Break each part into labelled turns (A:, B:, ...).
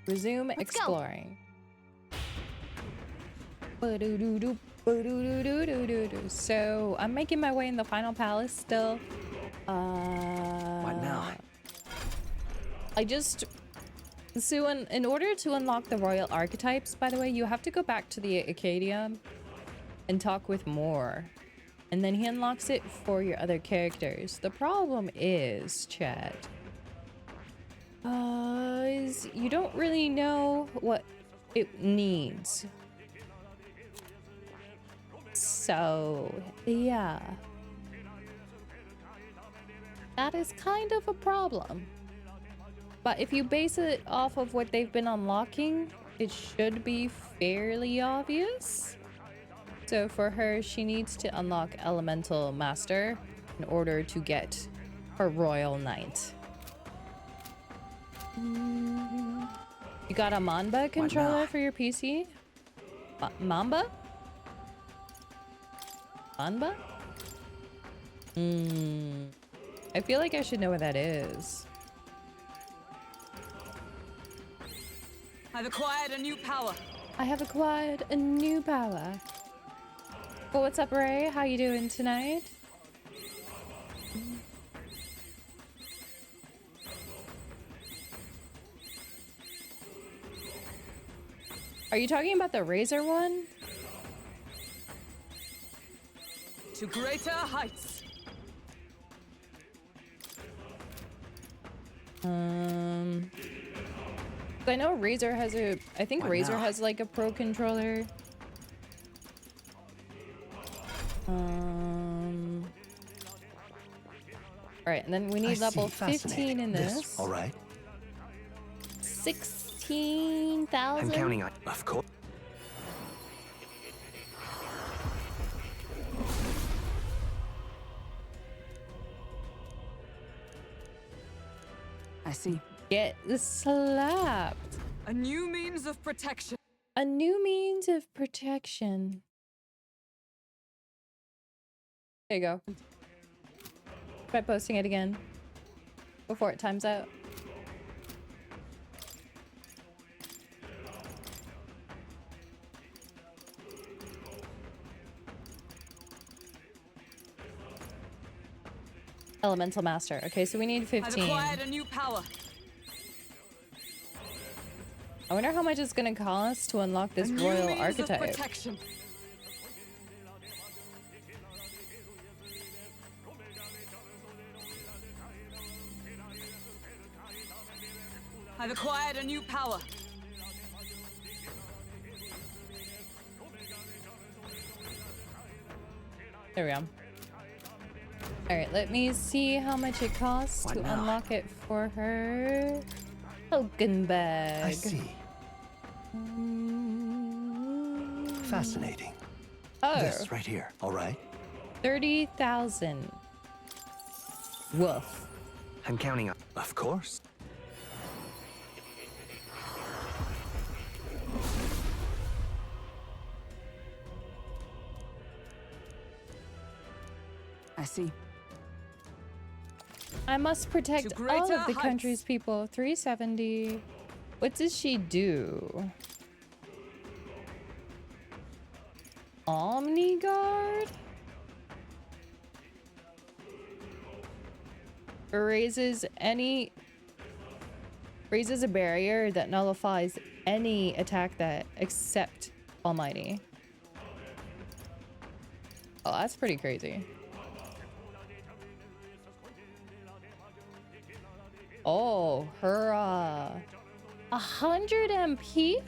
A: Resume
B: Let's
A: exploring. So I'm making my way in the final palace still.
C: What now?
A: So in order to unlock the royal archetypes, by the way, you have to go back to the Acadia and talk with Moore. And then he unlocks it for your other characters. The problem is, chat, is you don't really know what it needs. So, yeah. That is kind of a problem. But if you base it off of what they've been unlocking, it should be fairly obvious. So for her, she needs to unlock Elemental Master in order to get her Royal Knight. You got a Mamba controller for your PC? Mamba? Mamba? I feel like I should know what that is.
D: I've acquired a new power.
A: I have acquired a new power. Well, what's up, Ray? How you doing tonight? Are you talking about the Razor one?
D: To greater heights.
A: I know Razor has a... I think Razor has like a pro controller. Alright, and then we need level 15 in this.
C: All right.
A: 16,000?
C: I'm counting on... Of course.
D: I see.
A: Get slapped.
D: A new means of protection.
A: A new means of protection. There you go. Try posting it again before it times out. Elemental Master. Okay, so we need 15.
D: I've acquired a new power.
A: I wonder how much it's gonna cost to unlock this royal archetype.
D: Protection. I've acquired a new power.
A: There we go. Alright, let me see how much it costs to unlock it for her. Token bag.
C: I see. Fascinating.
A: Oh.
C: This right here, all right?
A: 30,000. Woof.
C: I'm counting on... Of course.
D: I see.
A: I must protect all of the country's people. 370. What does she do? Omni Guard? Raises a barrier that nullifies any attack that except Almighty. Oh, that's pretty crazy. Oh, her 100 MP?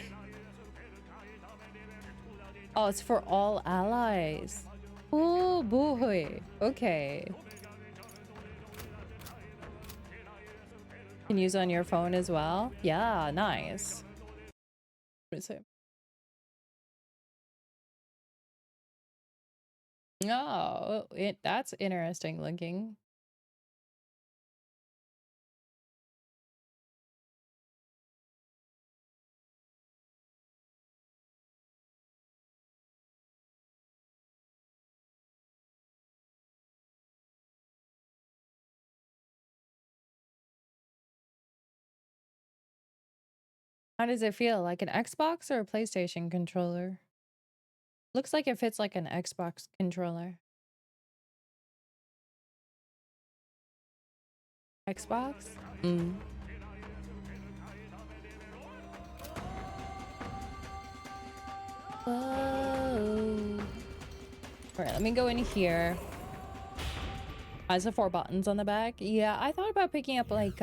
A: Oh, it's for all allies. Oh boy. Okay. Can use on your phone as well? Yeah, nice. What is it? Oh, that's interesting looking. How does it feel? Like an Xbox or a PlayStation controller? Looks like it fits like an Xbox controller. Xbox? Whoa. Alright, let me go in here. Has the 4 buttons on the back. Yeah, I thought about picking up like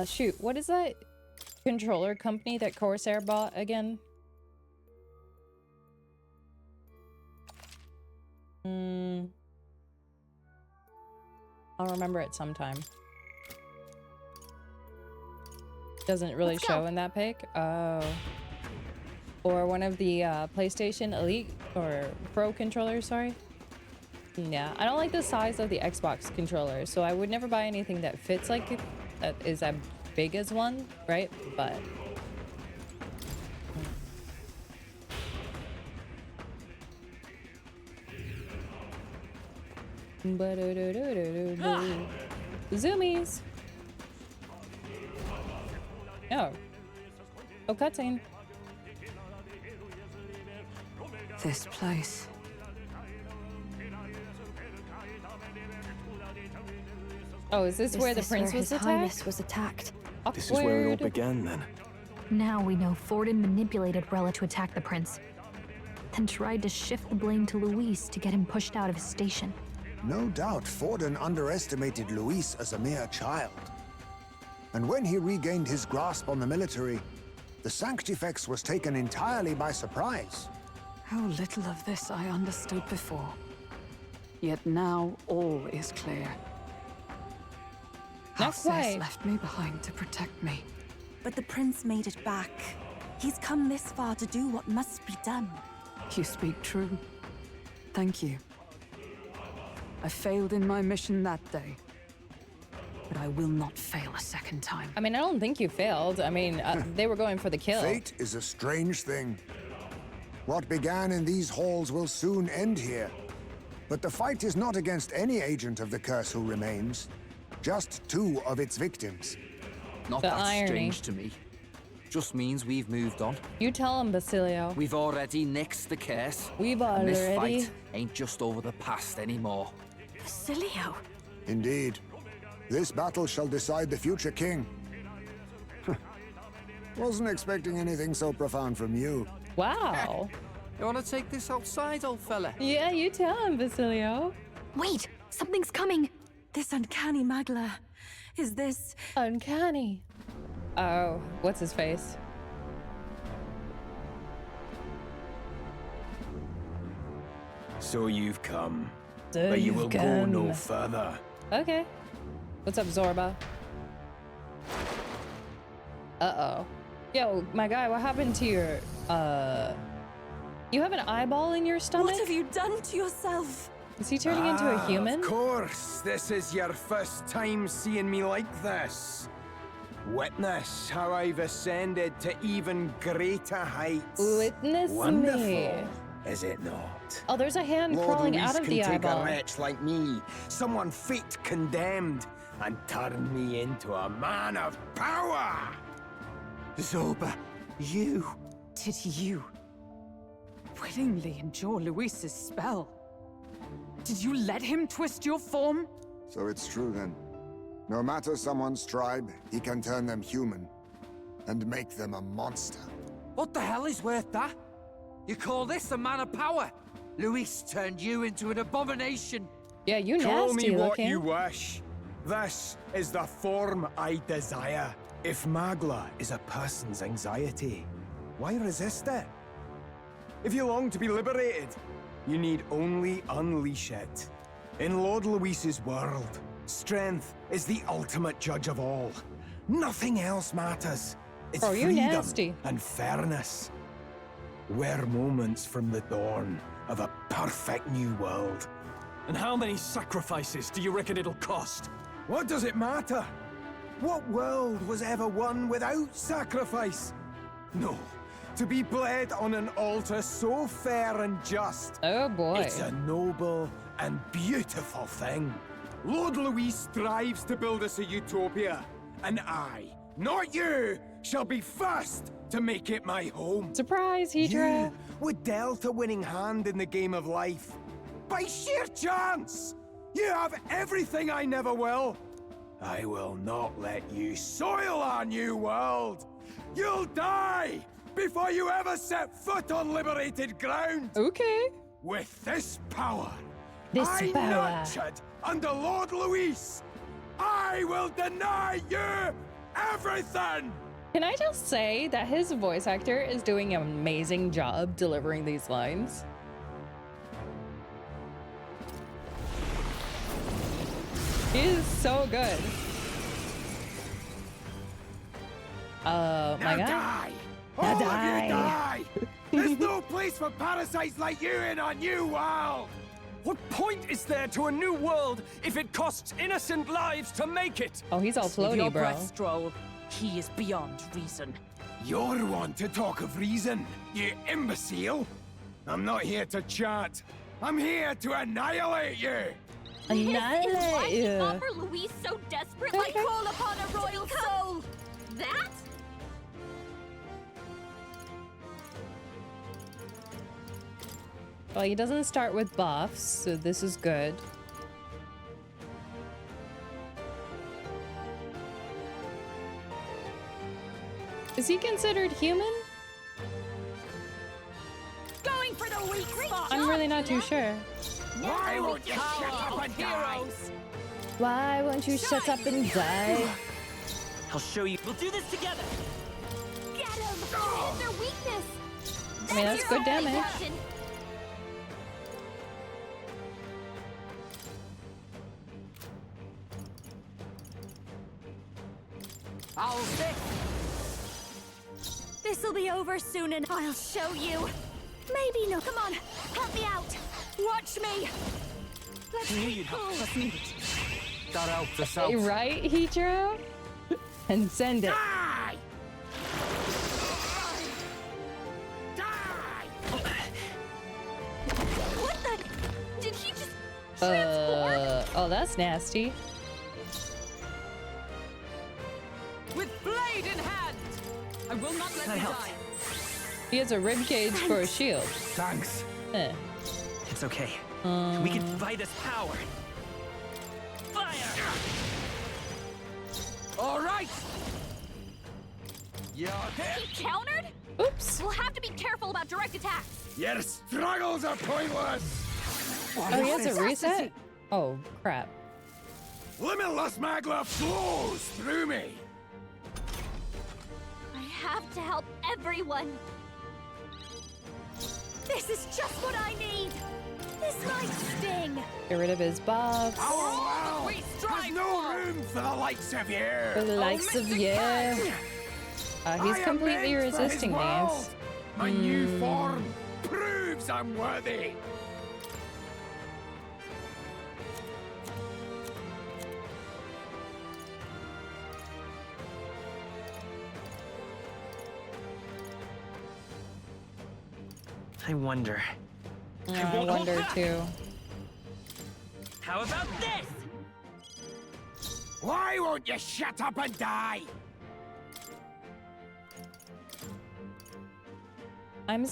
A: shoot, what is that controller company that Corsair bought again? I'll remember it sometime. Doesn't really show in that pic. Oh. Or one of the PlayStation Elite or Pro controllers, sorry. Yeah, I don't like the size of the Xbox controller, so I would never buy anything that fits like it, that is as big as one, right? But zoomies. Oh. Oh, cutscene.
D: This place.
A: Oh, is this where the prince was
B: His
A: attacked?
B: Highness was attacked.
C: This is where it all
A: Awkward.
C: began, then.
B: Now we know Forden manipulated Rella to attack the prince, then tried to shift the blame to Luis to get him pushed out of his station.
E: No doubt Forden underestimated Luis as a mere child. And when he regained his grasp on the military, the Sanctifex was taken entirely by surprise.
D: How little of this I understood before. Yet now all is clear.
A: That's
D: Halfses
A: right.
D: left me behind to protect me.
F: But the prince made it back. He's come this far to do what must be done.
D: You speak true. Thank you. I failed in my mission that day, but I will not fail a second time.
A: I mean, I don't think you failed. I mean, they were going for the kill.
E: Fate is a strange thing. What began in these halls will soon end here. But the fight is not against any agent of the curse who remains, just 2 of its victims.
G: Not
A: The
G: that
A: irony.
G: strange to me. Just means we've moved on.
A: You tell him, Basilio.
G: We've already nixed the curse.
A: We've
G: And this
A: already.
G: fight ain't just over the past anymore.
F: Basilio!
E: Indeed. This battle shall decide the future king. Wasn't expecting anything so profound from you.
A: Wow.
G: You wanna take this outside, old fella?
A: Yeah, you tell him, Basilio.
B: Wait, something's coming.
F: This uncanny Magla. Is this...
A: Uncanny. Oh, what's his face?
C: So you've come.
A: So
C: but you
A: you've
C: will go
A: come.
C: no further.
A: Okay. What's up, Zorba? Uh-oh. Yo, my guy, what happened to your, You have an eyeball in your stomach?
F: What have you done to yourself?
A: Is he turning into a human?
C: Of course, this is your first time seeing me like this. Witness how I've ascended to even greater heights.
A: Witness
C: Wonderful,
A: me.
C: is it not?
A: Oh, there's a hand
C: Lord
A: crawling
C: Luis
A: out of
C: can
A: the
C: take
A: eyeball.
C: a wretch like me, someone fate condemned, and turn me into a man of power.
G: Zoba, you.
D: Did you willingly endure Luis's spell? Did you let him twist your form?
E: So it's true then. No matter someone's tribe, he can turn them human and make them a monster.
G: What the hell is worth that? You call this a man of power? Luis turned you into an abomination.
A: Yeah, you
C: Call
A: nasty
C: me what
A: looking.
C: you wish. This is the form I desire. If Magla is a person's anxiety, why resist it? If you long to be liberated, you need only unleash it. In Lord Luis's world, strength is the ultimate judge of all. Nothing else matters. It's
A: Bro, you
C: freedom
A: nasty.
C: and fairness. We're moments from the dawn of a perfect new world.
H: And how many sacrifices do you reckon it'll cost?
C: What does it matter? What world was ever won without sacrifice? No. To be bled on an altar so fair and just.
A: Oh boy.
C: It's a noble and beautiful thing. Lord Luis strives to build us a utopia. And I, not you, shall be first to make it my home.
A: Surprise, Hydra!
C: You were dealt a winning hand in the game of life. By sheer chance! You have everything I never will. I will not let you soil our new world. You'll die before you ever set foot on liberated ground.
A: Okay.
C: With this power,
A: This
C: I
A: power.
C: nurtured under Lord Luis, I will deny you everything!
A: Can I just say that his voice actor is doing an amazing job delivering these lines? He is so good. My God.
C: Die!
A: Now
C: All
A: die.
C: of you die! There's no place for parasites like you in our new world!
H: What point is there to a new world if it costs innocent lives to make it?
A: Oh, he's all
I: Save your
A: floaty, bro.
I: breath, Stroll. He is beyond reason.
C: You're one to talk of reason, you imbecile! I'm not here to chat. I'm here to annihilate you!
A: Annihilate you.
J: Offer Luis so desperately.
A: Okay.
J: Call upon a royal soul. That?
A: Well, he doesn't start with buffs, so this is good. Is he considered human?
J: Going for the weak spot.
A: I'm really not too sure.
C: Why won't you shut up and die?
A: Why won't you shut up and die?
H: I'll show you. We'll do this together.
J: Get him. Hit their weakness.
A: I mean, that's good damage.
J: Captain.
I: I'll fix.
J: This'll be over soon, and I'll show you. Maybe no. Come on, help me out. Watch me. Let's
H: Need
J: go.
H: Let's meet. Got out the south.
A: Right, Hydra? And send it.
C: Die! Die!
J: What the? Did he just transform?
A: Oh, that's nasty.
I: With blade in hand. I will not let
H: That
I: you
H: helps.
I: die.
A: He has a ribcage for a shield.
C: Thanks.
A: Eh.
H: It's okay. We can fight this power. Fire!
G: All right! You're
J: He countered?
A: Oops.
J: We'll have to be careful about direct attacks.
C: Your struggles are pointless!
A: Oh, he has a reset? Oh, crap.
C: Limitless magla flows through me!
J: I have to help everyone. This is just what I need. This might sting.
A: Get rid of his buffs.
C: Our world
I: we
C: has
I: strive
C: no
I: for.
C: room for the likes of
A: For
C: you!
A: the likes of you. He's
C: I am
A: completely
C: meant for his
A: resisting
C: world.
A: these.
C: My new form proves I'm worthy!
H: I wonder.
A: I wonder too.
H: How about this?
C: Why won't you shut up and die?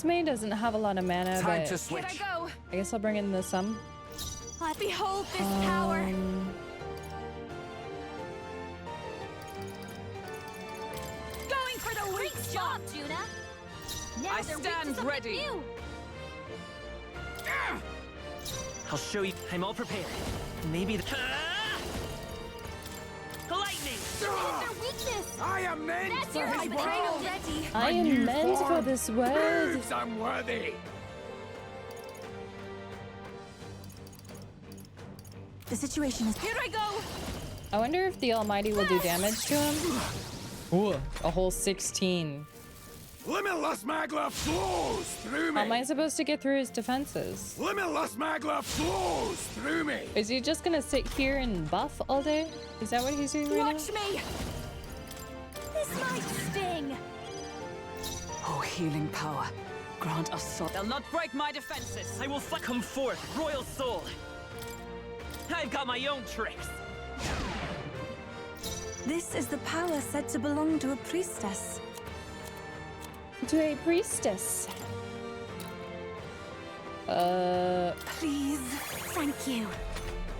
A: May doesn't have a lot of mana,
H: Time
A: but
H: to switch.
J: Here I go.
A: I guess I'll bring in the sum.
J: I behold this power. Going for the weak spot, Juna. Now
I: I
J: they're weak to
I: stand
J: something
I: ready.
J: new.
H: I'll show you. I'm all prepared. Maybe the... Lightning!
J: Hit their weakness.
C: I am meant
J: That's
C: for
J: your
C: his
J: husband.
C: world!
J: Ready.
A: I
C: My
A: am
C: new
A: meant for
C: form
A: this world.
C: proves I'm worthy!
F: The situation is.
J: Here I go.
A: I wonder if the Almighty will do damage to him. Ooh, a whole 16.
C: Limitless magla flows through
A: How am I
C: me!
A: supposed to get through his defenses?
C: Limitless magla flows through me!
A: Is he just gonna sit here and buff all day? Is that what he's doing right
J: Watch me. This might sting.
D: Oh, healing power. Grant us soul.
I: They'll not break my defenses.
H: I will fight. Come forth, royal soul. I've got my own tricks.
F: This is the power said to belong to a priestess.
A: To a priestess.
J: Please. Thank you.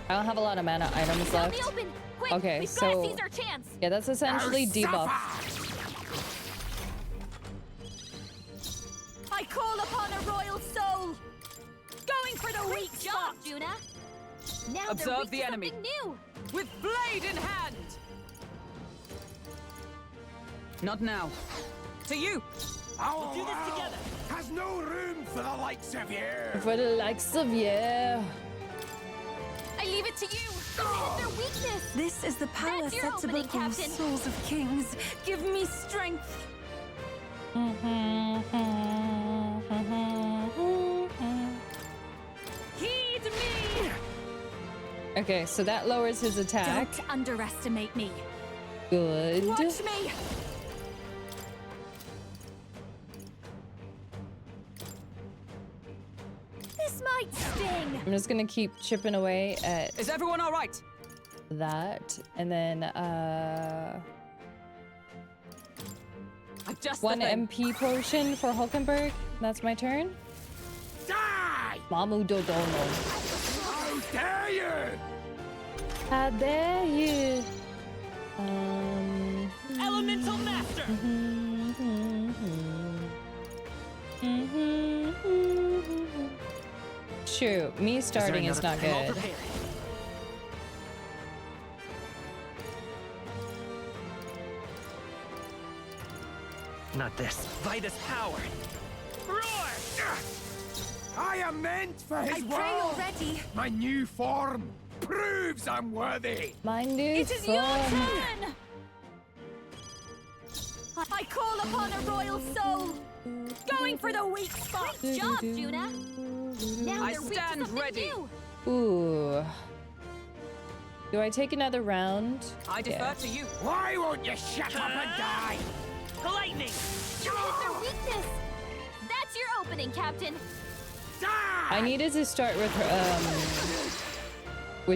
A: I don't have a lot of mana items
J: Help
A: left.
J: me open! Quick,
A: Okay,
J: we've
A: so
J: gotta seize our chance.
A: yeah, that's essentially debuff.
J: I call upon a royal soul. Going for the weak job, Juna. Now
I: Observe
J: they're weak
I: the
J: to
I: enemy.
J: something new.
I: With blade in hand!
D: Not now.
I: To you!
C: We'll do this together. Has no room for the likes of you.
A: For the likes of you.
J: I leave it to you. This is their weakness.
F: This is the power
J: That's your
F: said to
J: opening,
F: belong to
J: Captain.
F: souls of kings. Give me strength.
J: Heed me.
A: Okay, so that lowers his attack.
J: Don't underestimate me.
A: Good.
J: Watch me. This might sting.
A: I'm just gonna keep chipping away at
I: Is everyone all right?
A: that, and then
I: I've just
A: one
I: the thing.
A: MP potion for Hulkenberg. That's my turn.
C: Die!
A: Mamu Dodono.
C: How dare you!
A: How dare you?
I: Elemental Master!
A: Shoot, me starting is not good.
H: Not this. Vitus power. Roar!
C: I am meant for his
F: I pray
C: world.
F: already.
C: My new form proves I'm worthy.
A: My new
J: It is your
A: form.
J: turn. I call upon a royal soul. Going for the weak spot. Great job, Juna. Now
I: I
J: they're weak to
I: stand
J: something
I: ready.
J: new.
A: Ooh. Do I take another round?
I: I defer to you.
C: Why won't you shut up and die?
H: Lightning!
J: It is their weakness. That's your opening, Captain.
C: Die!
A: I needed to start with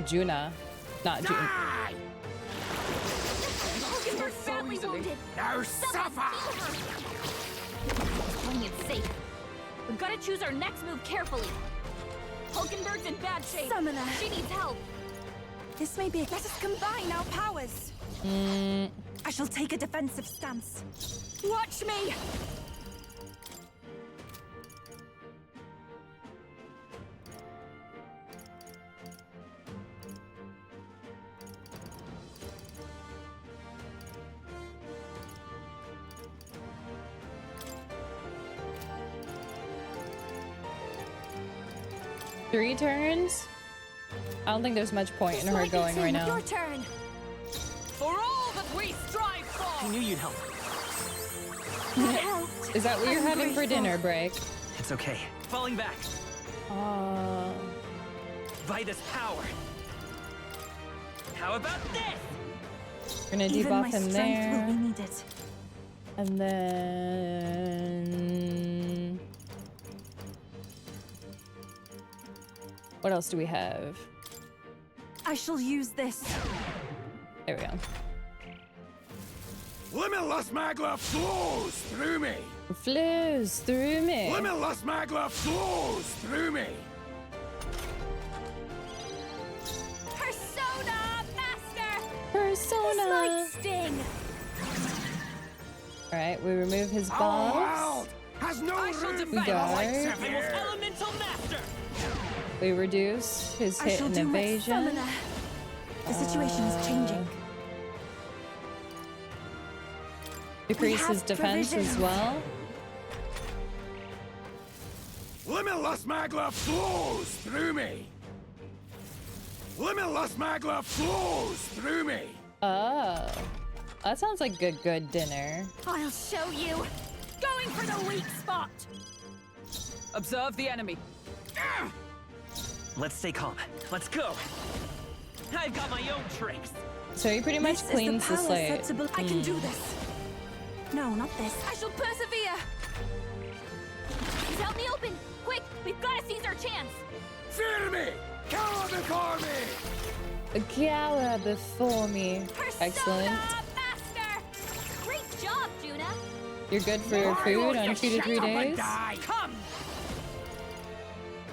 A: Juna, not Juna.
C: Die!
J: Hulkenberg's badly
I: easily.
J: wounded.
C: Now
J: Someone
C: suffer!
J: heal her. Playing it safe. We've got to choose our next move carefully. Hulkenberg's in bad shape.
F: Summoner.
J: She needs help.
F: This may be. Let us combine our powers. I shall take a defensive stance.
J: Watch me.
A: Three turns? I don't think there's much point in her going right now.
J: Your turn.
I: For all that we strive for!
H: I knew you'd help.
J: That helped.
A: Is that what you're having for dinner, Break?
H: It's okay. Falling back. Vitus power. How about this?
A: We're gonna
F: Even my
A: debuff him
F: strength will
A: there.
F: be needed.
A: And then... What else do we have?
F: I shall use this.
A: There we go.
C: Limitless magla flows through me!
A: Flows through me.
C: Limitless magla flows through me!
J: Persona Master.
A: Persona.
J: This might sting.
A: Alright, we remove his
C: Our
A: bombs.
C: world has no
I: I shall
C: room for
I: defend
C: the
A: our
C: likes
A: life.
C: of you!
H: Elemental Master!
A: We reduce his
F: I
A: hit
F: shall
A: and
F: do my
A: evasion.
F: summoner. The situation is changing.
A: Decrease
F: have
A: his defense as
F: provisions.
A: well.
C: Limitless magla flows through me! Limitless magla flows through me!
A: Oh. That sounds like a good dinner.
J: I'll show you. Going for the weak spot.
I: Observe the enemy.
H: Let's stay calm. Let's go. I've got my own tricks.
A: So he pretty much
F: This
A: cleans
F: is
A: the
F: the power
A: slate.
F: said to I can do this. No, not this.
J: I shall persevere. Please help me open. Quick, we've got to seize our chance.
C: Fear me! Cower before me!
A: A cower before me.
J: Persona
A: Excellent.
J: Master! Great job, Juna!
A: You're good for your food on 2 to 3 days.
G: Come!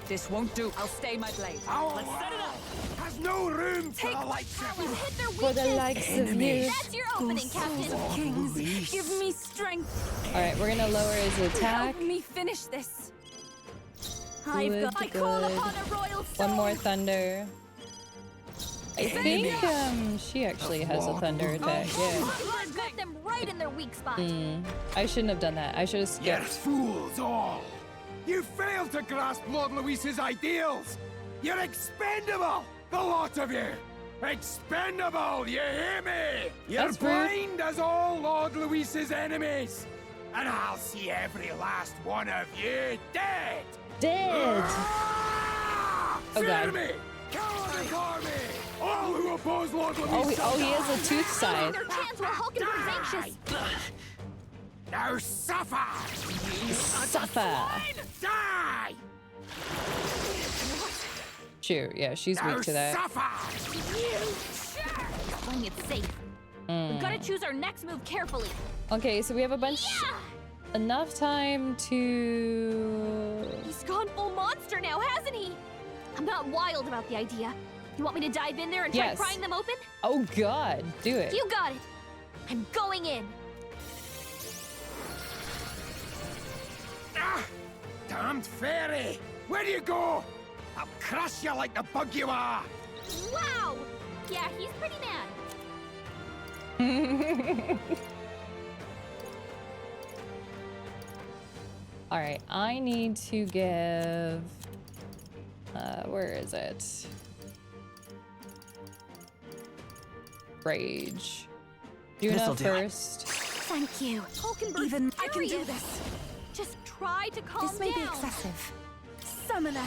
G: This won't do. I'll stay my blade. Let's set it up.
C: Has no room for the likes of
J: You hit their
A: For the
J: weakness!
A: likes of you.
J: That's your opening, Captain!
F: Kings, give me strength.
A: Alright, we're gonna lower his attack.
F: Help me finish this.
A: Good,
J: I call
A: good.
J: upon a royal soul!
A: One more thunder. I think she actually has a thunder attack, yeah.
J: Mockingbird got them right in their weak spot.
A: I shouldn't have done that. I should have
C: You're
A: skipped.
C: fools all! You failed to grasp Lord Luis's ideals! You're expendable, the lot of you! Expendable, you hear me? You're
A: That's rude.
C: blind as all Lord Luis's enemies! And I'll see every last one of you dead!
A: Dead!
C: Ah!
A: Oh,
C: Fear
A: God.
C: me! Cower before me! All who oppose Lord Luis
A: Oh, he has a tooth scythe.
J: Their chance while Hulkenberg's anxious.
C: Now suffer!
A: Suffer.
C: Die!
A: Shoot, yeah, she's
C: Now
A: weak to that.
C: suffer!
J: Playing it safe. We've got to choose our next move carefully.
A: Okay, so we have a bunch. Enough time to.
J: He's gone full monster now, hasn't he? I'm not wild about the idea. You want me to dive in there and try
A: Yes.
J: prying them open?
A: Oh, God. Do it.
J: You got it. I'm going in.
C: Ah! Damned fairy! Where do you go? I'll crush you like the bug you are!
J: Wow! Yeah, he's pretty mad.
A: Alright, I need to give. Where is it? Rage. Juna
G: This'll do it.
A: first.
J: Thank you. Hulkenberg's
F: Even I can do
J: furious.
F: this.
J: Just try to calm
F: This may be
J: down.
F: excessive. Summoner.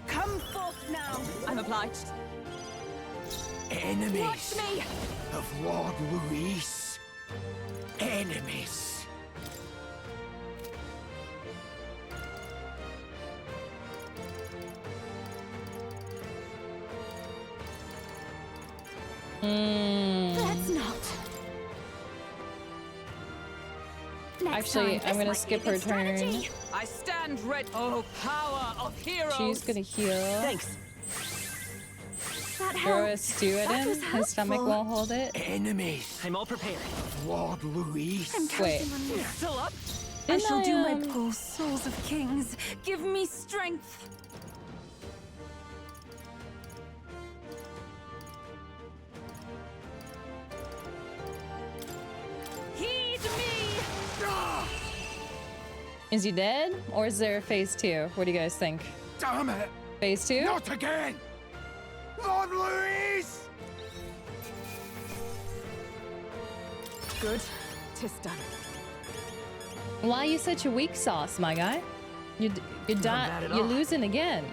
F: Come forth now.
I: I'm obliged.
C: Enemies
J: Watch me!
C: of Lord Luis. Enemies.
J: Let's not. Next
A: Actually,
J: time,
A: I'm
J: this
A: gonna
J: might
A: skip
J: be a
A: her
J: good
A: turn.
J: strategy.
I: I stand ready. Oh, power of heroes.
A: She's gonna heal.
I: Thanks.
J: That
A: Throw a
J: helped.
A: stew at
J: That
A: him.
J: was
A: His stomach
J: helpful.
A: won't hold it.
C: Enemies
I: I'm all prepared.
C: of Lord Luis.
J: I'm
A: Wait.
J: counting on you.
I: Still up?
F: I
A: Didn't
F: shall do my
A: I,
F: poor souls of kings. Give me strength.
I: Heed me.
A: Is he dead? Or is there a phase 2? What do you guys think?
C: Damn it!
A: Phase 2?
C: Not again! Lord Luis!
F: Good. 'Tis done.
A: Why are you such a weak sauce, my guy? You're
G: bad at
A: you're
G: all.
A: losing again.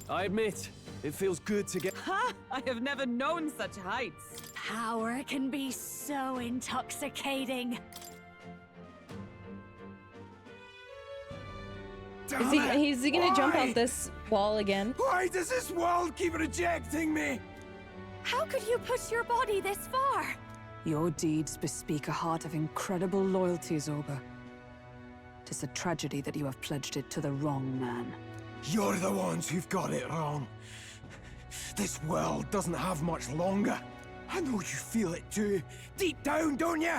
H: I admit, it feels good to get.
I: Ha! I have never known such heights.
J: Power can be so intoxicating.
C: Damn
A: Is he gonna jump
C: Why?
A: out this wall again?
C: Why does this world keep rejecting me?
J: How could you push your body this far?
D: Your deeds bespeak a heart of incredible loyalty, Zorba. 'Tis a tragedy that you have pledged it to the wrong man.
C: You're the ones who've got it wrong. This world doesn't have much longer. I know you feel it too. Deep down, don't you?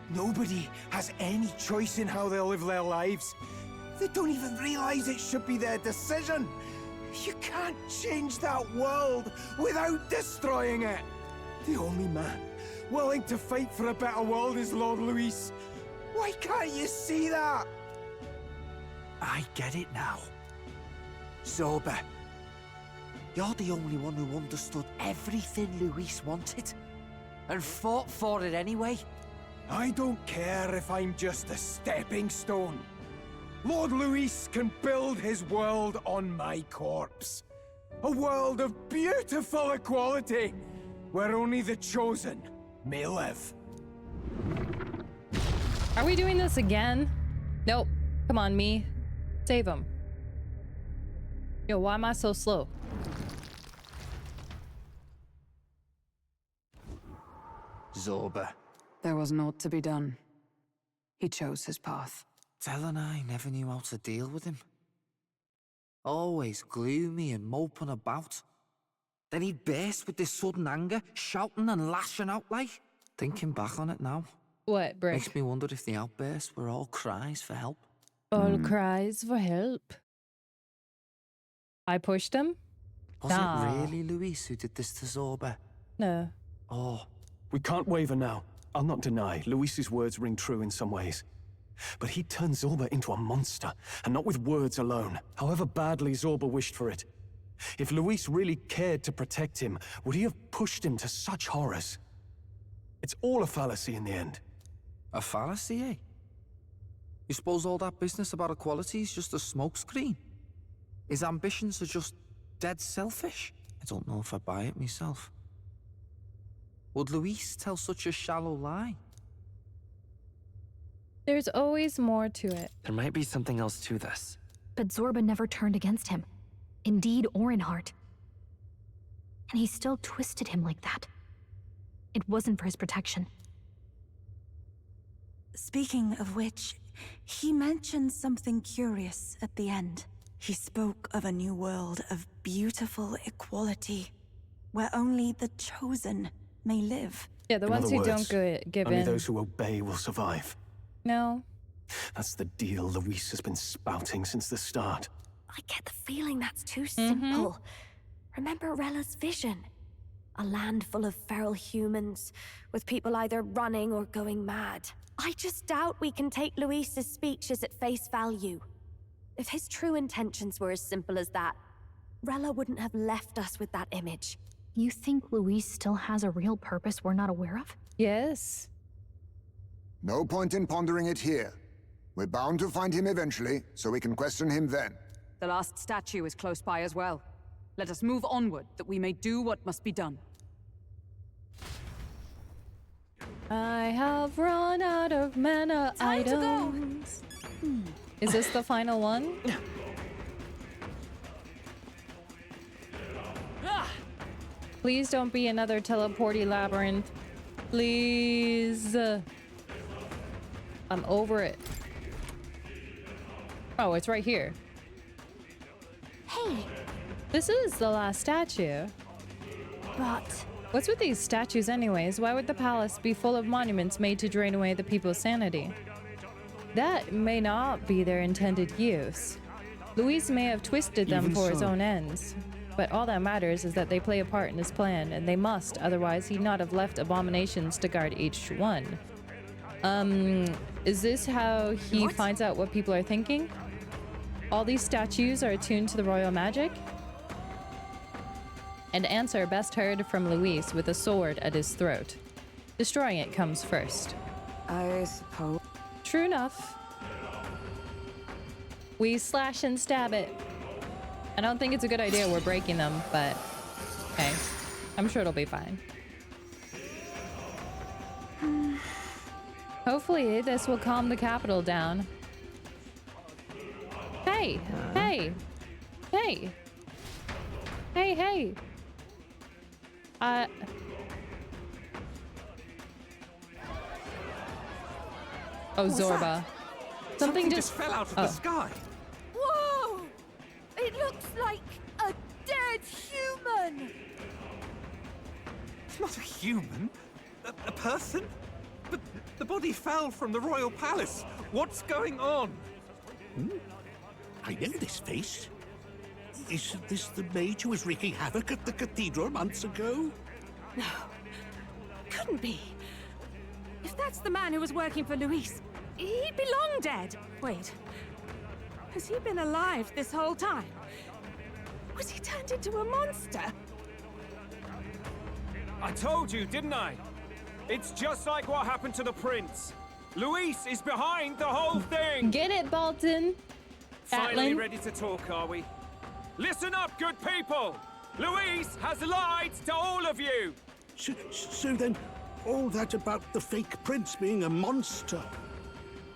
C: Nobody has any choice in how they'll live their lives. They don't even realize it should be their decision. You can't change that world without destroying it. The only man willing to fight for a better world is Lord Luis. Why can't you see that?
G: I get it now. Zorba, you're the only one who understood everything Luis wanted. And fought for it anyway.
C: I don't care if I'm just a stepping stone. Lord Luis can build his world on my corpse. A world of beautiful equality, where only the chosen may live.
A: Are we doing this again? Nope. Come on, me. Save him. Yo, why am I so slow?
G: Zorba.
D: There was naught to be done. He chose his path.
G: Tellin' I never knew how to deal with him. Always gloomy and moping about. Then he'd burst with this sudden anger, shouting and lashing out like. Thinking back on it now.
A: What, Brick?
G: Makes me wonder if the outbursts were all cries for help.
A: All cries for help. I pushed him?
G: Was it really Luis who did this to Zorba?
A: No.
G: Oh.
H: We can't waver now. I'll not deny, Luis's words ring true in some ways. But he turned Zorba into a monster, and not with words alone, however badly Zorba wished for it. If Luis really cared to protect him, would he have pushed him to such horrors? It's all a fallacy in the end.
G: A fallacy, eh? You suppose all that business about equality is just a smokescreen? His ambitions are just dead selfish? I don't know if I buy it myself. Would Luis tell such a shallow lie?
A: There's always more to it.
K: There might be something else to this.
B: But Zorba never turned against him, in deed or in heart. And he still twisted him like that. It wasn't for his protection.
F: Speaking of which, he mentioned something curious at the end. He spoke of a new world of beautiful equality, where only the chosen may live.
A: Yeah, the ones who don't give
H: only
A: in.
H: those who obey will survive.
A: No.
H: That's the deal Luis has been spouting since the start.
J: I get the feeling that's too simple. Remember Rella's vision? A land full of feral humans, with people either running or going mad. I just doubt we can take Luis's speeches at face value. If his true intentions were as simple as that, Rella wouldn't have left us with that image.
B: You think Luis still has a real purpose we're not aware of?
A: Yes.
E: No point in pondering it here. We're bound to find him eventually, so we can question him then.
D: The last statue is close by as well. Let us move onward, that we may do what must be done.
A: I have run out of mana items. Is this the final one? Please don't be another teleporty labyrinth. Please. I'm over it. Oh, it's right here.
J: Hey,
A: This is the last statue.
J: but
A: What's with these statues anyways? Why would the palace be full of monuments made to drain away the people's sanity? That may not be their intended use. Luis may have twisted them
G: Even
A: for his
G: so.
A: own ends. But all that matters is that they play a part in his plan, and they must, otherwise he'd not have left abominations to guard each one. Is this how he finds out what people are thinking? All these statues are attuned to the royal magic? An answer best heard from Luis with a sword at his throat. Destroying it comes first.
D: I suppose.
A: True enough. We slash and stab it. I don't think it's a good idea we're breaking them, but okay. I'm sure it'll be fine. Hopefully this will calm the capital down. Hey! Hey! Hey! Hey, hey! Oh, Zorba.
H: Something just fell out of the sky.
J: whoa! It looks like a dead human!
H: Not a human. A person? But the body fell from the royal palace. What's going on?
L: I know this face. Isn't this the mage who was wreaking havoc at the cathedral months ago?
F: No, couldn't be. If that's the man who was working for Luis, he'd be long dead. Wait, has he been alive this whole time? Was he turned into a monster?
H: I told you, didn't I? It's just like what happened to the prince. Luis is behind the whole thing.
A: Get it, Bolton.
H: Finally
A: Atlin.
H: ready to talk, are we? Listen up, good people! Luis has lied to all of you!
L: So then, all that about the fake prince being a monster,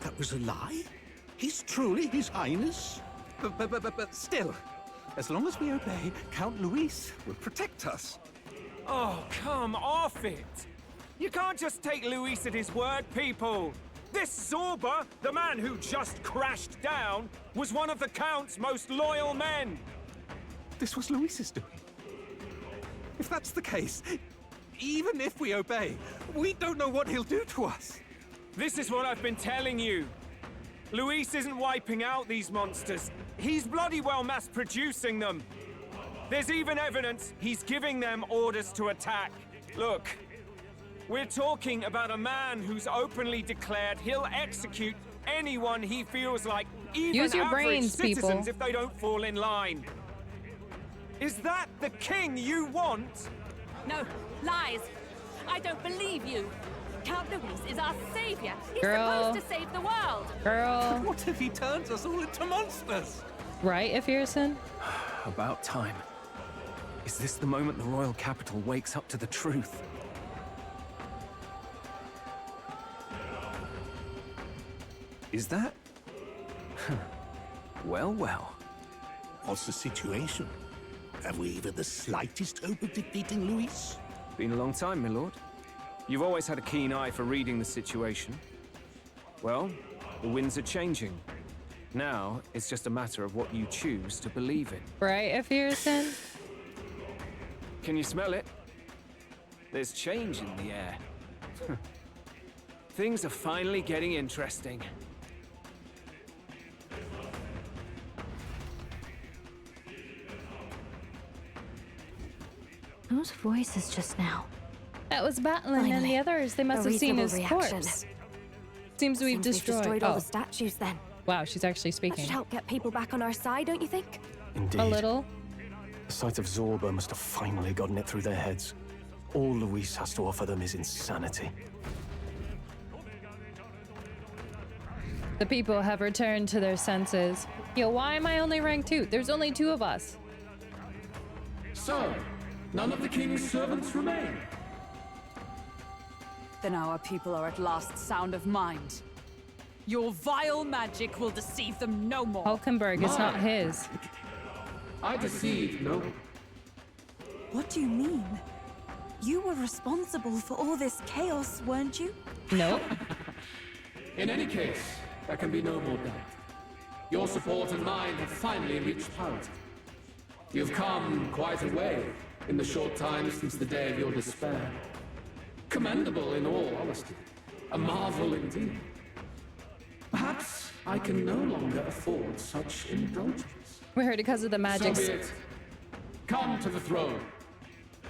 L: that was a lie? He's truly His Highness.
H: But still, as long as we obey, Count Luis will protect us.
M: Oh, come off it! You can't just take Luis at his word, people! This Zorba, the man who just crashed down, was one of the Count's most loyal men!
H: This was Luis's doing. If that's the case, even if we obey, we don't know what he'll do to us.
M: This is what I've been telling you. Luis isn't wiping out these monsters. He's bloody well mass-producing them. There's even evidence he's giving them orders to attack. Look, we're talking about a man who's openly declared he'll execute anyone he feels like, even
A: Use your
M: average
A: brains,
M: citizens,
A: people.
M: if they don't fall in line. Is that the king you want?
F: No, lies. I don't believe you. Count Luis is our savior. He's
A: Girl.
F: supposed to save the world.
A: Girl.
H: What if he turns us all into monsters?
A: Right, Efirson?
H: About time. Is this the moment the royal capital wakes up to the truth? Is that? Well, well.
L: What's the situation? Have we even the slightest hope of defeating Luis?
M: Been a long time, my lord. You've always had a keen eye for reading the situation. Well, the winds are changing. Now, it's just a matter of what you choose to believe in.
A: Right, Efirson?
M: Can you smell it? There's change in the air. Things are finally getting interesting.
B: Whose voices just now?
A: That was Batlin and the
J: Finally,
A: others. They must
J: a
A: have seen his
J: reasonable reaction.
A: corpse. Seems we've
J: Seems
A: destroyed.
J: all
A: Oh,
J: the statues then.
A: wow, she's actually
J: That
A: speaking.
J: should help get people back on our side, don't you think?
H: Indeed.
A: A little.
H: The sight of Zorba must have finally gotten it through their heads. All Luis has to offer them is insanity.
A: The people have returned to their senses. Yo, why am I only rank 2? There's only 2 of us.
N: So, none of the king's servants remain.
D: Then our people are at last sound of mind. Your vile magic will deceive them no more.
A: Hulkenberg is not his.
N: I deceived no one.
O: What do you mean? You were responsible for all this chaos, weren't you?
A: Nope.
N: In any case, there can be no more doubt. Your support and mine have finally reached parity. You've come quite a way in the short time since the day of your despair. Commendable in all honesty. A marvel indeed. Perhaps I can no longer afford such indulgence.
A: We heard it because of the magic.
N: So be it. Come to the throne.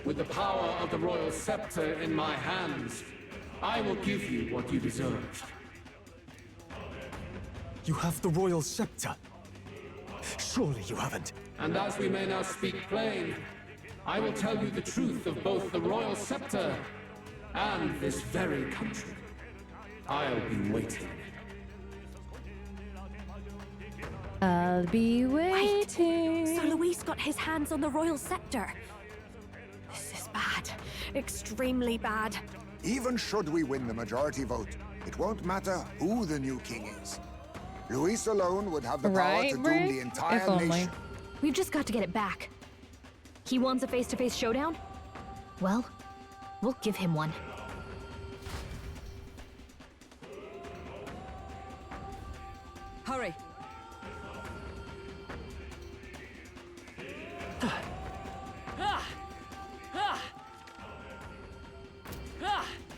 N: With the power of the royal scepter in my hands, I will give you what you deserve.
H: You have the royal scepter. Surely you haven't.
N: And as we may now speak plain, I will tell you the truth of both the royal scepter and this very country. I'll be waiting.
A: I'll be waiting.
J: So Luis got his hands on the royal scepter. This is bad. Extremely bad.
E: Even should we win the majority vote, it won't matter who the new king is. Luis alone would have the power
A: Right,
E: to doom
A: Rick?
E: the entire
A: If only.
E: nation.
B: We've just got to get it back. He wants a face-to-face showdown? Well, we'll give him one.
D: Hurry.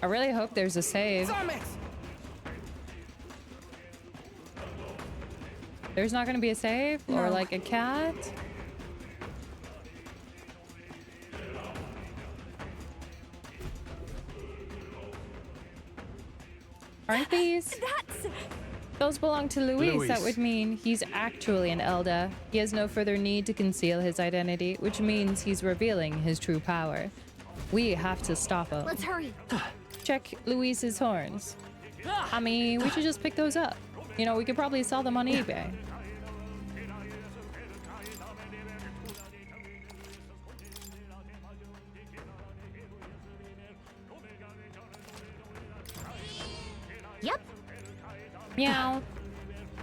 A: I really hope there's a save. There's not gonna be a save? Or
J: No.
A: like a cat? Aren't these? Those belong to Luis. That would mean he's actually an Elder. He has no further need to conceal his identity, which means he's revealing his true power. We have to stop him.
B: Let's hurry.
A: Check Luis's horns. I mean, we should just pick those up. You know, we could probably sell them on eBay.
B: Yep.
A: Meow.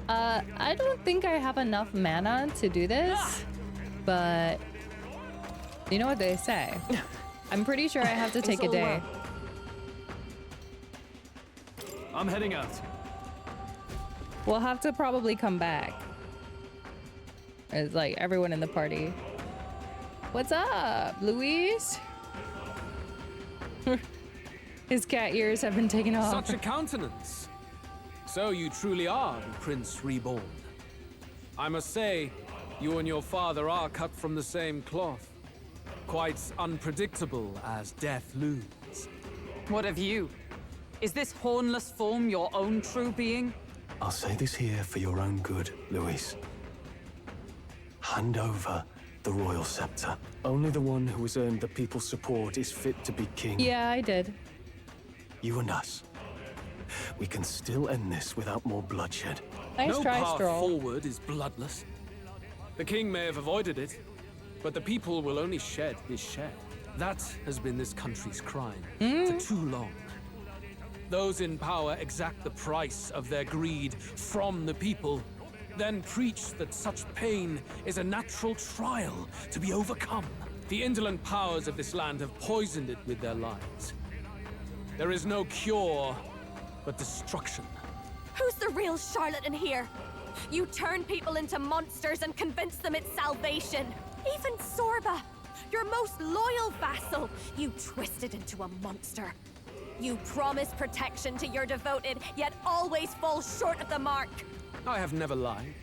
A: I don't think I have enough mana to do this, but you know what they say. I'm pretty sure I have to take a day.
H: I'm heading out.
A: We'll have to probably come back. It's like everyone in the party. What's up, Luis? His cat ears have been taken off.
M: Such a countenance. So you truly are the Prince Reborn. I must say, you and your father are cut from the same cloth. Quite unpredictable as death looms.
D: What of you? Is this hornless form your own true being?
H: I'll say this here for your own good, Luis. Hand over the royal scepter. Only the one who has earned the people's support is fit to be king.
A: Yeah, I did.
H: You and us. We can still end this without more bloodshed.
A: Nice
M: no
A: try,
M: path
A: Stroll.
M: forward is bloodless. The king may have avoided it, but the people will only shed his share. That has been this country's crime for too long. Those in power exact the price of their greed from the people, then preach that such pain is a natural trial to be overcome. The indolent powers of this land have poisoned it with their lies. There is no cure but destruction.
J: Who's the real charlatan here? You turn people into monsters and convince them it's salvation. Even Sorba, your most loyal vassal, you twisted into a monster. You promise protection to your devoted, yet always fall short of the mark.
M: I have never lied.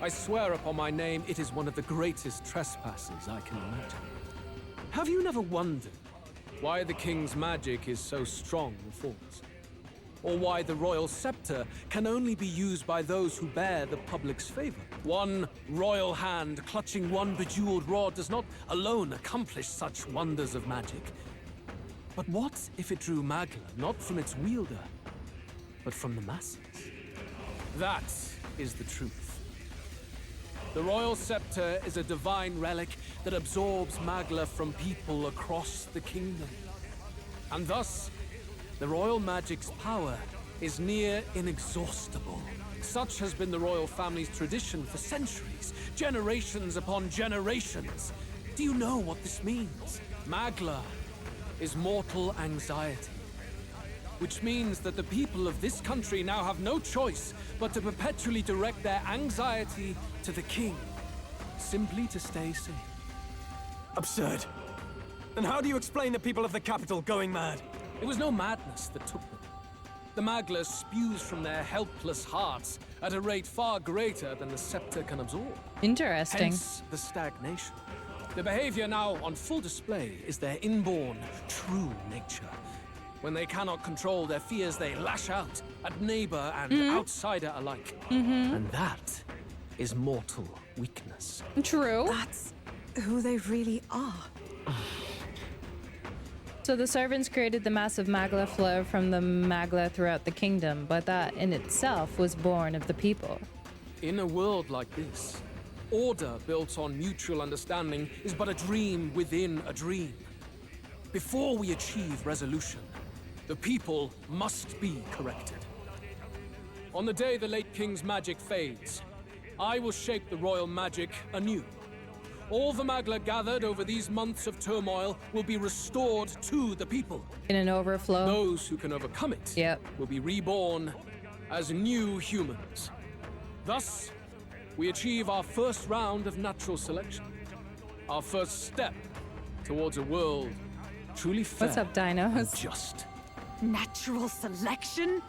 M: I swear upon my name, it is one of the greatest trespasses I can imagine. Have you never wondered why the king's magic is so strong a force? Or why the royal scepter can only be used by those who bear the public's favor? One royal hand clutching one bejeweled rod does not alone accomplish such wonders of magic. But what if it drew Magla not from its wielder, but from the masses? That is the truth. The royal scepter is a divine relic that absorbs Magla from people across the kingdom. And thus, the royal magic's power is near inexhaustible. Such has been the royal family's tradition for centuries, generations upon generations. Do you know what this means? Magla is mortal anxiety, which means that the people of this country now have no choice but to perpetually direct their anxiety to the king, simply to stay safe.
H: Absurd. And how do you explain the people of the capital going mad?
M: It was no madness that took them. The Magla spews from their helpless hearts at a rate far greater than the scepter can absorb.
A: Interesting.
M: Hence the stagnation. The behavior now on full display is their inborn, true nature. When they cannot control their fears, they lash out at neighbor and outsider alike. And that is mortal weakness.
A: True.
O: That's who they really are.
A: So the servants created the massive Magla flow from the Magla throughout the kingdom, but that in itself was born of the people.
M: In a world like this, order built on mutual understanding is but a dream within a dream. Before we achieve resolution, the people must be corrected. On the day the late king's magic fades, I will shape the royal magic anew. All the Magla gathered over these months of turmoil will be restored to the people.
A: In an overflow.
M: Those who can overcome it will be reborn as new humans. Thus, we achieve our first round of natural selection. Our first step towards a world truly fair.
A: What's up, dinos?
M: And just.
D: Natural selection?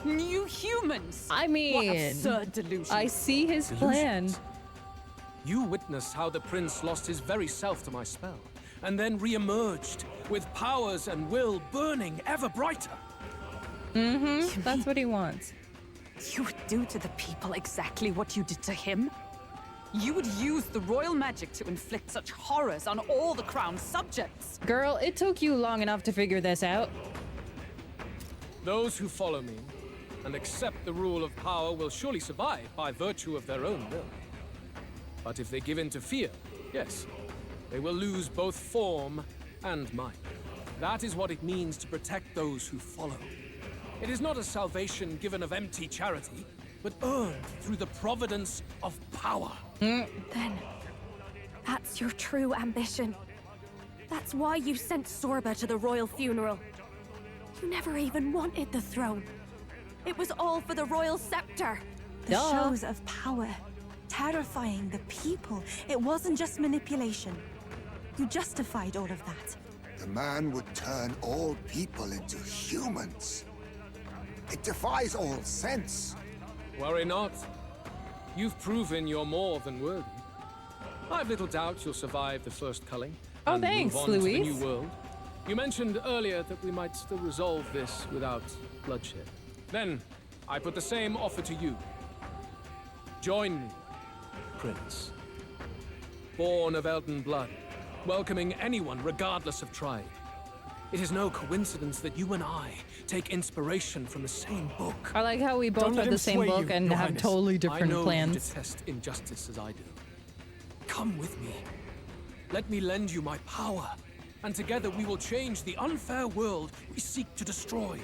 D: New humans?
A: I mean,
D: what absurd delusion.
A: I see his plan.
M: You witnessed how the prince lost his very self to my spell, and then re-emerged with powers and will burning ever brighter.
A: That's what he wants.
D: You would do to the people exactly what you did to him? You would use the royal magic to inflict such horrors on all the crown's subjects?
A: Girl, it took you long enough to figure this out.
M: Those who follow me and accept the rule of power will surely survive by virtue of their own will. But if they give in to fear, yes, they will lose both form and might. That is what it means to protect those who follow. It is not a salvation given of empty charity,
P: but earned through the providence of power.
J: Then, that's your true ambition. That's why you sent Zorba to the royal funeral. You never even wanted the throne. It was all for the royal scepter.
O: The shows of power, terrifying the people. It wasn't just manipulation. You justified all of that.
E: The man would turn all people into humans. It defies all sense.
P: Worry not. You've proven you're more than worthy. I've little doubt you'll survive the first culling and
A: thanks,
P: move on to the
A: Luis.
P: new world. You mentioned earlier that we might still resolve this without bloodshed. Then, I put the same offer to you. Join me, Prince. Born of Elden blood, welcoming anyone regardless of tribe. It is no coincidence that you and I take inspiration from the same book.
A: I like how we both read the same book and have totally different
P: I know
A: plans.
P: you detest injustice as I do. Come with me. Let me lend you my power, and together we will change the unfair world we seek to destroy.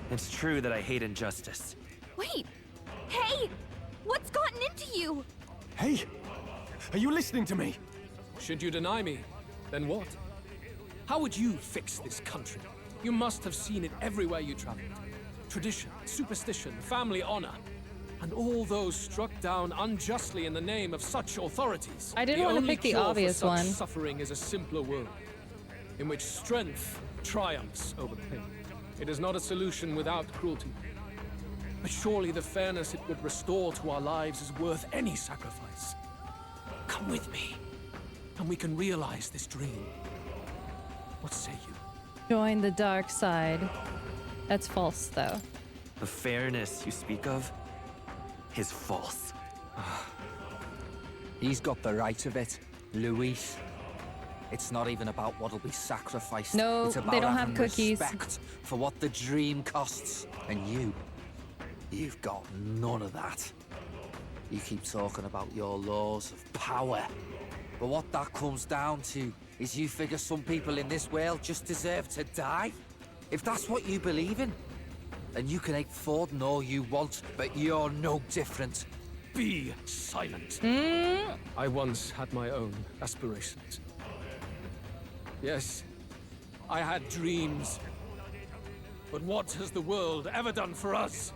K: It's true that I hate injustice.
J: Wait! Hey! What's gotten into you?
H: Hey! Are you listening to me?
P: Should you deny me, then what? How would you fix this country? You must have seen it everywhere you traveled. Tradition, superstition, family honor, and all those struck down unjustly in the name of such authorities.
A: I didn't want to pick the obvious one.
P: Suffering is a simpler world, in which strength triumphs over pain. It is not a solution without cruelty. But surely the fairness it would restore to our lives is worth any sacrifice. Come with me, and we can realize this dream. What say you?
A: Join the dark side. That's false, though.
K: The fairness you speak of is false.
G: He's got the right of it, Luis. It's not even about what'll be sacrificed.
A: No,
G: it's about
A: they don't have
G: having
A: cookies.
G: respect for what the dream costs. And you've got none of that. You keep talking about your laws of power. But what that comes down to is you figure some people in this world just deserve to die? If that's what you believe in, then you can hate Forden all you want, but you're no different.
P: Be silent. I once had my own aspirations. Yes, I had dreams. But what has the world ever done for us?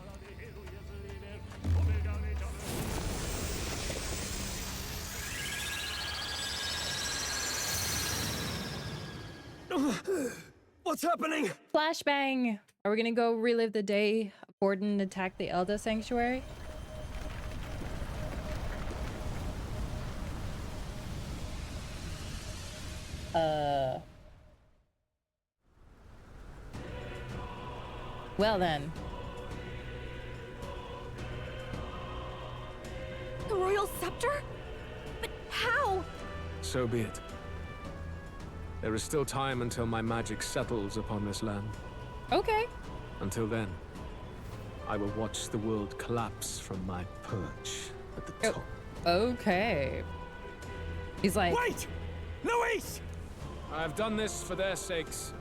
H: What's happening?
A: Flashbang! Are we gonna go relive the day Forden attacked the Elder Sanctuary? Well then.
J: The royal scepter? But how?
P: So be it. There is still time until my magic settles upon this land.
A: Okay.
P: Until then, I will watch the world collapse from my perch at the top.
A: Okay. He's like,
H: wait! Luis!
P: I have done this for their sakes,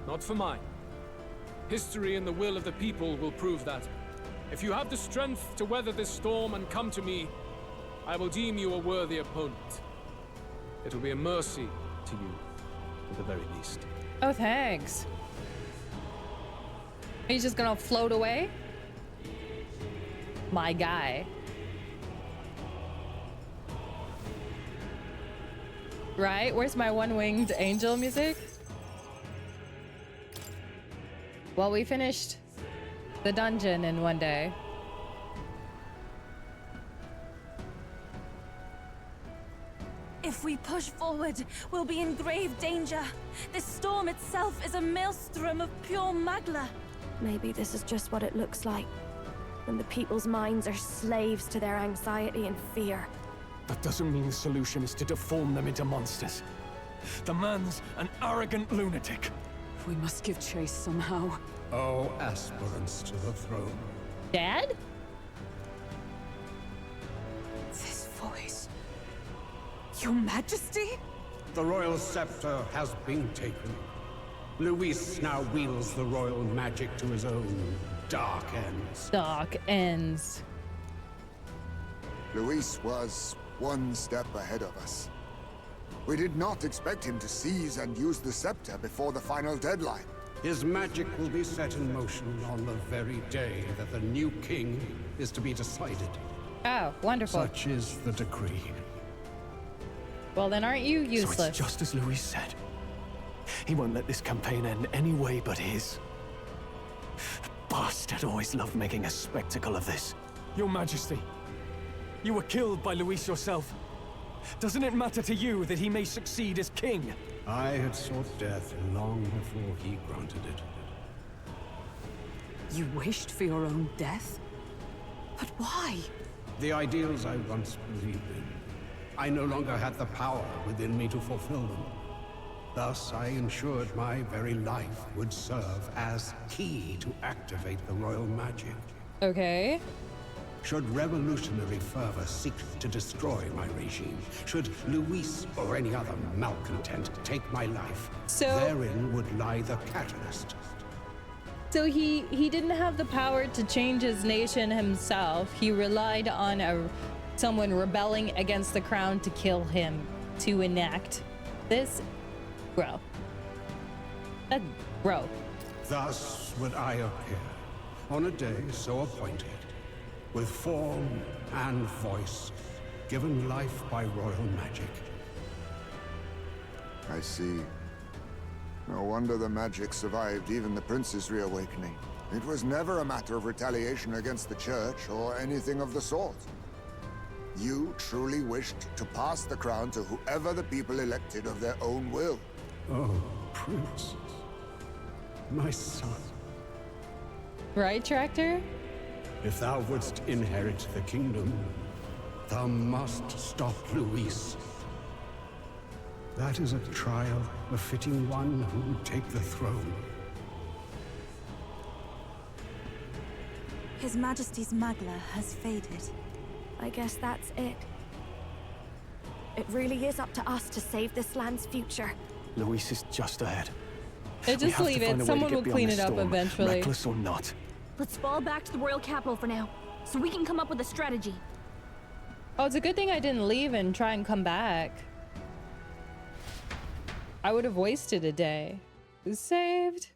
P: not for mine. History and the will of the people will prove that. If you have the strength to weather this storm and come to me, I will deem you a worthy opponent. It will be a mercy to you, at the very least.
A: oh, thanks. He's just gonna float away? My guy. Right? Where's my one-winged angel music? Well, we finished the dungeon in one day.
O: If we push forward, we'll be in grave danger. This storm itself is a maelstrom of pure magla.
J: Maybe this is just what it looks like. When the people's minds are slaves to their anxiety and fear.
H: That doesn't mean the solution is to deform them into monsters. The man's an arrogant lunatic.
D: We must give chase somehow.
L: Oh, aspirants to the throne.
A: Dad?
O: This voice. Your Majesty?
L: The royal scepter has been taken. Luis now wields the royal magic to his own dark ends.
A: Dark ends.
E: Luis was one step ahead of us. We did not expect him to seize and use the scepter before the final deadline.
L: His magic will be set in motion on the very day that the new king is to be decided.
A: Oh, wonderful.
L: Such is the decree.
A: Well, then aren't you useless?
H: So it's just as Luis said. He won't let this campaign end any way but his. The bastard always loved making a spectacle of this.
Q: Your Majesty, you were killed by Luis yourself. Doesn't it matter to you that he may succeed as king?
L: I had sought death long before he granted it.
D: You wished for your own death? But why?
L: The ideals I once believed in. I no longer had the power within me to fulfill them. Thus, I ensured my very life would serve as key to activate the royal magic.
A: Okay.
L: Should revolutionary fervor seek to destroy my regime, should Luis or any other malcontent take my life, therein would lie the catalyst.
A: So he didn't have the power to change his nation himself. He relied on someone rebelling against the crown to kill him, to enact this. Bro.
L: Thus would I appear, on a day so appointed, with form and voice, given life by royal magic.
E: I see. No wonder the magic survived even the prince's reawakening. It was never a matter of retaliation against the church or anything of the sort. You truly wished to pass the crown to whoever the people elected of their own will.
L: Oh, Prince. My son.
A: Right, Tractor?
L: If thou wouldst inherit the kingdom, thou must stop Luis. That is a trial befitting one who would take the throne.
O: His Majesty's Magla has faded.
J: I guess that's it. It really is up to us to save this land's future.
H: Luis is just ahead.
A: Just leave it. Someone will clean it up eventually.
H: Reckless or not.
B: Let's fall back to the royal capital for now, so we can come up with a strategy.
A: Oh, it's a good thing I didn't leave and try and come back. I would have wasted a day. Saved.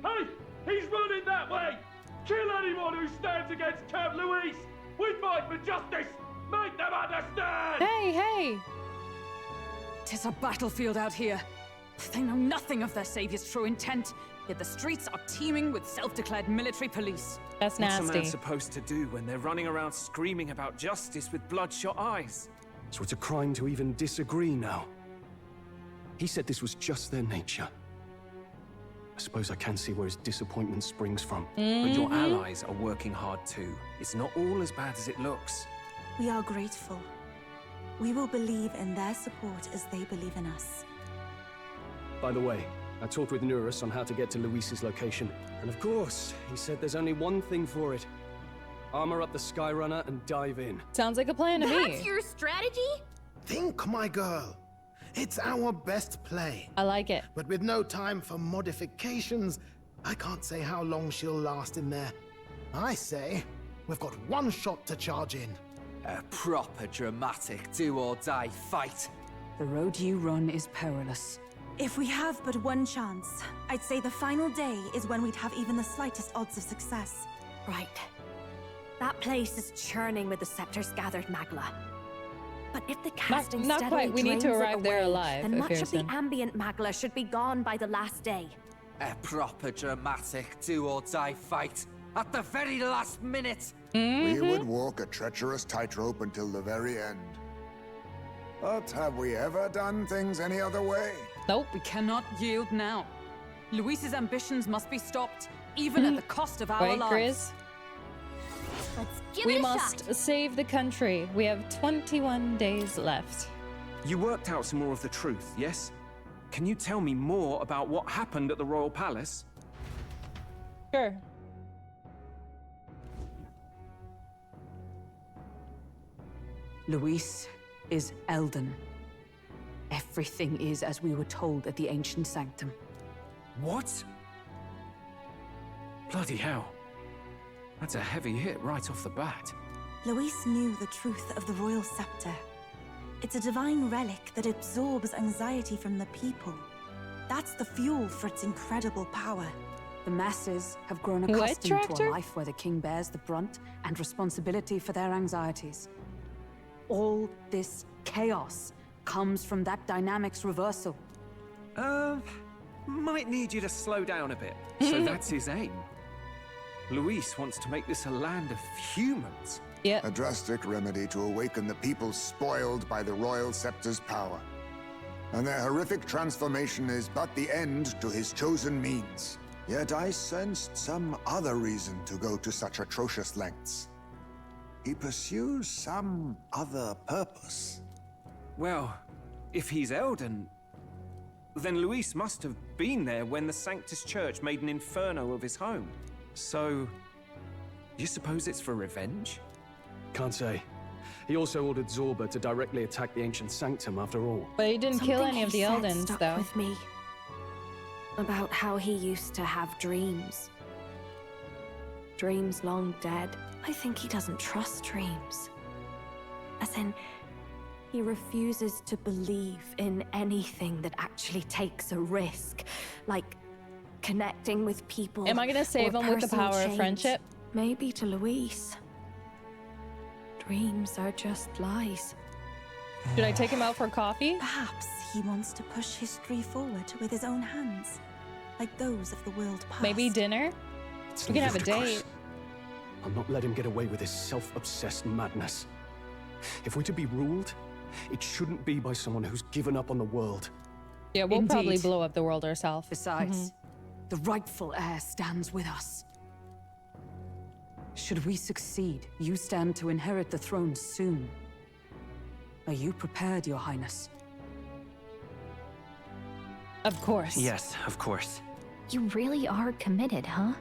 R: Hey! He's running that way! Kill anyone who stands against Count Luis! We fight for justice! Make them understand!
A: Hey!
D: Tis a battlefield out here. They know nothing of their savior's true intent, yet the streets are teeming with self-declared military police.
A: That's nasty.
M: What's a man supposed to do when they're running around screaming about justice with bloodshot eyes?
H: So it's a crime to even disagree now. He said this was just their nature. I suppose I can see where his disappointment springs from.
M: But your allies are working hard too. It's not all as bad as it looks.
O: We are grateful. We will believe in their support as they believe in us.
H: By the way, I talked with Nurus on how to get to Luis's location. And of course, he said there's only one thing for it. Armor up the Skyrunner and dive in.
A: Sounds like a plan to me.
B: That's your strategy?
S: Think, my girl. It's our best play.
A: I like it.
S: But with no time for modifications, I can't say how long she'll last in there. I say, we've got one shot to charge in.
G: A proper dramatic do-or-die fight.
D: The road you run is perilous.
O: If we have but one chance, I'd say the final day is when we'd have even the slightest odds of success.
J: Right. That place is churning with the scepter's gathered magla. But if the casting
A: not
J: steadily
A: quite. We need to
J: drains it
A: arrive there
J: away,
A: alive,
J: then much of the
A: Pearson.
J: ambient magla should be gone by the last day.
G: A proper dramatic do-or-die fight. At the very last minute.
E: We would walk a treacherous tightrope until the very end. But have we ever done things any other way?
A: Nope.
D: We cannot yield now. Luis's ambitions must be stopped, even at the cost of our lives.
A: Grizz?
B: Let's give
A: We
B: it a
A: must
B: shot.
A: save the country. We have 21 days left.
M: You worked out some more of the truth, yes? Can you tell me more about what happened at the Royal Palace?
A: Sure.
D: Luis is Elden. Everything is as we were told at the Ancient Sanctum.
M: What? Bloody hell. That's a heavy hit right off the bat.
O: Luis knew the truth of the royal scepter. It's a divine relic that absorbs anxiety from the people. That's the fuel for its incredible power.
D: The masses have grown
A: What,
D: accustomed to
A: Tractor?
D: a life where the king bears the brunt and responsibility for their anxieties. All this chaos comes from that dynamics reversal.
M: Might need you to slow down a bit. So that's his aim. Luis wants to make this a land of humans.
E: A drastic remedy to awaken the people spoiled by the royal scepter's power. And their horrific transformation is but the end to his chosen means. Yet I sensed some other reason to go to such atrocious lengths. He pursues some other purpose.
M: Well, if he's Elden, then Luis must have been there when the Sanctus Church made an inferno of his home. So, you suppose it's for revenge?
H: Can't say. He also ordered Zorba to directly attack the Ancient Sanctum after all.
A: But he didn't kill any of the
J: Something he
A: Eldens,
J: said
A: though.
J: stuck with me. About how he used to have dreams. Dreams long dead. I think he doesn't trust dreams. As in, he refuses to believe in anything that actually takes a risk. Like connecting with people.
A: Am I gonna save
J: or
A: him with the
J: personal
A: power of
J: change.
A: friendship?
J: Maybe to Luis. Dreams are just lies.
A: Should I take him out for coffee?
O: Perhaps he wants to push history forward with his own hands, like those of the world past.
A: Maybe dinner?
H: It's
A: We can have a
H: ludicrous.
A: date.
H: I'll not let him get away with his self-obsessed madness. If we're to be ruled, it shouldn't be by someone who's given up on the world.
A: Yeah, we'll probably
D: Indeed.
A: blow up the world ourselves.
D: Besides, the rightful heir stands with us. Should we succeed, you stand to inherit the throne soon. Are you prepared, Your Highness?
A: Of course.
K: Yes, of course.
B: You really are committed, huh?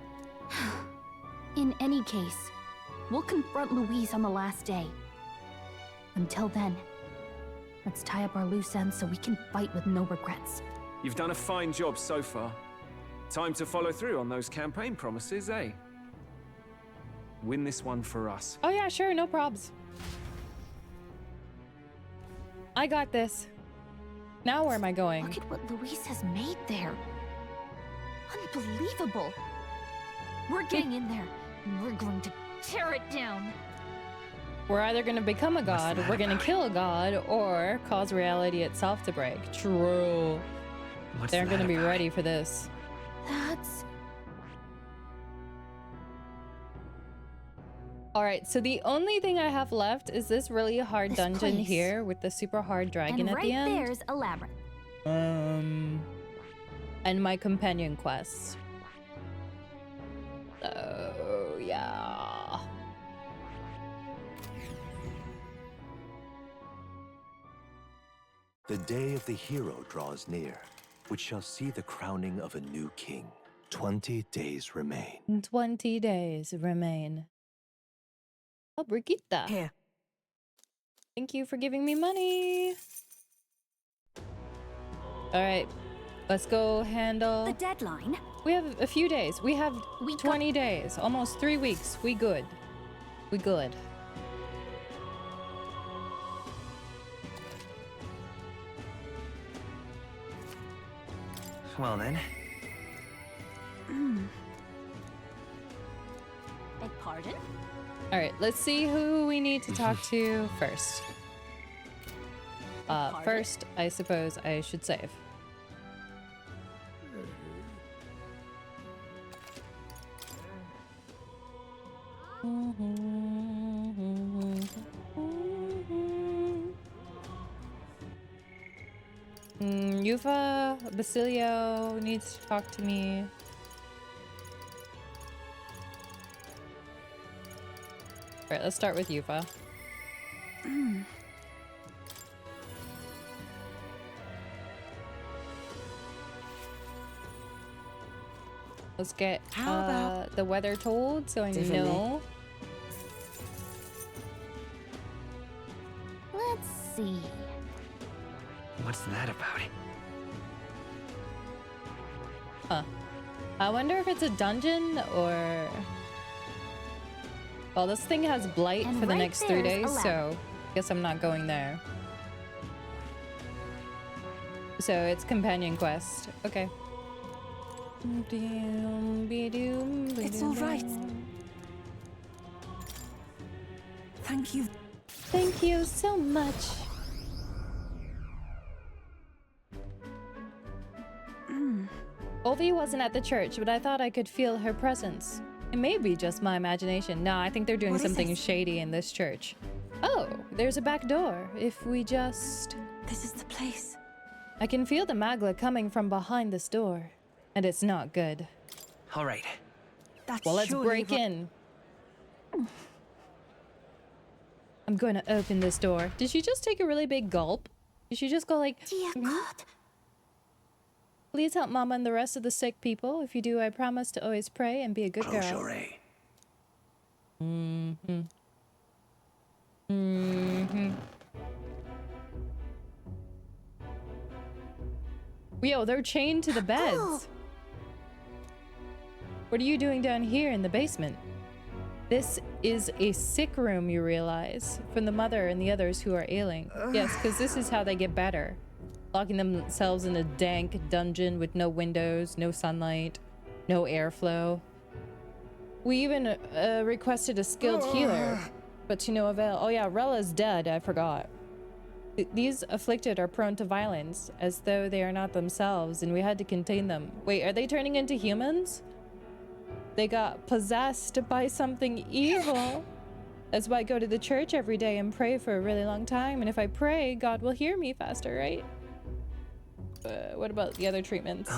B: In any case, we'll confront Luis on the last day. Until then, let's tie up our loose ends so we can fight with no regrets.
M: You've done a fine job so far. Time to follow through on those campaign promises, eh? Win this one for us.
A: Oh yeah, sure, no probs. I got this. Now where am I going?
B: Look at what Luis has made there. Unbelievable. We're getting in there, and we're going to tear it down.
A: We're either gonna become a god, we're gonna kill a god, or cause reality itself to break. True. They're gonna be ready for this.
B: That's...
A: Alright, so the only thing I have left is this really hard
B: This
A: dungeon
B: place.
A: here with the super hard dragon
B: and
A: at
B: right
A: the end.
B: there's a labyrinth.
A: And my companion quest. So, yeah.
T: The day of the hero draws near, which shall see the crowning of a new king. 20 days remain.
A: 20 days remain. Oh, Brigitte.
F: Here.
A: Thank you for giving me money. All right, let's go handle...
O: The deadline?
A: We have a few days. We have 20 days, almost 3 weeks. We good. We good.
K: Well then.
B: Beg pardon?
A: All right, let's see who we need to talk to first. First, I suppose I should save. Yufa Basilio needs to talk to me. Alright, let's start with Yufa. Let's get the weather told so I know.
B: see.
K: What's that about?
A: Huh. I wonder if it's a dungeon or... Well, this thing has blight
B: And
A: for the
B: right
A: next 3
B: there's
A: days,
B: a
A: so guess I'm not going there. So it's companion quest. Okay.
O: It's all right. Thank you.
A: Thank you so much. Ovi wasn't at the church, but I thought I could feel her presence. It may be just my imagination. No, I think they're doing
O: What is
A: something
O: this?
A: shady in this church. Oh, there's a back door. If we just...
O: This is the place.
A: I can feel the magla coming from behind this door. And it's not good.
K: All right.
O: That's
A: Well, let's
O: surely
A: break in. I'm going to open this door. Did she just take a really big gulp? Did she just go like...
B: Dear God.
A: Please help Mama and the rest of the sick people. If you do, I promise to always pray and be a good
T: Close
A: girl.
T: your eye.
A: Mm-hmm. Mm-hmm. Yo, they're chained to the beds.
B: Oh.
A: What are you doing down here in the basement? This is a sick room, you realize, from the mother and the others who are ailing. Yes, because this is how they get better. Locking themselves in a dank dungeon with no windows, no sunlight, no airflow. We even requested a skilled healer, but to no avail. Oh yeah, Rella's dead, I forgot. These afflicted are prone to violence, as though they are not themselves, and we had to contain them. Wait, are they turning into humans? They got possessed by something evil. That's why I go to the church every day and pray for a really long time, and if I pray, God will hear me faster, right? What about the other treatments?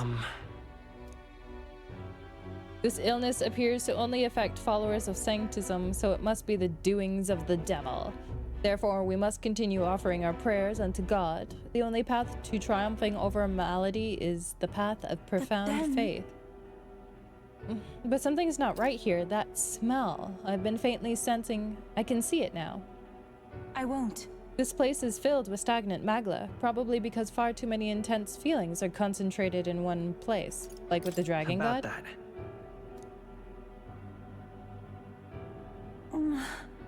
A: This illness appears to only affect followers of Sanctism, so it must be the doings of the devil. Therefore, we must continue offering our prayers unto God. The only path to triumphing over malady is the path of profound faith. But something's not right here. That smell. I've been faintly sensing. I can see it now.
O: I won't.
A: This place is filled with stagnant magla, probably because far too many intense feelings are concentrated in one place, like with the dragon
K: About
A: god.
K: that.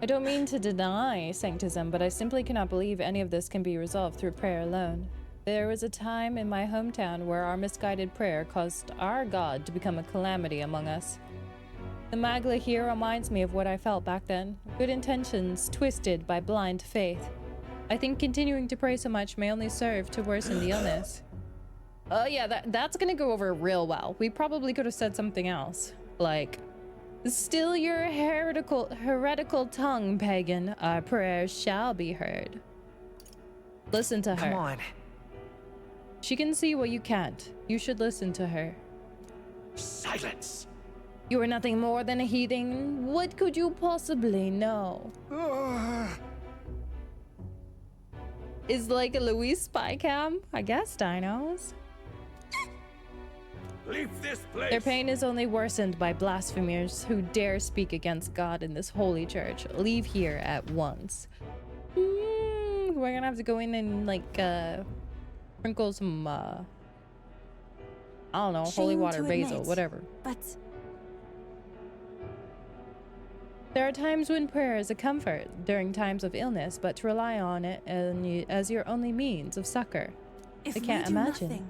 A: I don't mean to deny Sanctism, but I simply cannot believe any of this can be resolved through prayer alone. There was a time in my hometown where our misguided prayer caused our god to become a calamity among us. The magla here reminds me of what I felt back then. Good intentions twisted by blind faith. I think continuing to pray so much may only serve to worsen the illness. Oh yeah, that's gonna go over real well. We probably could have said something else. Like, still your heretical tongue, pagan. Our prayers shall be heard. Listen to her.
K: Come on.
A: She can see what you can't. You should listen to her.
T: Silence!
A: You are nothing more than a heathen. What could you possibly know? Is like a Louise spy cam? I guess dinos.
R: Leave this place!
A: Their pain is only worsened by blasphemers who dare speak against God in this holy church. Leave here at once. We're gonna have to go in and like sprinkle some I don't know, holy water, basil, whatever.
O: But
A: there are times when prayer is a comfort during times of illness, but to rely on it as your only means of succor.
O: if
A: I can't
O: we do
A: imagine.
O: nothing,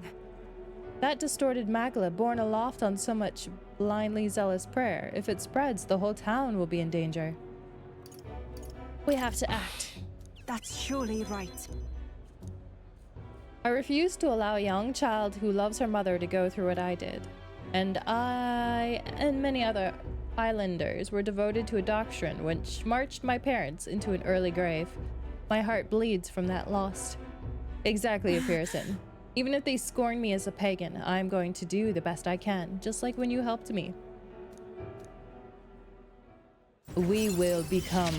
A: That distorted magla, borne aloft on so much blindly zealous prayer, if it spreads, the whole town will be in danger. We have to act.
O: that's surely right.
A: I refuse to allow a young child who loves her mother to go through what I did. And I and many other islanders were devoted to a doctrine which marched my parents into an early grave. My heart bleeds from that loss. Exactly, Pearson. Even if they scorn me as a pagan, I'm going to do the best I can, just like when you helped me. We will become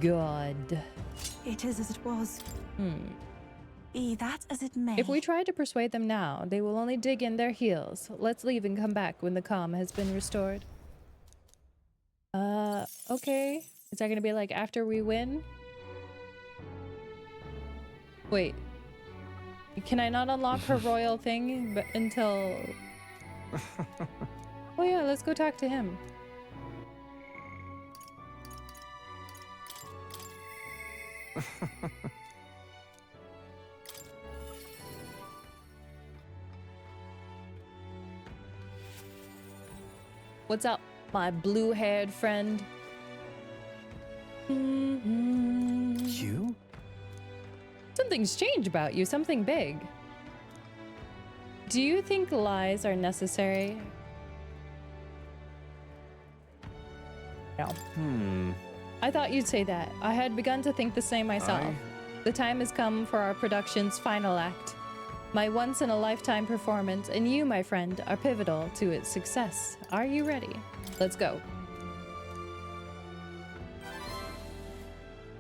A: God.
O: It is as it was. Be that as it may.
A: If we try to persuade them now, they will only dig in their heels. Let's leave and come back when the calm has been restored. Okay. Is that gonna be like after we win? Wait. Can I not unlock her royal thing until... Oh yeah, let's go talk to him. What's up, my blue-haired friend?
H: You?
A: Something's changed about you, something big. Do you think lies are necessary? No. I thought you'd say that. I had begun to think the same myself. The time has come for our production's final act. My once-in-a-lifetime performance, and you, my friend, are pivotal to its success. Are you ready? Let's go.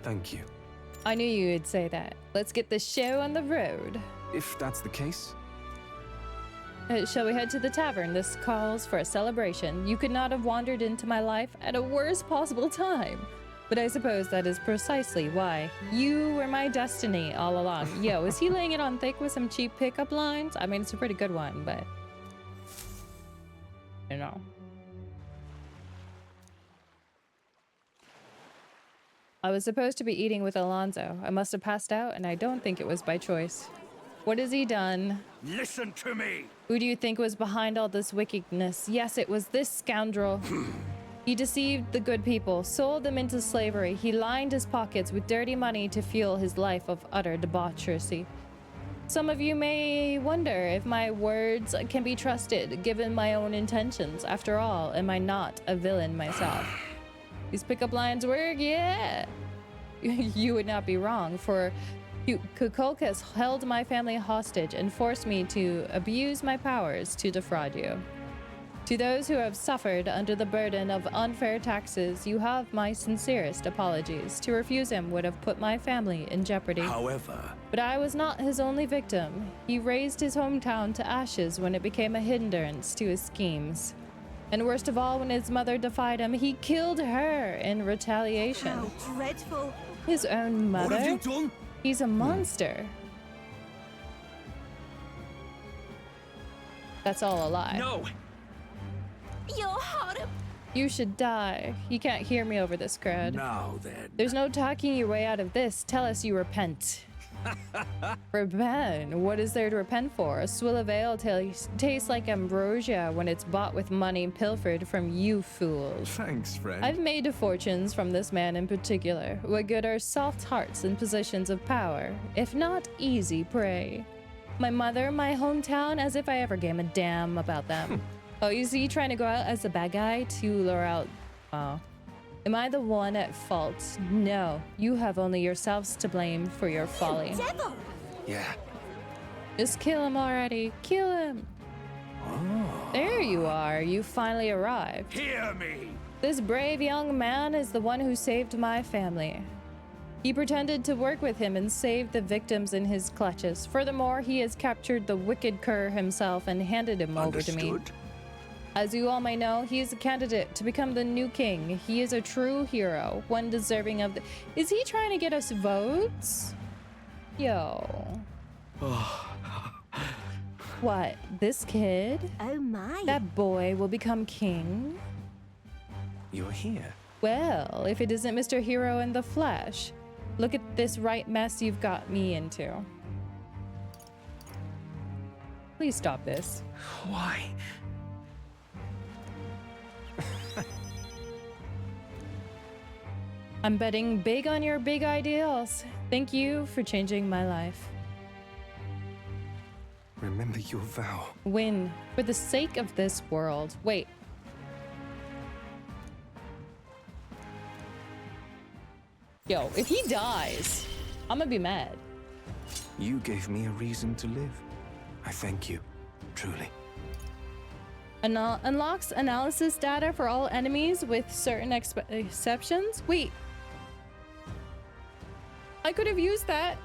H: Thank you.
A: I knew you would say that. Let's get the show on the road.
H: If that's the case.
A: Shall we head to the tavern? This calls for a celebration. You could not have wandered into my life at a worst possible time. But I suppose that is precisely why. You were my destiny all along. Yo, is he laying it on thick with some cheap pickup lines? I mean, it's a pretty good one, but... I don't know. I was supposed to be eating with Alonzo. I must have passed out, and I don't think it was by choice. What has he done?
R: Listen to me!
A: Who do you think was behind all this wickedness? Yes, it was this scoundrel. He deceived the good people, sold them into slavery. He lined his pockets with dirty money to fuel his life of utter debauchery. Some of you may wonder if my words can be trusted, given my own intentions. After all, am I not a villain myself? These pickup lines work? Yeah! You would not be wrong, for Kukulkas held my family hostage and forced me to abuse my powers to defraud you. To those who have suffered under the burden of unfair taxes, you have my sincerest apologies. To refuse him would have put my family in jeopardy.
R: However...
A: But I was not his only victim. He razed his hometown to ashes when it became a hindrance to his schemes. And worst of all, when his mother defied him, he killed her in retaliation.
O: How dreadful.
A: His own mother?
R: What have you done?
A: He's a monster. That's all a lie.
R: No!
O: You're horrible.
A: You should die. You can't hear me over this crowd.
R: Now then.
A: There's no talking your way out of this. Tell us you repent. Repent? What is there to repent for? A swill of ale tastes like ambrosia when it's bought with money pilfered from you fools.
R: Thanks, friend.
A: I've made fortunes from this man in particular. What good are soft hearts in positions of power, if not easy prey? My mother, my hometown, as if I ever gave a damn about them. Oh, is he trying to go out as the bad guy to lure out... Oh. Am I the one at fault? No, you have only yourselves to blame for your folly.
O: Devil!
R: Yeah.
A: Just kill him already. Kill him.
R: Oh.
A: There you are. You finally arrived.
R: Hear me!
A: This brave young man is the one who saved my family. He pretended to work with him and saved the victims in his clutches. Furthermore, he has captured the wicked cur himself and handed him over to me. As you all may know, he is a candidate to become the new king. He is a true hero, one deserving of the... Is he trying to get us votes? Yo. What? This kid?
O: Oh my.
A: That boy will become king?
H: You're here.
A: Well, if it isn't Mr. Hero in the flesh. Look at this right mess you've got me into. Please stop this.
H: Why?
A: I'm betting big on your big ideals. Thank you for changing my life.
H: Remember your vow.
A: Win for the sake of this world. Wait. Yo, if he dies, I'm gonna be mad.
H: You gave me a reason to live. I thank you, truly.
A: Unlocks analysis data for all enemies with certain exceptions? Wait. I could have used that.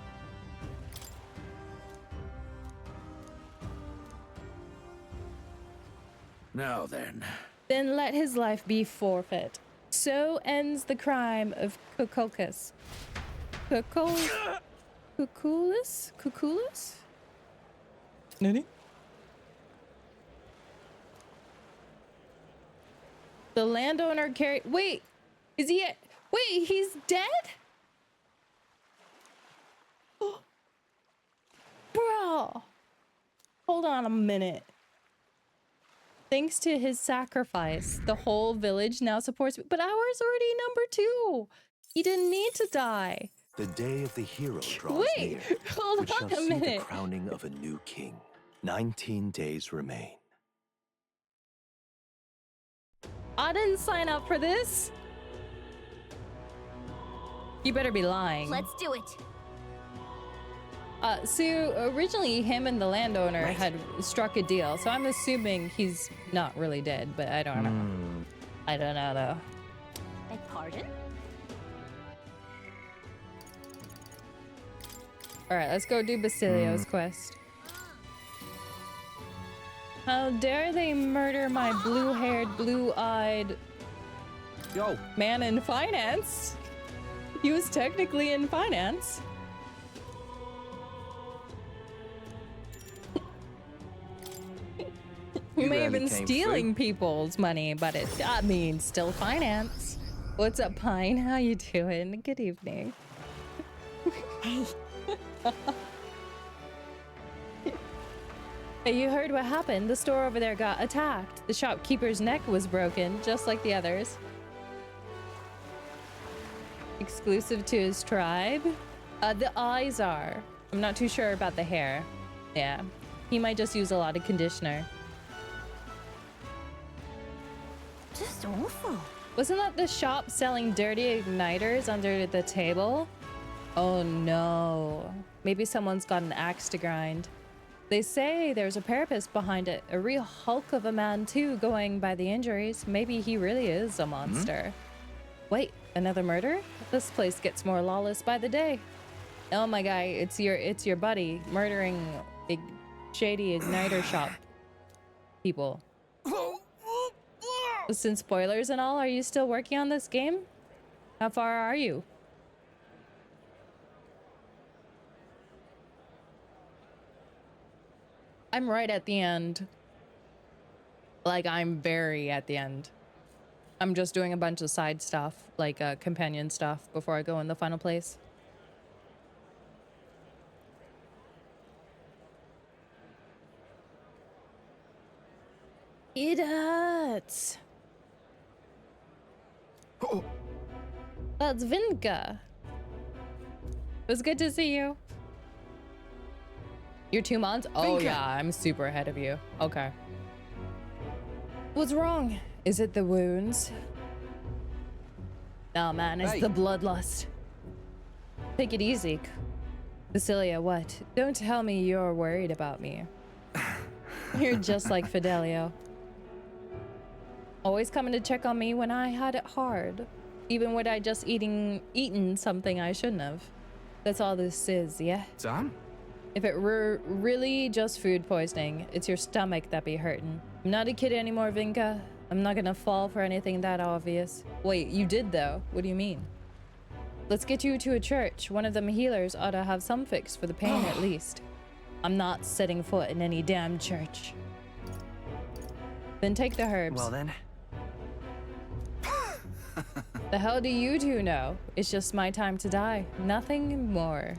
R: Now then.
A: Then let his life be forfeit. So ends the crime of Kukulkas. Cuculus? Cuculus? Nani? The landowner carried. Wait, is he? Wait, he's dead? Bro, hold on a minute. Thanks to his sacrifice, the whole village now supports me. But ours already #2. He didn't need to die.
T: The day of the hero draws near,
A: Hold
T: which
A: on
T: shall
A: a
T: see the
A: minute.
T: crowning of a new king. 19 days remain.
A: I didn't sign up for this. You better be lying.
B: Let's do it.
A: So originally him and the landowner had struck a deal, so I'm assuming he's not really dead, but I don't know. I don't know though.
B: Beg pardon?
A: Alright, let's go do Basilio's quest. How dare they murder my blue-haired, blue-eyed man in finance? He was technically in finance. We may have been stealing people's money, but I mean, still finance. What's up, Pine? How you doing? Good evening.
B: Hey.
A: Hey, you heard what happened? The store over there got attacked. The shopkeeper's neck was broken, just like the others. Exclusive to his tribe? The eyes are. I'm not too sure about the hair. Yeah. He might just use a lot of conditioner.
B: Just awful.
A: Wasn't that the shop selling dirty igniters under the table? Oh no. Maybe someone's got an axe to grind. They say there's a parapet behind it. A real hulk of a man too, going by the injuries. Maybe he really is a monster. Wait, another murder? This place gets more lawless by the day. Oh my guy, it's your buddy murdering big shady igniter shop people. Since spoilers and all, are you still working on this game? How far are you? I'm right at the end. Like, I'm very at the end. I'm just doing a bunch of side stuff, like companion stuff, before I go in the final place. It hurts. Oh. That's Vinka. It was good to see you. You're 2 months? Oh
U: Vinka.
A: yeah, I'm super ahead of you. Okay. What's wrong? Is it the wounds? No, man, it's the bloodlust. Take it easy. Basilia, what? Don't tell me you're worried about me. You're just like Fidelio. Always coming to check on me when I had it hard. Even when I just eaten something I shouldn't have. That's all this is, yeah?
U: Sam?
A: If it were really just food poisoning, it's your stomach that be hurting. I'm not a kid anymore, Vinka. I'm not gonna fall for anything that obvious. Wait, you did though? What do you mean? Let's get you to a church. One of them healers ought to have some fix for the pain at least. I'm not setting foot in any damn church. Then take the herbs.
K: Well then.
A: The hell do you two know? It's just my time to die. Nothing more.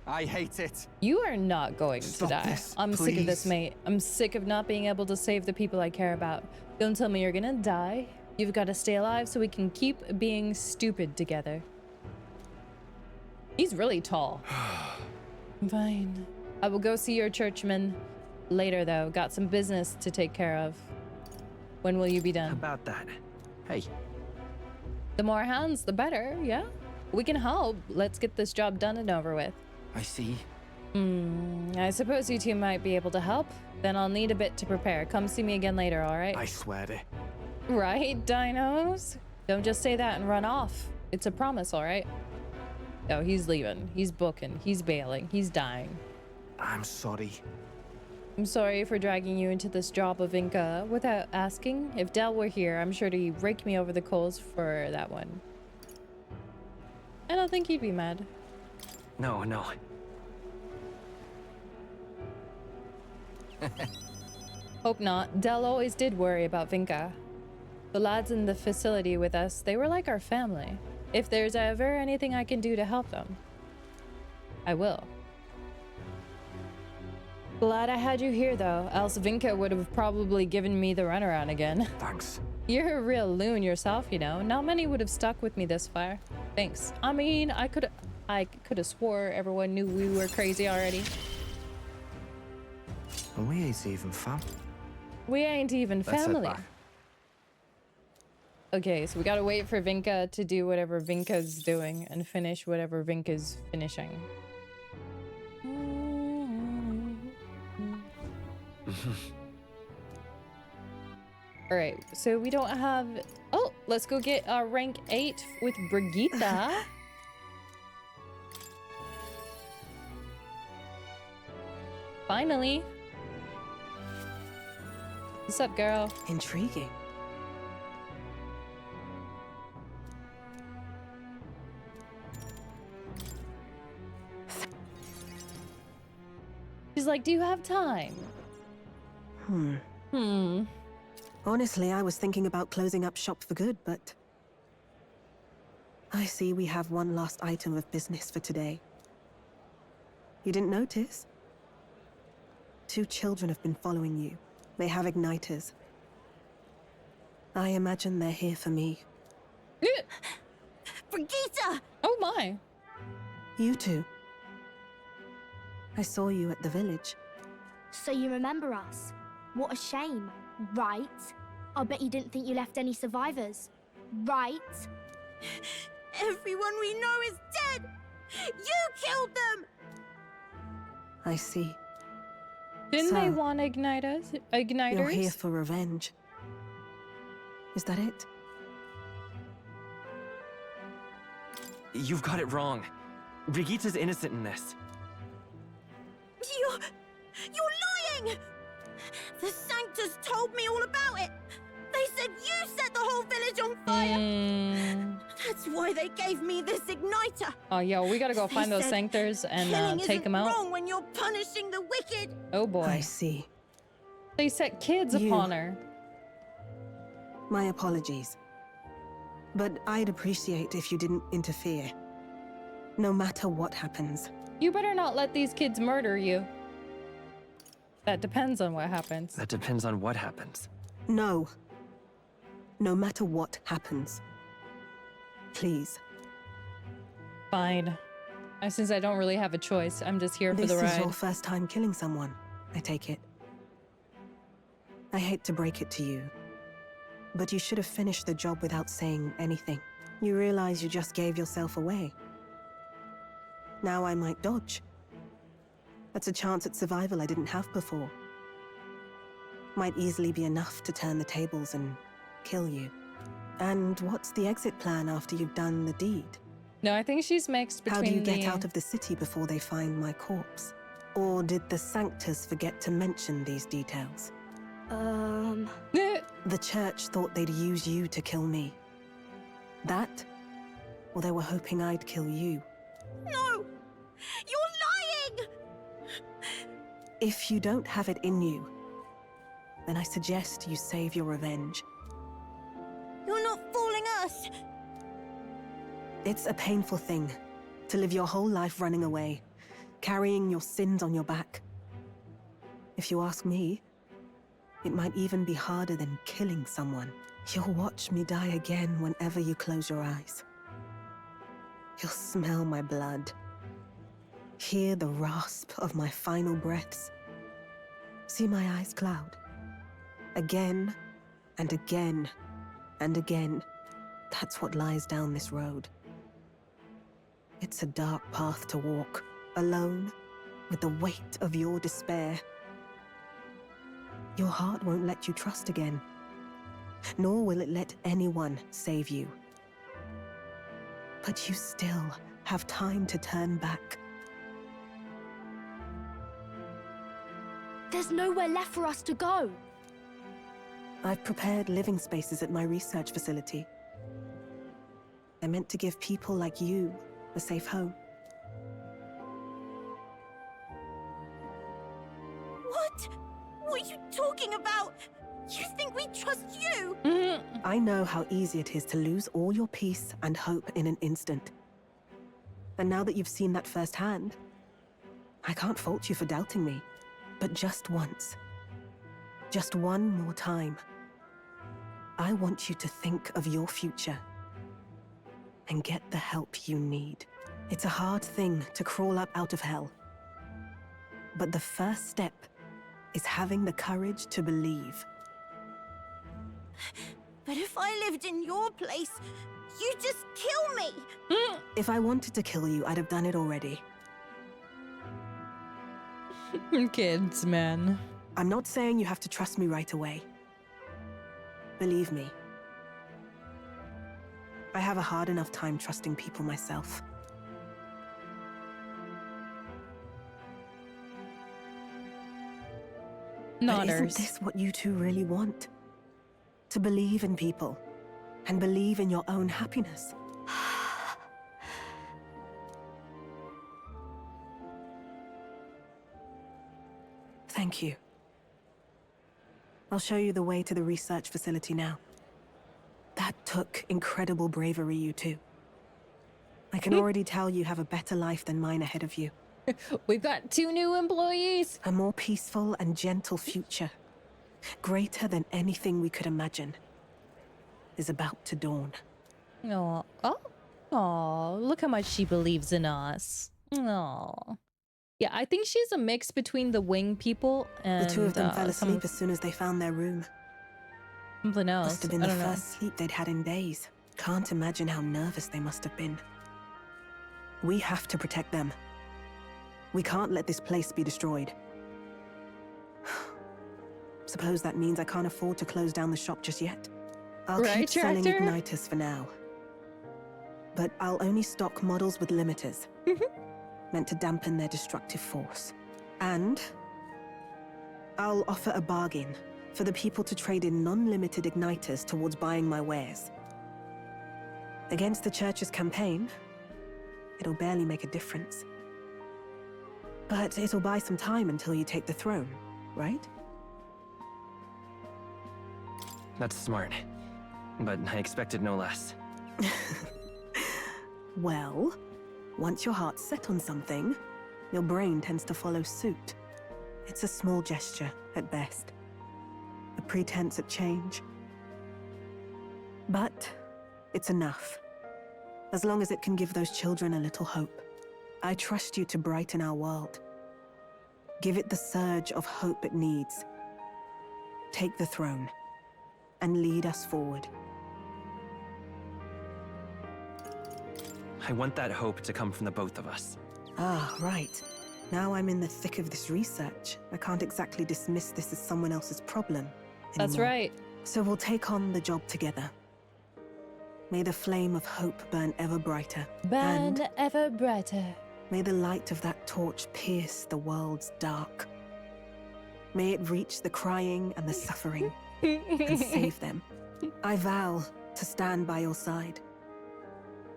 U: I hate it.
A: You are not going
U: Stop
A: to die.
U: this,
A: I'm sick of this,
U: please.
A: mate. I'm sick of not being able to save the people I care about. Don't tell me you're gonna die. You've got to stay alive so we can keep being stupid together. He's really tall. Fine. I will go see your churchman later, though. Got some business to take care of. When will you be done?
K: About that. Hey.
A: The more hands, the better, yeah? We can help. Let's get this job done and over with.
K: I see.
A: I suppose you two might be able to help. Then I'll need a bit to prepare. Come see me again later, all right?
U: I swear to.
A: Right, dinos? Don't just say that and run off. It's a promise, all right? Oh, he's leaving. He's booking. He's bailing. He's dying.
U: I'm sorry.
A: I'm sorry for dragging you into this job of Inca without asking. If Del were here, I'm sure he'd rake me over the coals for that one. I don't think he'd be mad.
K: No.
A: Hope not. Del always did worry about Vinka. The lads in the facility with us, they were like our family. If there's ever anything I can do to help them, I will. Glad I had you here, though, else Vinka would have probably given me the runaround again.
U: Thanks.
A: You're a real loon yourself, you know. Not many would have stuck with me this far. Thanks. I mean, I could have swore everyone knew we were crazy already.
U: And we ain't even fam.
A: We ain't even
U: Let's head
A: family.
U: back.
A: Okay, so we gotta wait for Vinka to do whatever Vinka's doing and finish whatever Vinka's finishing. Alright, so we don't have... Oh, let's go get our rank 8 with Brigitte. Finally. What's up, girl?
I: Intriguing.
A: She's like, do you have time?
I: Honestly, I was thinking about closing up shop for good, but... I see we have one last item of business for today. You didn't notice? 2 children have been following you. They have igniters. I imagine they're here for me.
J: Brigitte!
A: Oh my.
I: You two. I saw you at the village.
V: So you remember us? What a shame, right? I bet you didn't think you left any survivors, right?
J: Everyone we know is dead! You killed them!
I: I see.
A: Didn't they want igniters?
I: You're here for revenge. Is that it?
K: You've got it wrong. Brigitte's innocent in this.
J: You're lying! The Sanctors told me all about it! They said you set the whole village on fire! That's why they gave me this igniter!
A: Oh, yo, we gotta go
J: They
A: find those
J: said
A: Sanctors and
J: killing
A: take
J: isn't
A: them out.
J: wrong when you're punishing the wicked!
A: Oh boy.
I: I see.
A: They set kids
I: You-
A: upon her.
I: My apologies. But I'd appreciate if you didn't interfere. No matter what happens.
A: You better not let these kids murder you. That depends on what happens.
K: That depends on what happens.
I: No. No matter what happens. Please.
A: Fine. Since I don't really have a choice, I'm just here for the
I: This is
A: ride.
I: your first time killing someone, I take it. I hate to break it to you, but you should have finished the job without saying anything. You realize you just gave yourself away. Now I might dodge. That's a chance at survival I didn't have before. Might easily be enough to turn the tables and kill you. And what's the exit plan after you've done the deed?
A: No, I think she's mixed between
I: How do you get out of the city before they find my corpse? Or did the Sanctors forget to mention these details? The church thought they'd use you to kill me. That? Or they were hoping I'd kill you.
J: No! You're lying!
I: If you don't have it in you, then I suggest you save your revenge.
J: You're not fooling us!
I: It's a painful thing to live your whole life running away, carrying your sins on your back. If you ask me, it might even be harder than killing someone. You'll watch me die again whenever you close your eyes. You'll smell my blood, hear the rasp of my final breaths, see my eyes cloud. Again and again and again. That's what lies down this road. It's a dark path to walk, alone, with the weight of your despair. Your heart won't let you trust again, nor will it let anyone save you. But you still have time to turn back.
V: There's nowhere left for us to go.
I: I've prepared living spaces at my research facility. I meant to give people like you a safe home.
J: What?
O: What are you talking about? You think we trust you?
I: I know how easy it is to lose all your peace and hope in an instant. And now that you've seen that firsthand, I can't fault you for doubting me. But just once, just one more time, I want you to think of your future and get the help you need. It's a hard thing to crawl up out of hell. But the first step is having the courage to believe.
O: But if I lived in your place, you'd just kill me!
I: If I wanted to kill you, I'd have done it already.
A: Kids, man.
I: I'm not saying you have to trust me right away. Believe me. I have a hard enough time trusting people myself. But isn't this what you two really want? To believe in people, and believe in your own happiness. Thank you. I'll show you the way to the research facility now. That took incredible bravery, you two. I can already tell you have a better life than mine ahead of you.
A: We've got 2 new employees.
I: A more peaceful and gentle future, greater than anything we could imagine, is about to dawn.
A: Oh, look how much she believes in us. Oh. Yeah, I think she's a mix between the wing people and
I: the two of them fell asleep as soon as they found their room.
A: Something else.
I: Must have been the first sleep they'd had in days. Can't imagine how nervous they must have been. We have to protect them. We can't let this place be destroyed. Suppose that means I can't afford to close down the shop just yet. I'll keep selling igniters for now. But I'll only stock models with limiters. Meant to dampen their destructive force. And I'll offer a bargain for the people to trade in non-limited igniters towards buying my wares. Against the church's campaign, it'll barely make a difference. But it'll buy some time until you take the throne, right?
K: That's smart. But I expected no less.
I: Well, once your heart's set on something, your brain tends to follow suit. It's a small gesture, at best. A pretense at change. But it's enough. As long as it can give those children a little hope. I trust you to brighten our world. Give it the surge of hope it needs. Take the throne, and lead us forward.
K: I want that hope to come from the both of us.
I: Ah, right. Now I'm in the thick of this research. I can't exactly dismiss this as someone else's problem
A: That's
I: anymore.
A: right.
I: So we'll take on the job together. May the flame of hope burn ever brighter.
A: Burn ever brighter.
I: May the light of that torch pierce the world's dark. May it reach the crying and the suffering and save them. I vow to stand by your side.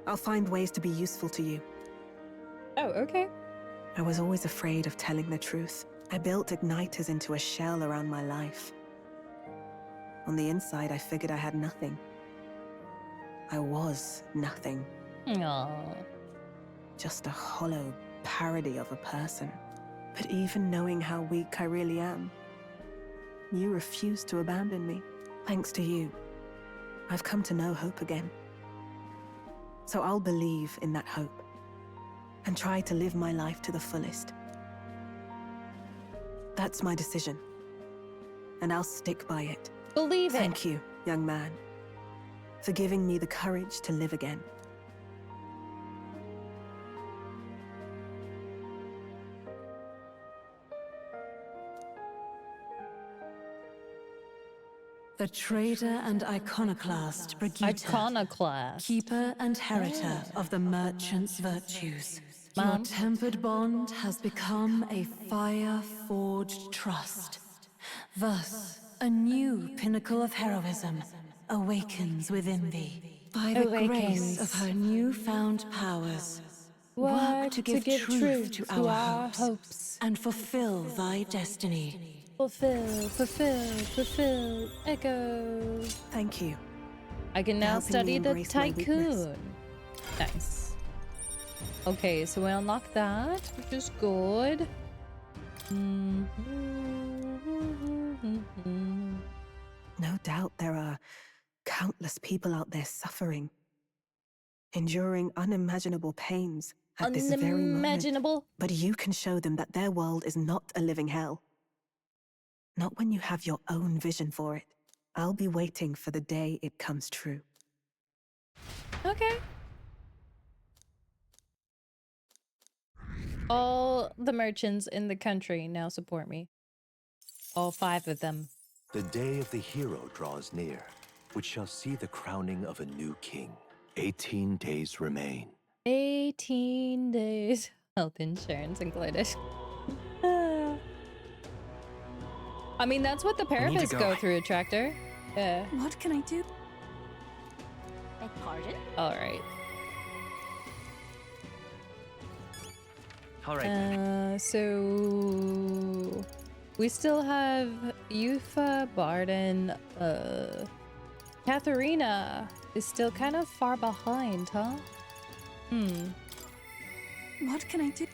I: I'll find ways to be useful to you.
A: Oh, okay.
I: I was always afraid of telling the truth. I built igniters into a shell around my life. On the inside, I figured I had nothing. I was nothing.
A: Aww.
I: Just a hollow parody of a person. But even knowing how weak I really am, you refused to abandon me. Thanks to you, I've come to know hope again. So I'll believe in that hope and try to live my life to the fullest. That's my decision, and I'll stick by it.
A: Believe it.
I: Thank you, young man, for giving me the courage to live again.
C: The traitor and iconoclast, Brigitte.
A: Iconoclast.
C: Keeper and heriter of the merchant's virtues. Your
A: Mom?
C: tempered bond has become a fire-forged trust. Thus, a new pinnacle of heroism awakens within thee. By the grace of her newfound powers,
A: Work
C: to give truth to our
A: hopes.
C: and fulfill thy destiny.
A: Fulfill. Echo.
I: Thank you.
A: I can now
I: helping me
A: study the
I: embrace my weakness.
A: tycoon. Nice. Okay, so we unlock that, which is good.
I: No doubt there are countless people out there suffering, enduring unimaginable pains at this very moment.
A: Unimaginable?
I: But you can show them that their world is not a living hell. Not when you have your own vision for it. I'll be waiting for the day it comes true.
A: Okay. All the merchants in the country now support me. All 5 of them.
T: The day of the hero draws near, which shall see the crowning of a new king. 18 days remain.
A: 18 days. Health insurance included. I mean, that's what the parapets go through, Tractor. Yeah.
O: What can I do?
B: Beg pardon?
A: Alright.
K: Alright.
A: So we still have Yufa, Barden, Katharina is still kind of far behind, huh?
O: What can I do?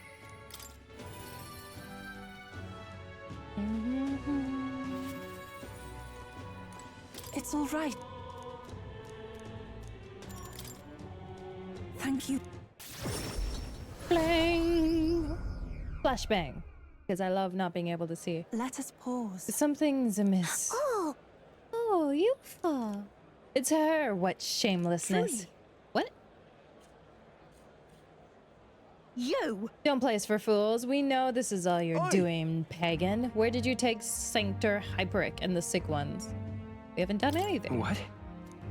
O: It's all right. Thank you.
A: Blang! Flashbang. Because I love not being able to see.
O: Let us pause.
A: Something's amiss.
V: Oh!
A: Oh, Yufa. It's her. What shamelessness.
V: Truly.
A: What?
V: You!
A: Don't play us for fools. We know this is all you're doing, pagan. Where did you take Sanctor, Hyperic, and the sick ones? We haven't done anything.
K: What?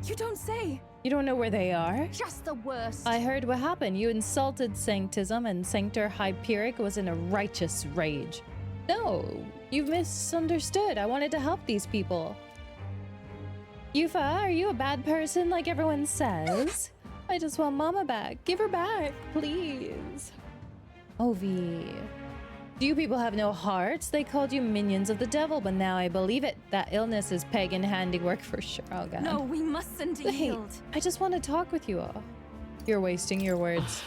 O: You don't say.
A: You don't know where they are?
V: Just the worst.
A: I heard what happened. You insulted Sanctism, and Sanctor Hyperic was in a righteous rage. No, you've misunderstood. I wanted to help these people. Yufa, are you a bad person like everyone says? I just want Mama back. Give her back, please. Ovi. Do you people have no hearts? They called you minions of the devil, but now I believe it. That illness is pagan handiwork for sure. Oh, God.
O: No, we mustn't yield.
A: I just want to talk with you all. You're wasting your words.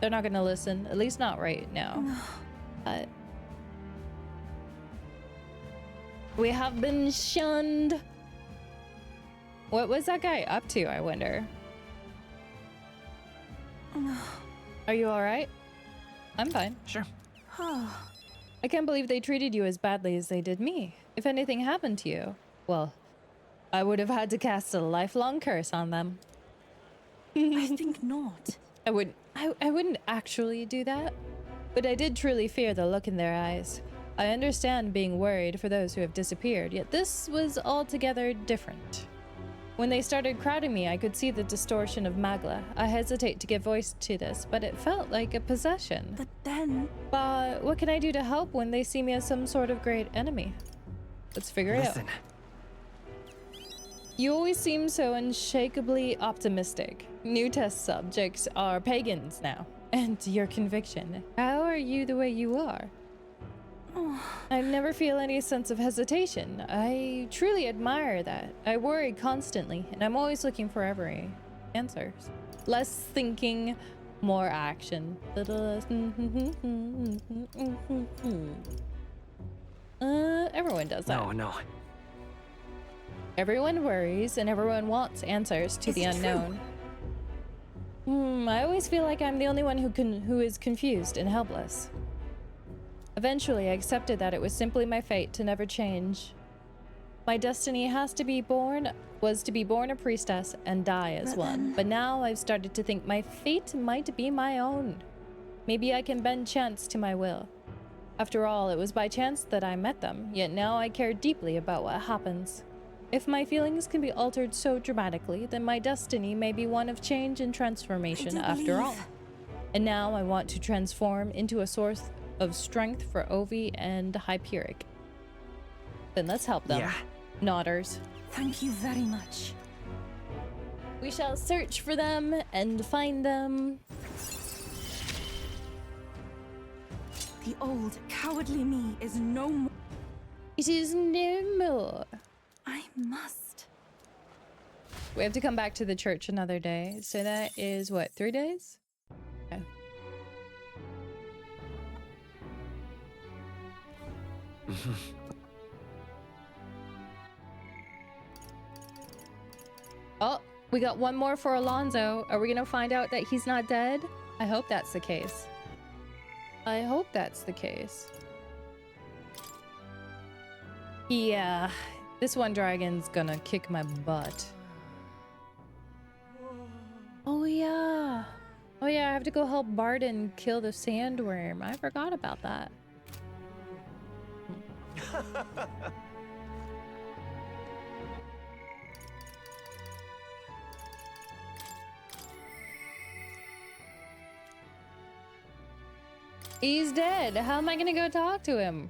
A: They're not going to listen. At least not right now. But we have been shunned. What was that guy up to, I wonder? Are you all right? I'm fine.
K: Sure.
A: I can't believe they treated you as badly as they did me. If anything happened to you, well, I would have had to cast a lifelong curse on them.
O: I think not.
A: I wouldn't actually do that, but I did truly fear the look in their eyes. I understand being worried for those who have disappeared, yet this was altogether different. When they started crowding me, I could see the distortion of Magla. I hesitate to give voice to this, but it felt like a possession.
O: But then...
A: But what can I do to help when they see me as some sort of great enemy? Let's figure it out. You always seem so unshakably optimistic. New test subjects are pagans now. And your conviction. How are you the way you are? I never feel any sense of hesitation. I truly admire that. I worry constantly, and I'm always looking for every answers. Less thinking, more action. Everyone does that.
K: No.
A: Everyone worries, and everyone wants answers to the unknown. I always feel like I'm the only one who is confused and helpless. Eventually, I accepted that it was simply my fate to never change. My destiny was to be born a priestess and die as one. But now I've started to think my fate might be my own. Maybe I can bend chance to my will. After all, it was by chance that I met them, yet now I care deeply about what happens. If my feelings can be altered so dramatically, then my destiny may be one of change and transformation after all. And now I want to transform into a source of strength for Ovi and Hyperic. Then let's help them.
K: Yeah.
A: Nodders.
O: Thank you very much.
A: We shall search for them and find them.
O: The old, cowardly me is no more.
A: It is no more.
O: I must.
A: We have to come back to the church another day. So that is what, 3 days? Okay. Oh, we got one more for Alonso. Are we gonna find out that he's not dead? I hope that's the case. I hope that's the case. Yeah, this one dragon's gonna kick my butt. Oh yeah. Oh yeah, I have to go help Barden kill the sandworm. I forgot about that. He's dead. How am I gonna go talk to him?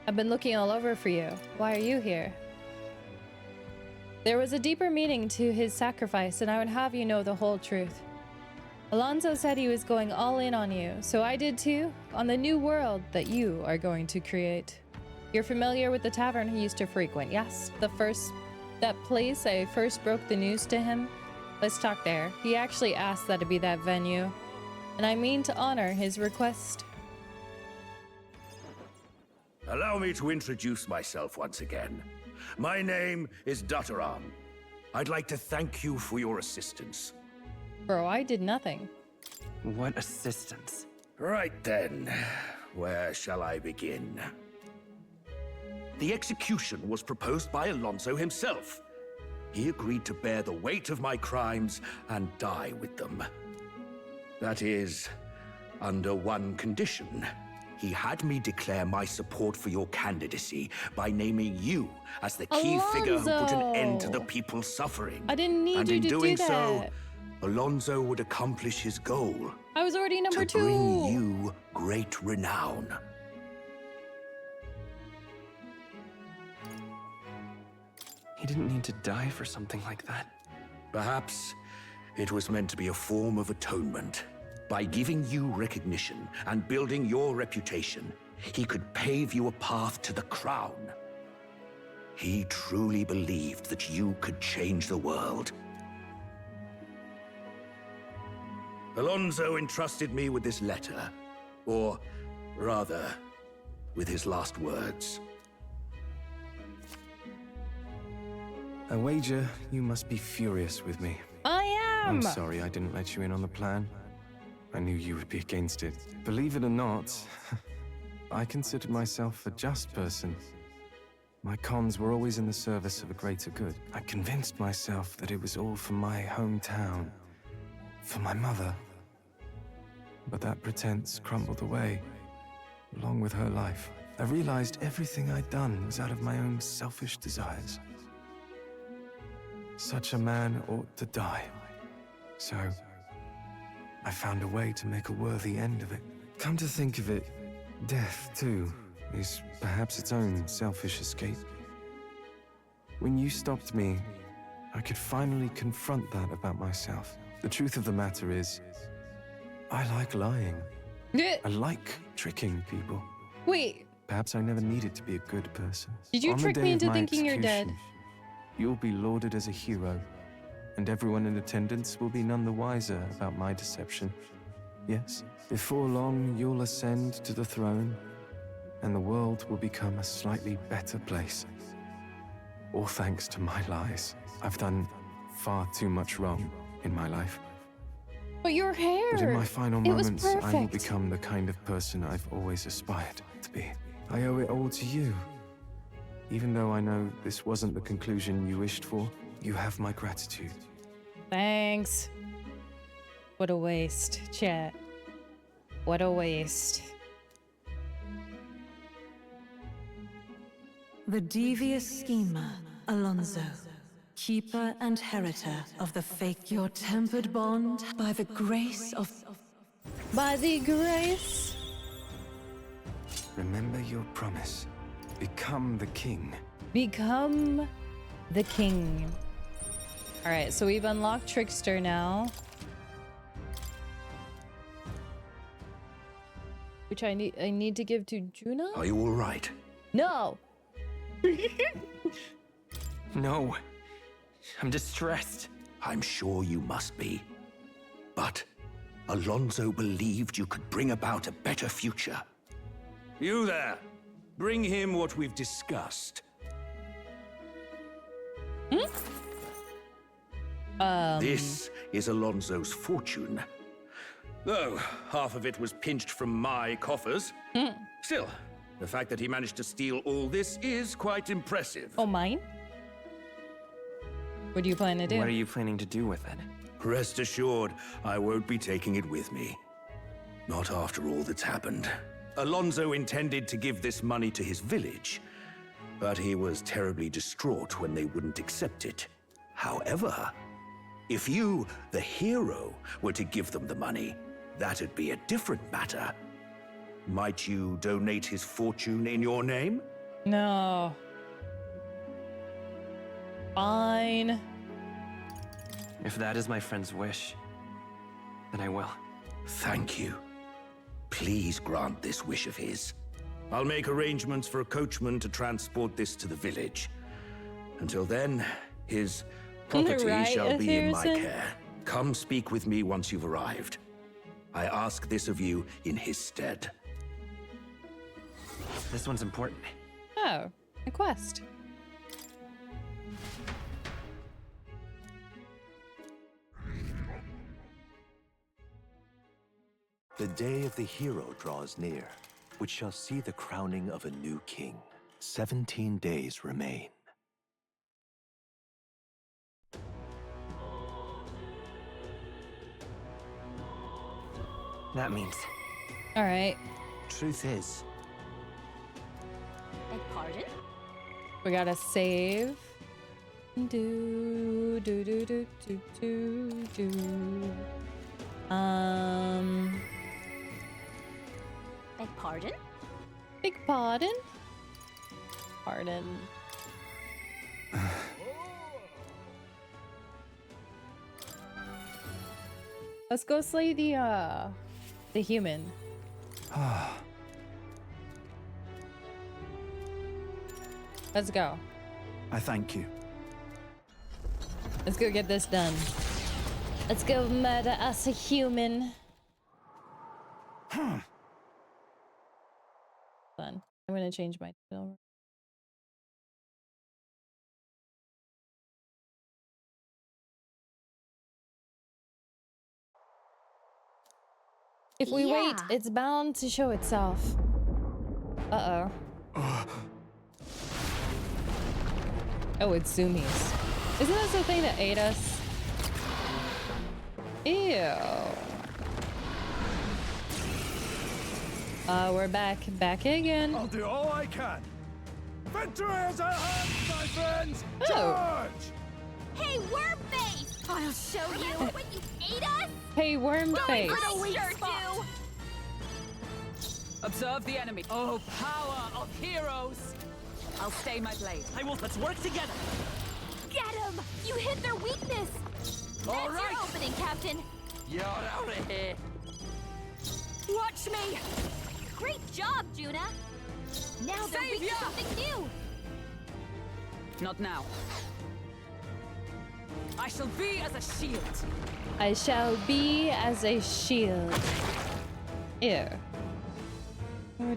A: I've been looking all over for you. Why are you here? There was a deeper meaning to his sacrifice, and I would have you know the whole truth. Alonso said he was going all in on you, so I did too, on the new world that you are going to create. You're familiar with the tavern he used to frequent, yes? That place I first broke the news to him? Let's talk there. He actually asked that it be that venue, and I mean to honor his request.
N: Allow me to introduce myself once again. My name is Dutteram. I'd like to thank you for your assistance.
A: Bro, I did nothing.
K: What assistance?
N: Right then, where shall I begin? The execution was proposed by Alonso himself. He agreed to bear the weight of my crimes and die with them. That is, under one condition. He had me declare my support for your candidacy by naming you as the key figure who put an end to the people's suffering.
A: I didn't need you to do that.
N: And in doing so, Alonso would accomplish his goal.
A: I was already number 2.
N: To bring you great renown.
K: He didn't need to die for something like that.
N: Perhaps it was meant to be a form of atonement. By giving you recognition and building your reputation, he could pave you a path to the crown. He truly believed that you could change the world. Alonso entrusted me with this letter, or rather, with his last words.
H: I wager you must be furious with me.
A: I am!
H: I'm sorry I didn't let you in on the plan. I knew you would be against it. Believe it or not, I considered myself a just person. My cons were always in the service of a greater good. I convinced myself that it was all for my hometown, for my mother. But that pretense crumbled away, along with her life. I realized everything I'd done was out of my own selfish desires. Such a man ought to die. So I found a way to make a worthy end of it. Come to think of it, death, too, is perhaps its own selfish escape. When you stopped me, I could finally confront that about myself. The truth of the matter is, I like lying. I like tricking people.
A: Wait.
H: Perhaps I never needed to be a good person.
A: Did you trick me into thinking you're dead?
H: You'll be lauded as a hero, and everyone in attendance will be none the wiser about my deception. Yes, before long you'll ascend to the throne, and the world will become a slightly better place. All thanks to my lies. I've done far too much wrong in my life.
A: But your hair!
H: But in my final moments, I will become the kind of person I've always aspired to be. I owe it all to you. Even though I know this wasn't the conclusion you wished for, you have my gratitude.
A: Thanks. What a waste, chat. What a waste.
C: The devious schemer, Alonso. Keeper and heritor of the fake, your tempered bond by the grace of...
A: By the grace?
H: Remember your promise. Become the king.
A: Become the king. Alright, so we've unlocked Trickster now. which I need to give to Juna?
N: Are you all right?
A: No.
K: No. I'm distressed.
N: I'm sure you must be. But Alonso believed you could bring about a better future. You there. Bring him what we've discussed. This is Alonso's fortune. Though half of it was pinched from my coffers. Still, the fact that he managed to steal all this is quite impressive.
A: Oh, mine? What do you plan to do?
K: What are you planning to do with it?
N: Rest assured, I won't be taking it with me. Not after all that's happened. Alonso intended to give this money to his village, but he was terribly distraught when they wouldn't accept it. However, if you, the hero, were to give them the money, that'd be a different matter. Might you donate his fortune in your name?
A: No. Fine.
K: If that is my friend's wish, then I will.
N: Thank you. Please grant this wish of his. I'll make arrangements for a coachman to transport this to the village. Until then, his property
A: Right,
N: shall be in my
A: Harrison?
N: care. Come speak with me once you've arrived. I ask this of you in his stead.
K: This one's important.
A: Oh, a quest.
T: The day of the hero draws near, which shall see the crowning of a new king. 17 days remain.
K: That means...
A: All right.
K: Truth is...
V: Beg pardon?
A: We gotta save. Do do do do do do do.
V: Beg pardon?
A: Big pardon? Pardon. Let's go slay the human. Let's go.
U: I thank you.
A: Let's go get this done. Let's go murder us a human. Done. I'm gonna change my title. If we wait, it's bound to show itself. Uh-oh. Oh, it's Sumi's. Isn't this the thing that ate us? Ew. We're back again.
R: I'll do all I can. Victory is at hand, my friends!
A: Oh.
R: Charge!
V: Hey, worm face! I'll show you. Remember when you ate us?
A: Hey, worm face.
V: I sure do.
D: Observe the enemy. Oh, power of heroes! I'll stay my blade.
K: I will. Let's work together.
V: Get him! You hit their weakness.
D: All
V: That's
D: right.
V: your opening, Captain.
K: You're out of here.
V: Watch me. Great job, Juna. Now they're weak to something new.
D: Not now. I shall be as a shield.
A: I shall be as a shield. Ew.
K: To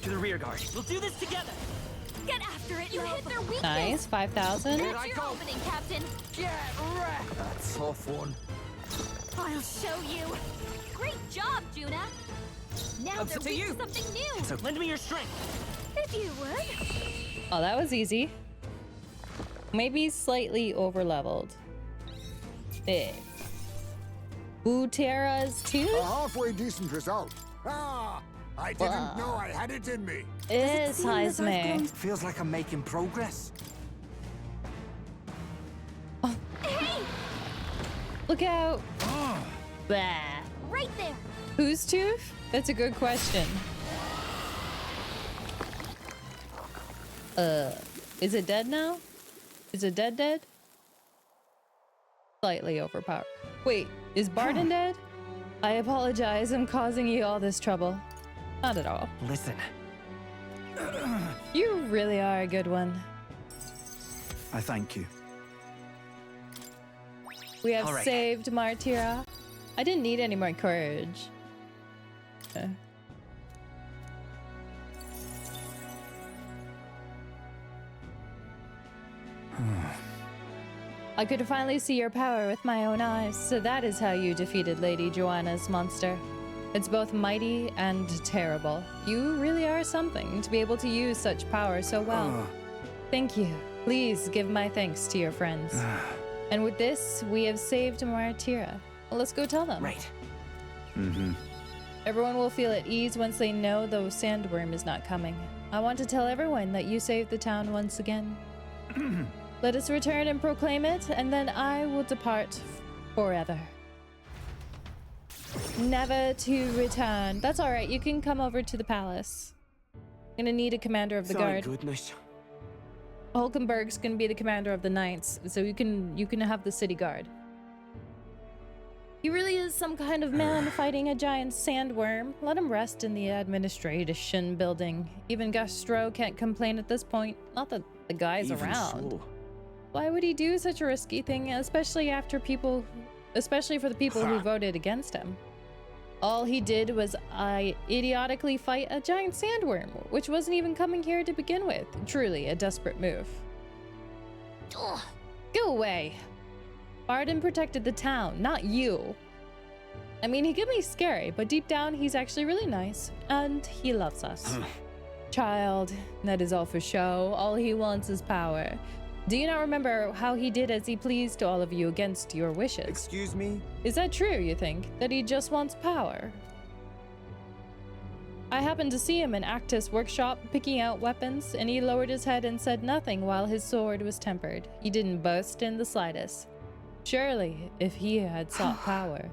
K: the rear guard. We'll do this together.
V: Get after it. You hit their weakness.
A: Nice, 5,000.
V: That's your opening, Captain.
K: Get wrecked. That's a tough one.
V: I'll show you. Great job, Juna. Now they're weak to something new.
K: So lend me your strength.
V: If you would.
A: Oh, that was easy. Maybe slightly over-leveled. Eh. Butera's too?
E: A halfway decent result. Ah, I didn't know I had it in me.
A: It is Heisme.
G: Feels like I'm making progress.
V: Hey!
A: Look out. Bah.
V: Right there.
A: Whose tooth? That's a good question. Is it dead now? Is it dead? Slightly overpowered. Wait, is Barden dead? I apologize, I'm causing you all this trouble. Not at all.
K: Listen.
A: You really are a good one.
U: I thank you.
A: We have
K: All right.
A: saved Martira. I didn't need any more courage. I could finally see your power with my own eyes, so that is how you defeated Lady Joanna's monster. It's both mighty and terrible. You really are something to be able to use such power so well. Thank you. Please give my thanks to your friends. And with this, we have saved Martira. Well, let's go tell them.
K: Right.
A: Everyone will feel at ease once they know the sandworm is not coming. I want to tell everyone that you saved the town once again. Let us return and proclaim it, and then I will depart forever. Never to return. That's all right. You can come over to the palace. I'm gonna need a commander of the guard.
K: Thank goodness.
A: Hulkenberg's gonna be the commander of the knights, so you can have the city guard. He really is some kind of man fighting a giant sandworm. Let him rest in the administration building. Even Gastro can't complain at this point. Not that the guy's
K: Even
A: around.
K: so.
A: Why would he do such a risky thing, especially for the people who voted against him? All he did was idiotically fight a giant sandworm, which wasn't even coming here to begin with. Truly a desperate move. Ugh. Go away. Barden protected the town, not you. I mean, he could be scary, but deep down, he's actually really nice, and he loves us. Child, that is all for show. All he wants is power. Do you not remember how he did as he pleased to all of you against your wishes?
K: Excuse me?
A: Is that true, you think? That he just wants power? I happened to see him in Actus' workshop picking out weapons, and he lowered his head and said nothing while his sword was tempered. He didn't boast in the slightest. Surely, if he had sought power.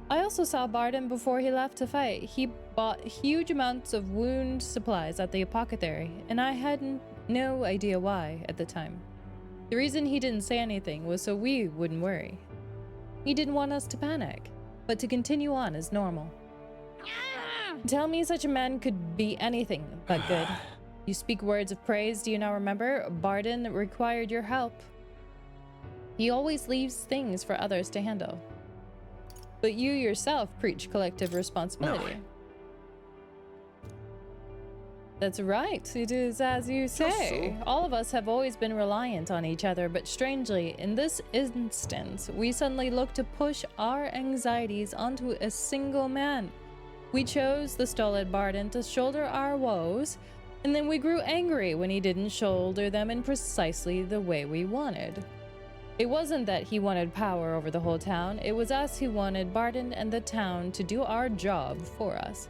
A: I also saw Barden before he left to fight. He bought huge amounts of wound supplies at the apothecary, and I had no idea why at the time. The reason he didn't say anything was so we wouldn't worry. He didn't want us to panic, but to continue on as normal. Tell me such a man could be anything but good. You speak words of praise, do you now remember? Barden required your help. He always leaves things for others to handle. But you yourself preach collective responsibility. No. That's right, it is as you say. So. All of us have always been reliant on each other, but strangely, in this instance, we suddenly look to push our anxieties onto a single man. We chose the stolid Barden to shoulder our woes, and then we grew angry when he didn't shoulder them in precisely the way we wanted. It wasn't that he wanted power over the whole town, it was us who wanted Barden and the town to do our job for us.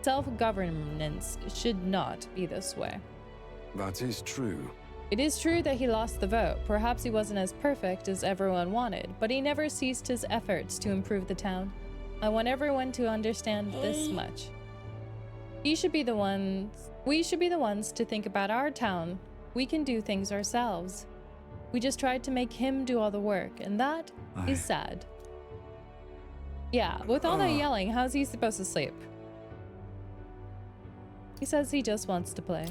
A: Self-governance should not be this way.
H: That is true.
A: It is true that he lost the vote. Perhaps he wasn't as perfect as everyone wanted, but he never ceased his efforts to improve the town. I want everyone to understand this much. We should be the ones to think about our town. We can do things ourselves. We just tried to make him do all the work, and that is sad. Yeah, with all that yelling, how's he supposed to sleep? He says he just wants to play.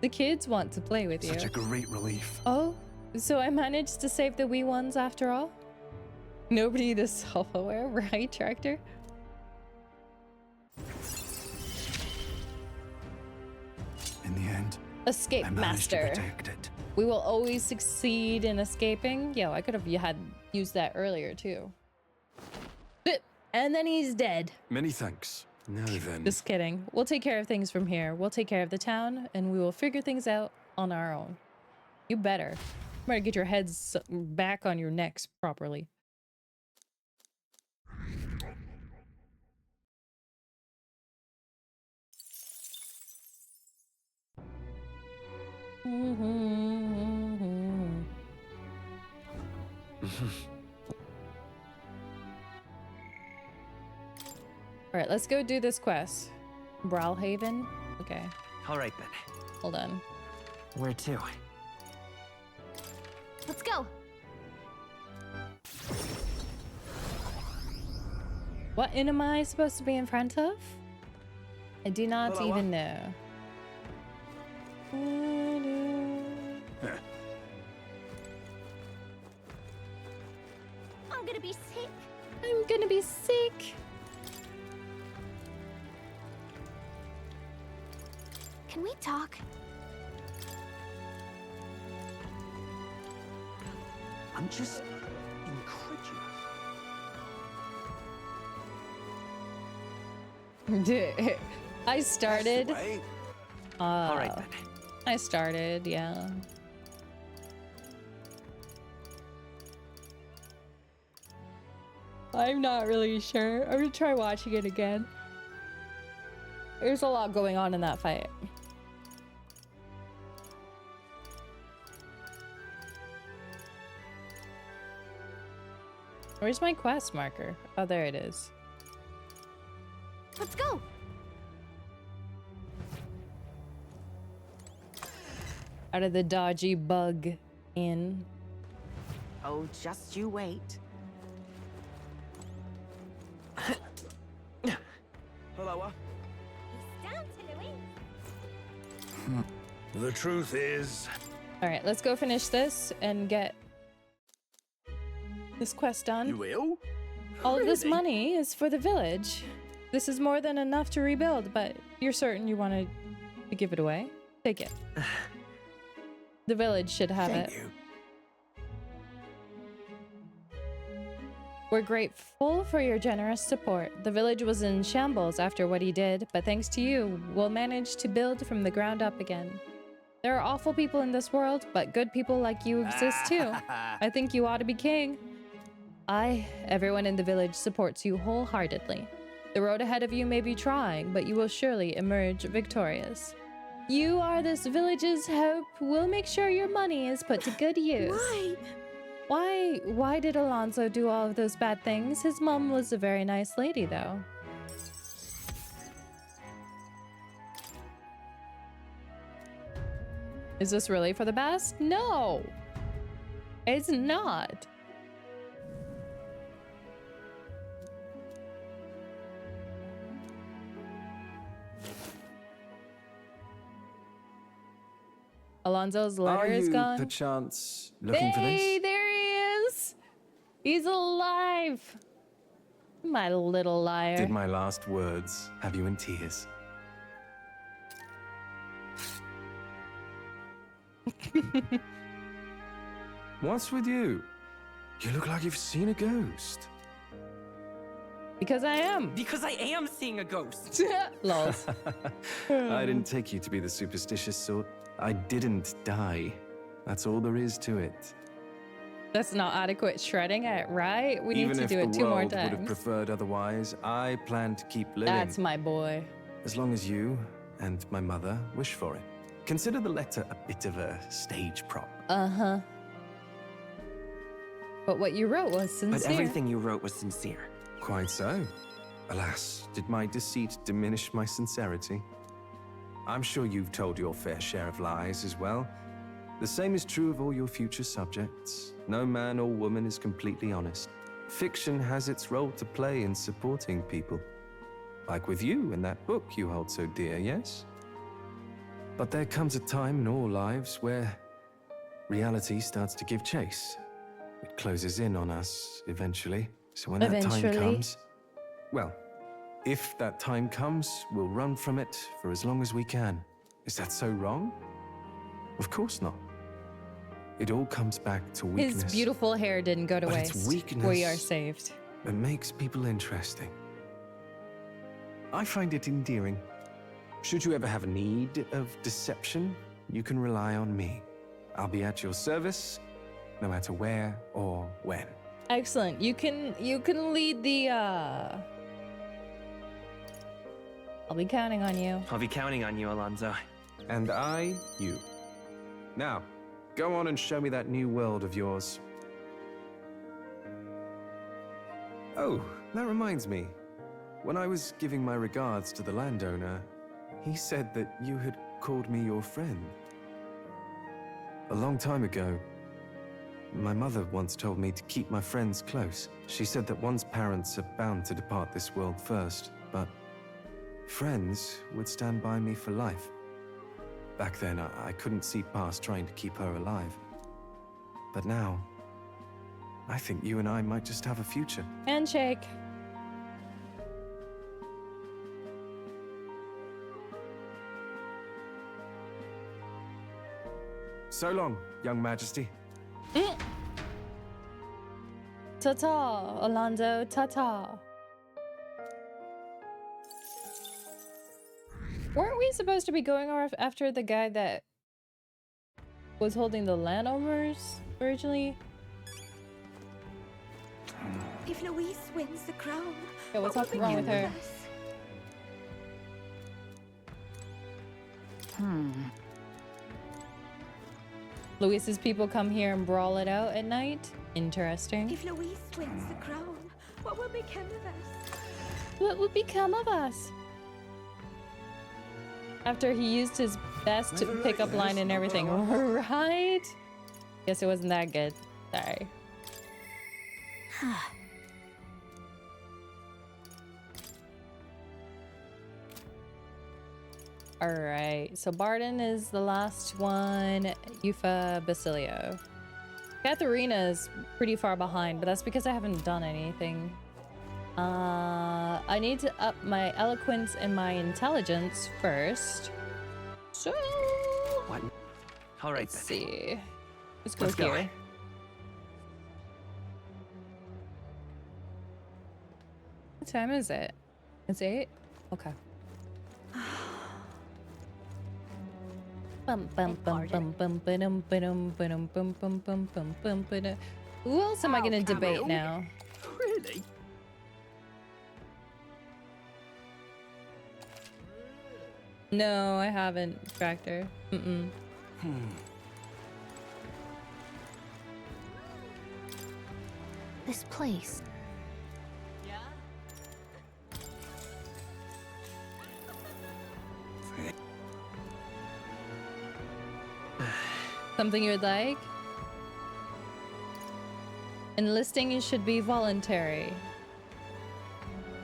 A: The kids want to play with you.
H: Such a great relief.
A: Oh, so I managed to save the wee ones after all? Nobody this self-aware, right, Tractor?
H: In the end,
A: Escape
H: I managed to
A: master.
H: protect it.
A: We will always succeed in escaping. Yo, I could have used that earlier too. And then he's dead.
H: Many thanks. Now then.
A: Just kidding. We'll take care of things from here. We'll take care of the town, and we will figure things out on our own. You better. You better get your heads back on your necks properly. All right, let's go do this quest. Brawlhaven? Okay.
K: All right then.
A: Hold on.
K: Where to?
B: Let's go.
A: What inn am I supposed to be in front of? I do not even know.
V: I'm gonna be sick.
A: I'm gonna be sick.
V: Can we talk?
G: I'm just incredulous.
A: I started.
K: All right then.
A: I started, yeah. I'm not really sure. I'm gonna try watching it again. There's a lot going on in that fight. Where's my quest marker? Oh, there it is.
V: Let's go.
A: Out of the dodgy bug inn.
P: Oh, just you wait.
G: Hello.
V: He's down to Louise.
N: The truth is...
A: All right, let's go finish this and get this quest done.
N: You will?
A: All of this money is for the village. This is more than enough to rebuild, but you're certain you wanted to give it away? Take it. The village should have it.
N: Thank you.
A: We're grateful for your generous support. The village was in shambles after what he did, but thanks to you, we'll manage to build from the ground up again. There are awful people in this world, but good people like you exist too. I think you ought to be king. Everyone in the village supports you wholeheartedly. The road ahead of you may be trying, but you will surely emerge victorious. You are this village's hope. We'll make sure your money is put to good use. Why did Alonso do all of those bad things? His mom was a very nice lady, though. Is this really for the best? No! It's not. Alonso's letter is gone.
H: Are you, perchance, looking for this?
A: Hey, there he is! He's alive! My little liar.
H: Did my last words have you in tears? What's with you? You look like you've seen a ghost.
A: Because I am.
K: Because I am seeing a ghost.
A: Lols.
H: I didn't take you to be the superstitious sort. I didn't die. That's all there is to it.
A: That's not adequate shredding it, right? We need to do it 2 more
H: Even if the world would have
A: times.
H: preferred otherwise, I plan to keep living.
A: That's my boy.
H: As long as you and my mother wish for it. Consider the letter a bit of a stage prop.
A: Uh-huh. But what you wrote was sincere.
K: But everything you wrote was sincere.
H: Quite so. Alas, did my deceit diminish my sincerity? I'm sure you've told your fair share of lies as well. The same is true of all your future subjects. No man or woman is completely honest. Fiction has its role to play in supporting people. Like with you in that book you hold so dear, yes? But there comes a time in all lives where reality starts to give chase. It closes in on us eventually. So when that time comes, well, if that time comes, we'll run from it for as long as we can. Is that so wrong? Of course not. It all comes back to weakness.
A: His beautiful hair didn't go to
H: But
A: waste.
H: it's weakness
A: We are saved.
H: that makes people interesting. I find it endearing. Should you ever have a need of deception, you can rely on me. I'll be at your service, no matter where or when.
A: Excellent. You can lead the I'll be counting on you.
K: I'll be counting on you, Alonso.
H: And I, you. Now, go on and show me that new world of yours. Oh, that reminds me. When I was giving my regards to the landowner, he said that you had called me your friend. A long time ago,
K: My mother once told me to keep my friends close. She said that one's parents are bound to depart this world first, but friends would stand by me for life. Back then, I couldn't see past trying to keep her alive. But now, I think you and I might just have a future.
A: Handshake.
K: So long, young majesty.
A: Ta-ta, Orlando, ta-ta. Weren't we supposed to be going after the guy that was holding the landowners originally?
J: If Louise wins the crown,
A: Yeah, what's
J: what will
A: wrong with
J: become
A: her?
J: of us?
A: Luis's people come here and brawl it out at night? Interesting.
J: If Louise wins the crown, what will become of us?
A: What would become of us? After he used his best pickup line and everything, right? Guess it wasn't that good. Sorry. Alright, so Barden is the last one. Yufa, Basilio. Katharina is pretty far behind, but that's because I haven't done anything. I need to up my eloquence and my intelligence first. So...
K: What? All right,
A: let's see. Let's
K: Let's
A: go
K: go.
A: here. What time is it? It's 8? Okay. Bum bum bum bum bum ba-dum ba-dum ba-dum bum bum bum bum bum ba-dum. Who else am I gonna debate now?
N: Really?
A: No, I haven't, Tractor.
B: This place.
A: Something you would like? Enlisting should be voluntary.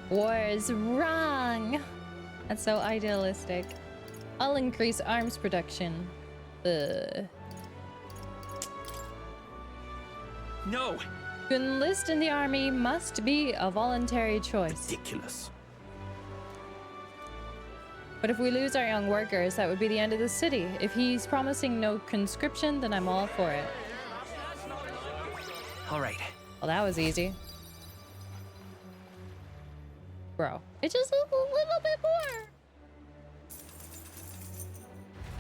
A: War is wrong. That's so idealistic. I'll increase arms production.
K: No!
A: To enlist in the army must be a voluntary choice.
N: Ridiculous.
A: But if we lose our young workers, that would be the end of the city. If he's promising no conscription, then I'm all for it.
K: All right.
A: Well, that was easy. Bro, it's just a little bit more.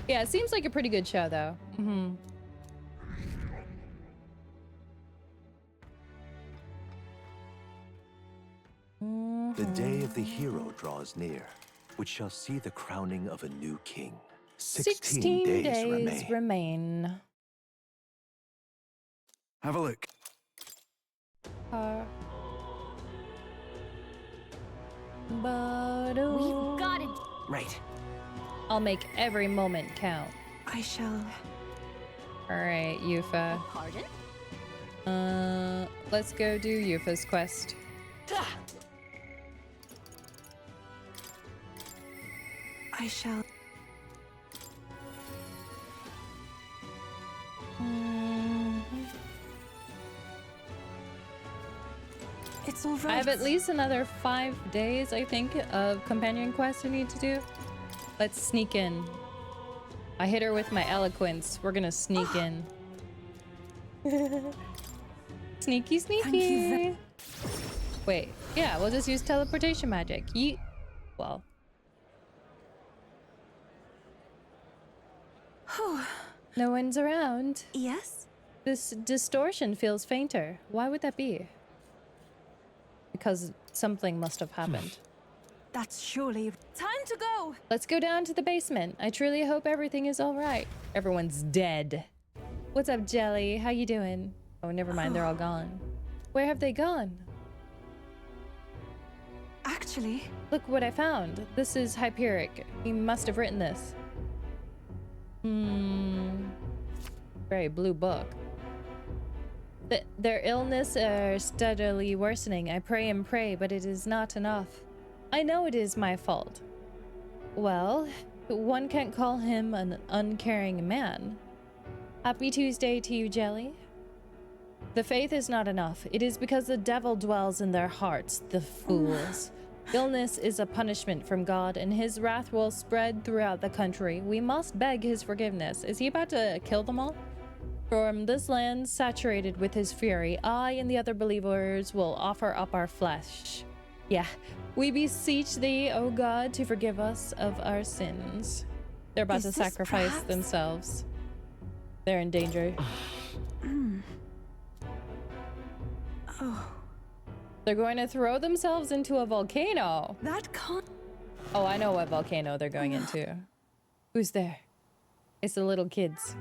A: Yeah, it seems like a pretty good show, though.
T: The day of the hero draws near, which shall see the crowning of a new king. 16 days
A: remain.
U: Have a look.
A: We've
B: got it.
K: Right.
A: I'll make every moment count.
J: I shall.
A: All right, Yufa.
B: Pardon?
A: Let's go do Yufa's quest.
J: I shall. It's all right.
A: I have at least another 5 days, I think, of companion quests I need to do. Let's sneak in. I hit her with my eloquence. We're gonna sneak in. Sneaky, sneaky. Wait, yeah, we'll just use teleportation magic. Yeet. Well. No one's around.
J: Yes?
A: This distortion feels fainter. Why would that be? Because something must have happened.
J: That's surely time to go.
A: Let's go down to the basement. I truly hope everything is all right. Everyone's dead. What's up, Jelly? How you doing? Oh, never mind. They're all gone. Where have they gone?
J: Actually,
A: look what I found. This is Hyperic. He must have written this. Very blue book. Their illness are steadily worsening. I pray and pray, but it is not enough. I know it is my fault. Well, one can't call him an uncaring man. Happy Tuesday to you, Jelly. The faith is not enough. It is because the devil dwells in their hearts, the fools. Illness is a punishment from God, and his wrath will spread throughout the country. We must beg his forgiveness. Is he about to kill them all? From this land saturated with his fury, I and the other believers will offer up our flesh. Yeah, we beseech thee, O God, to forgive us of our sins. They're about to sacrifice themselves. They're in danger.
O: Oh.
A: They're going to throw themselves into a volcano.
O: That can't...
A: Oh, I know what volcano they're going into. Who's there? It's the little kids.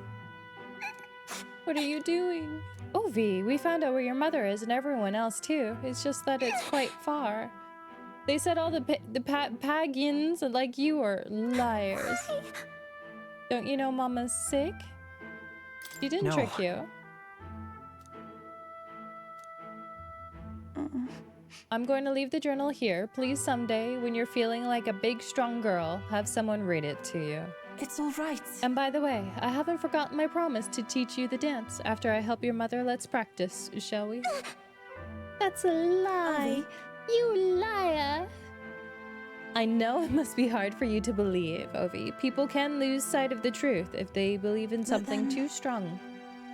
A: What are you doing? Oh, V, we found out where your mother is and everyone else too. It's just that it's quite far. They said all the pagans like you are liars. Don't you know Mama's sick? She didn't trick you. I'm going to leave the journal here. Please someday, when you're feeling like a big, strong girl, have someone read it to you.
O: It's all right.
A: And by the way, I haven't forgotten my promise to teach you the dance. After I help your mother, let's practice, shall we? That's a lie. You liar. I know it must be hard for you to believe, Ovi. People can lose sight of the truth if they believe in something too strong.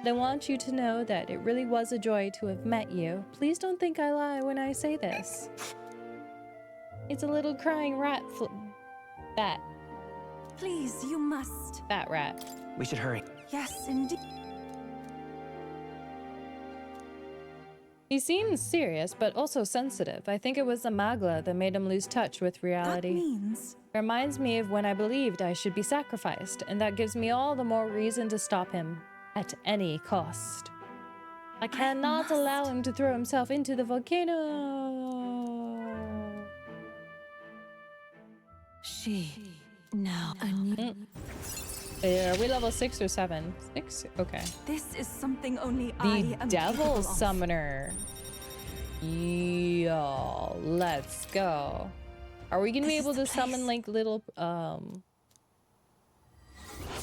A: But I want you to know that it really was a joy to have met you. Please don't think I lie when I say this. It's a little crying bat.
O: Please, you must.
A: Bat rat.
U: We should hurry.
O: Yes, indeed.
A: He seems serious, but also sensitive. I think it was the Magla that made him lose touch with reality.
O: That means...
A: It reminds me of when I believed I should be sacrificed, and that gives me all the more reason to stop him at any cost. I cannot allow him to throw himself into the volcano.
O: She... Now, a new...
A: Are we level 6 or 7? 6? Okay.
O: This is something only
A: The
O: I am
A: Devil
O: capable of.
A: Summoner. Yo, let's go. Are we gonna be able to summon like little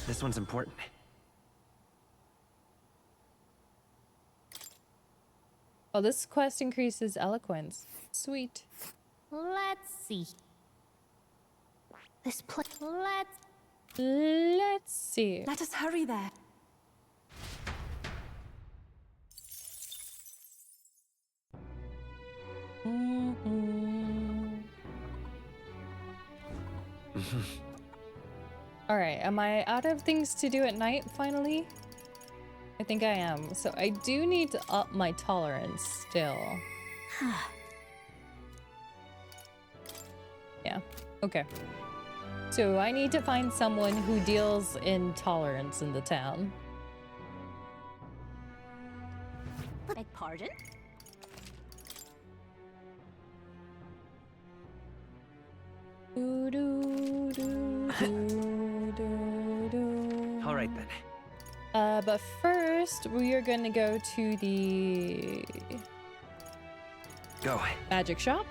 U: This one's important.
A: Oh, this quest increases eloquence. Sweet.
B: Let's see. This place.
A: Let's see.
O: Let us hurry there.
A: All right, am I out of things to do at night finally? I think I am. So I do need to up my tolerance still. Yeah, okay. So I need to find someone who deals in tolerance in the town.
B: Beg pardon?
U: All right then.
A: But first we are gonna go to the magic shop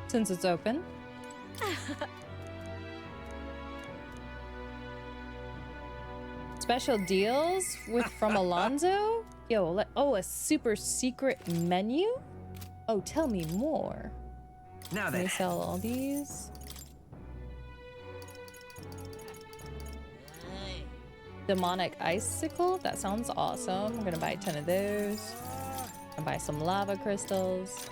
A: since it's open. Special deals from Alonzo? Yo, a super secret menu? Oh, tell me more.
U: Now
A: Let
U: then.
A: me sell all these. Demonic icicle? That sounds awesome. I'm gonna buy 10 of those. I'll buy some lava crystals.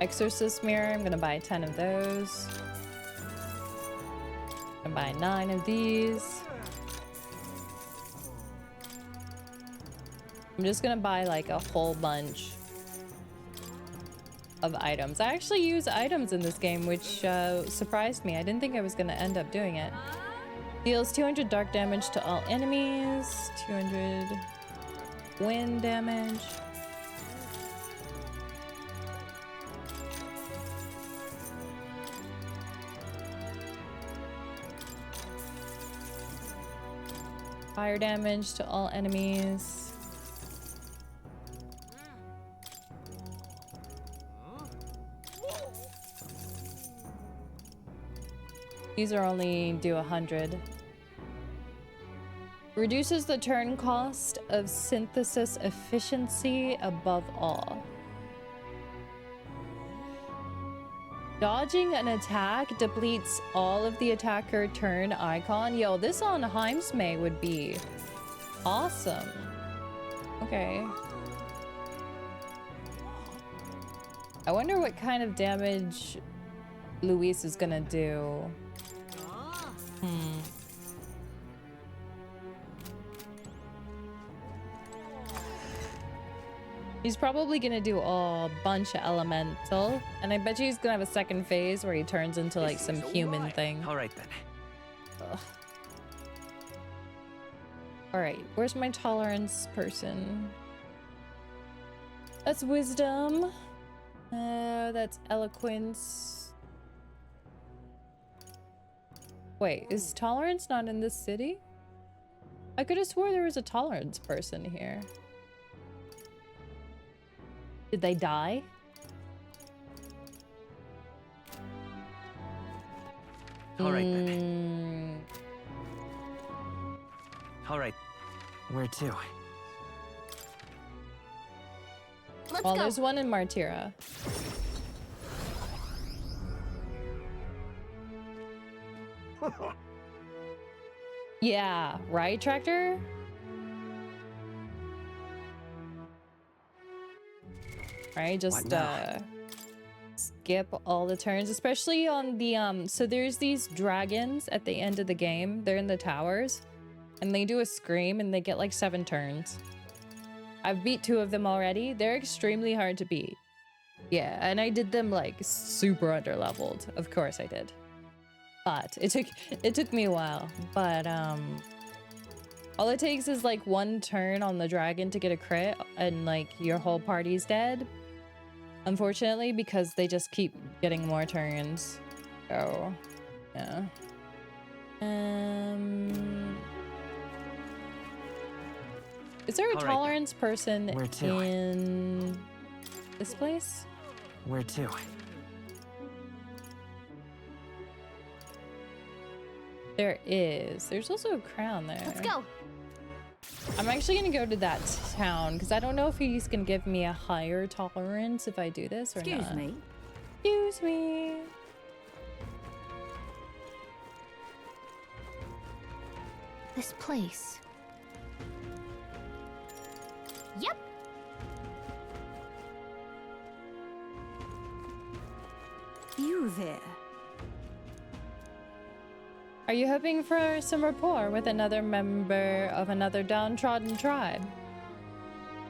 A: Exorcist mirror, I'm gonna buy 10 of those. I'm gonna buy 9 of these. I'm just gonna buy like a whole bunch of items. I actually use items in this game, which surprised me. I didn't think I was gonna end up doing it. Deals 200 dark damage to all enemies, 200 wind damage. Fire damage to all enemies. These are only do 100. Reduces the turn cost of synthesis efficiency above all. Dodging an attack depletes all of the attacker turn icon. Yo, this on Heimsmay would be awesome. Okay. I wonder what kind of damage Luis is gonna do. He's probably gonna do a bunch of elemental, and I bet you he's gonna have a second phase where he turns into like some human thing.
U: All right then.
A: Ugh. All right, where's my tolerance person? That's wisdom. That's eloquence. Wait, is tolerance not in this city? I could have swore there was a tolerance person here. Did they die?
U: All right then. All right. Where to?
A: Well, there's one in Martira. Yeah, right, Tractor? Right, just skip all the turns, especially on the so there's these dragons at the end of the game. They're in the towers and they do a scream and they get like 7 turns. I've beat 2 of them already. They're extremely hard to beat. Yeah, and I did them like super underleveled. Of course I did. But it took me a while. But all it takes is like 1 turn on the dragon to get a crit and like your whole party's dead. Unfortunately, because they just keep getting more turns. So, yeah. Is there a tolerance person in this place?
U: Where to?
A: There is. There's also a crown there.
V: Let's go.
A: I'm actually gonna go to that town because I don't know if he's gonna give me a higher tolerance if I do this or not.
L: Excuse me.
A: Excuse me.
B: This place.
V: Yep.
L: You there?
A: Are you hoping for some rapport with another member of another downtrodden tribe?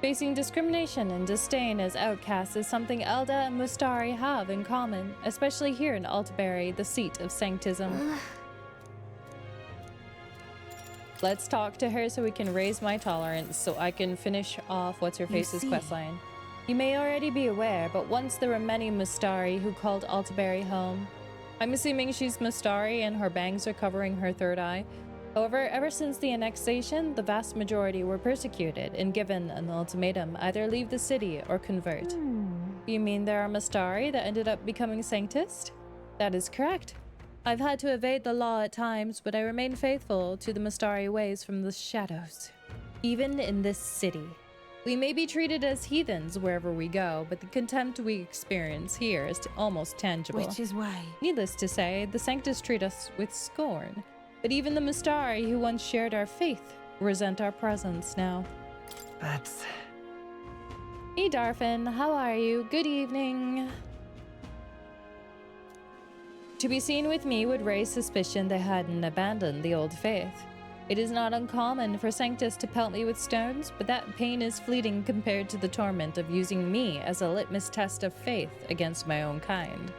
A: Facing discrimination and disdain as outcasts is something Elda and Mustari have in common, especially here in Altbury, the seat of Sanctism. Let's talk to her so we can raise my tolerance so I can finish off What's-Her-Face's questline. You may already be aware, but once there were many Mustari who called Altbury home. I'm assuming she's Mustari and her bangs are covering her third eye. However, ever since the annexation, the vast majority were persecuted and given an ultimatum, either leave the city or convert. You mean there are Mustari that ended up becoming Sanctist? That is correct. I've had to evade the law at times, but I remain faithful to the Mustari ways from the shadows. Even in this city. We may be treated as heathens wherever we go, but the contempt we experience here is almost tangible.
L: Which is why.
A: Needless to say, the Sanctus treat us with scorn. But even the Mustari who once shared our faith resent our presence now.
U: That's...
A: Hey Darfin, how are you? Good evening. To be seen with me would raise suspicion they hadn't abandoned the old faith. It is not uncommon for Sanctus to pelt me with stones, but that pain is fleeting compared to the torment of using me as a litmus test of faith against my own kind.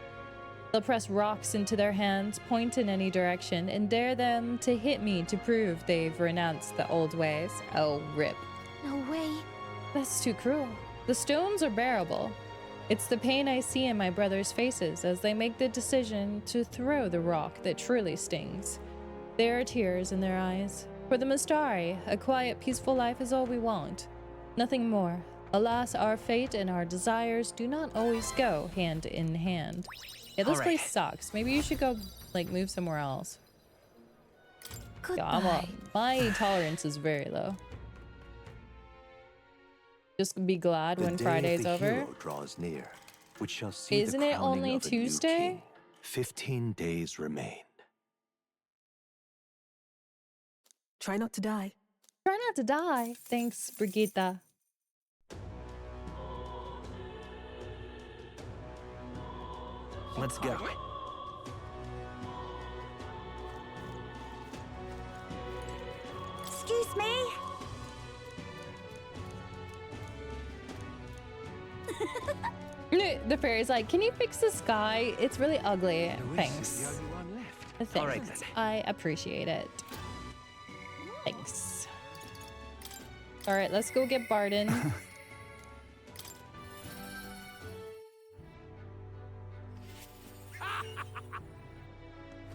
A: They'll press rocks into their hands, point in any direction, and dare them to hit me to prove they've renounced the old ways. Oh, rip.
V: No way.
A: That's too cruel. The stones are bearable. It's the pain I see in my brothers' faces as they make the decision to throw the rock that truly stings. There are tears in their eyes. For the Mistari, a quiet, peaceful life is all we want. Nothing more. Alas, our fate and our desires do not always go hand in hand. Yeah, this place sucks. Maybe you should go, like, move somewhere else. Yeah, my tolerance is very low. Just be glad when Friday's over.
T: Hero draws near, which shall see
A: Isn't
T: the
A: it
T: crowning
A: only
T: of a new
A: Tuesday?
T: king. 15 days remain.
I: Try not to die.
A: Try not to die. Thanks, Brigitte.
U: Let's go.
O: Excuse me?
A: The fairy's like, can you fix the sky? It's really ugly. Thanks. Thanks.
U: All right, then.
A: I appreciate it. Thanks. All right, let's go get Barden.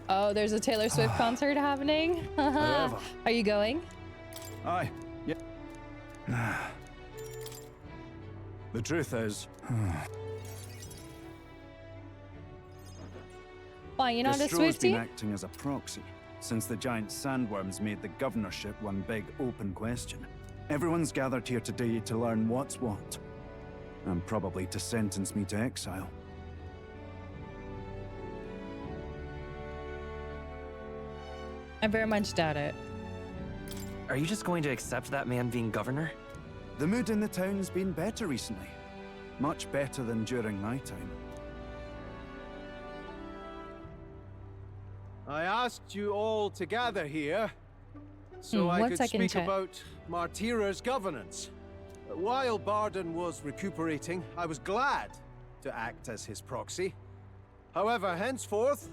A: Oh, there's a Taylor Swift concert happening. Are you going?
Q: Aye. Yeah. The truth is,
A: Why, you're not a
Q: Destro's been
A: Swiftie?
Q: acting as a proxy since the giant sandworms made the governorship one big open question. Everyone's gathered here today to learn what's what, and probably to sentence me to exile.
A: I very much doubt it.
U: Are you just going to accept that man being governor?
Q: The mood in the town's been better recently. Much better than during my time.
S: I asked you all to gather here so I
A: 1
S: could
A: second,
S: speak
A: chat.
S: about Martira's governance. While Barden was recuperating, I was glad to act as his proxy. However, henceforth,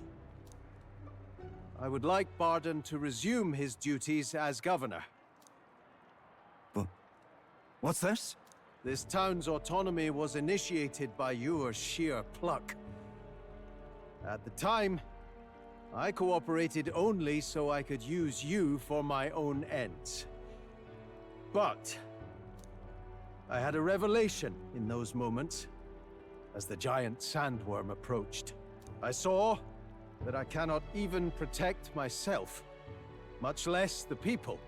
S: I would like Barden to resume his duties as governor.
Q: What's this?
S: This town's autonomy was initiated by your sheer pluck. At the time, I cooperated only so I could use you for my own ends. But I had a revelation in those moments as the giant sandworm approached. I saw that I cannot even protect myself, much less the people.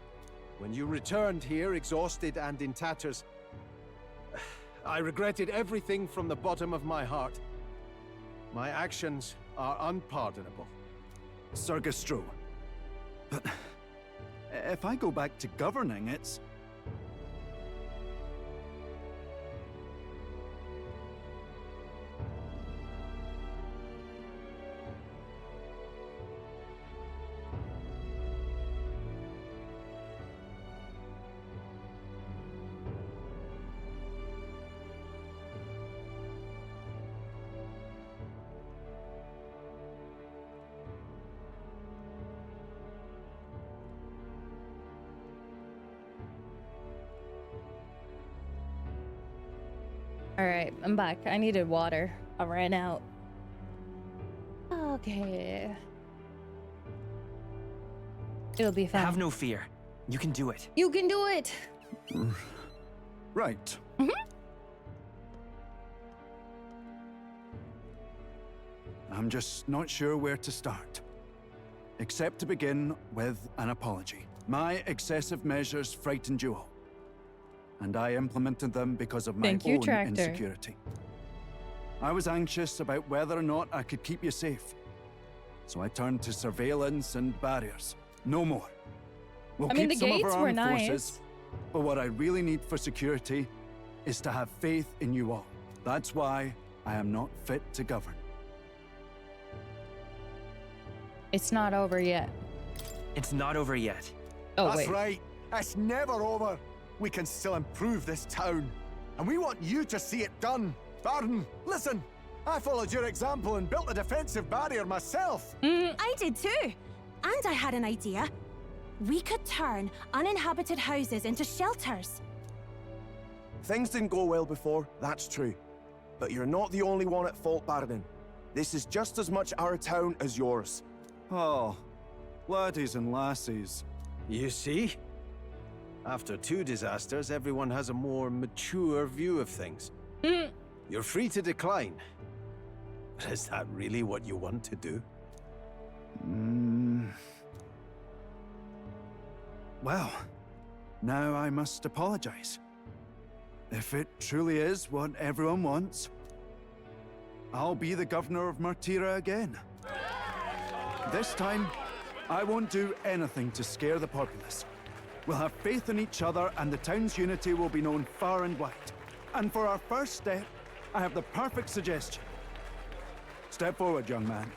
S: When you returned here exhausted and in tatters, I regretted everything from the bottom of my heart. My actions are unpardonable.
Q: Sir Gastro. But if I go back to governing, it's...
A: All right, I'm back. I needed water. I ran out. Okay. It'll be fine.
U: Have no fear. You can do it.
A: You can do it.
Q: Right. I'm just not sure where to start. Except to begin with an apology. My excessive measures frightened you all. And I implemented them because of my
A: Thank you,
Q: own
A: Tractor.
Q: insecurity. I was anxious about whether or not I could keep you safe. So I turned to surveillance and barriers. No more. We'll
A: I mean,
Q: keep
A: the
Q: some of
A: gates
Q: our
A: were
Q: armed
A: nice.
Q: forces, but what I really need for security is to have faith in you all. That's why I am not fit to govern.
A: It's not over yet.
U: It's not over yet.
A: Oh,
W: That's
A: wait.
W: right. It's never over. We can still improve this town. And we want you to see it done. Barden, listen. I followed your example and built a defensive barrier myself.
O: I did too. And I had an idea. We could turn uninhabited houses into shelters.
W: Things didn't go well before, that's true. But you're not the only one at fault, Barden. This is just as much our town as yours.
Q: Oh, laddies and lassies,
S: You see? After 2 disasters, everyone has a more mature view of things. You're free to decline. But is that really what you want to do?
Q: Well, now I must apologize. If it truly is what everyone wants, I'll be the governor of Martira again. This time, I won't do anything to scare the populace. We'll have faith in each other, and the town's unity will be known far and wide. And for our first step, I have the perfect suggestion. Step forward, young man.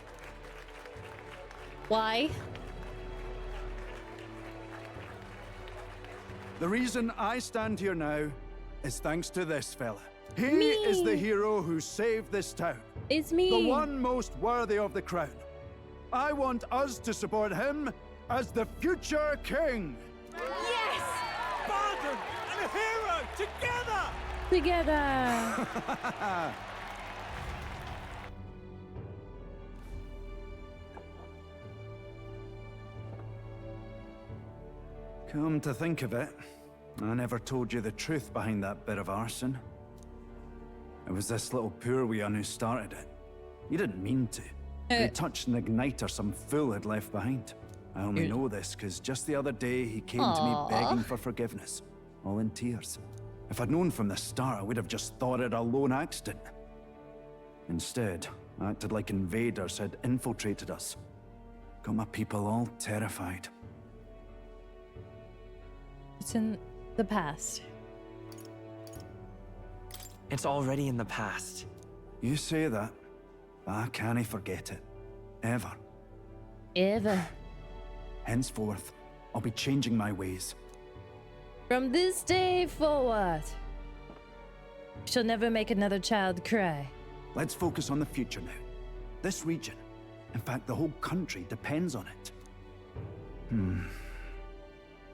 A: Why?
Q: The reason I stand here now is thanks to this fella. He
A: Me.
Q: is the hero who saved this town.
A: It's me.
Q: The one most worthy of the crown. I want us to support him as the future king.
R: Yes! Bargain and a hero together!
A: Together.
Q: Come to think of it, I never told you the truth behind that bit of arson. It was this little poor wee one who started it. You didn't mean to. He touched an igniter some fool had left behind. I only know this because just the other day he came to me begging for forgiveness, all in tears. If I'd known from the start, I would have just thought it a lone accident. Instead, I acted like invaders had infiltrated us. Got my people all terrified.
A: It's in the past.
U: It's already in the past.
Q: You say that, but I can't forget it. Ever.
A: Ever.
Q: Henceforth, I'll be changing my ways.
A: From this day forward, she'll never make another child cry.
Q: Let's focus on the future now. This region, in fact the whole country, depends on it.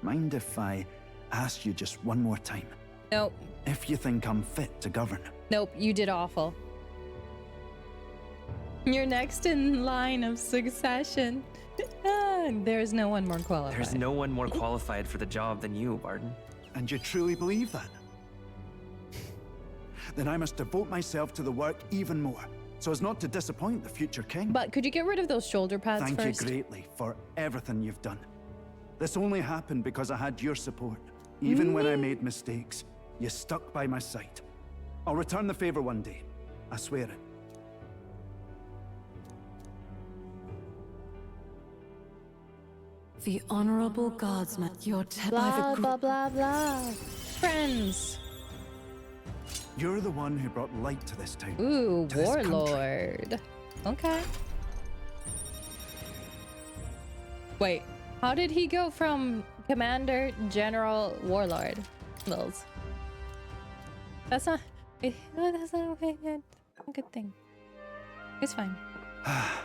Q: Mind if I ask you just one more time?
A: Nope.
Q: If you think I'm fit to govern.
A: Nope, you did awful. You're next in line of succession. There's no one more qualified.
U: There's no one more qualified for the job than you, Barton.
Q: And you truly believe that? Then I must devote myself to the work even more, so as not to disappoint the future king.
A: But could you get rid of those shoulder pads
Q: Thank
A: first?
Q: you greatly for everything you've done. This only happened because I had your support. Even when I made mistakes, you stuck by my side. I'll return the favor one day. I swear it.
O: The honorable guardsman, your
A: Blah, blah, blah, blah. Friends.
Q: You're the one who brought light to this town.
A: Ooh,
Q: to this country.
A: warlord. Okay. Wait, how did he go from commander, general, warlord? Lils. That's not a good thing. It's fine.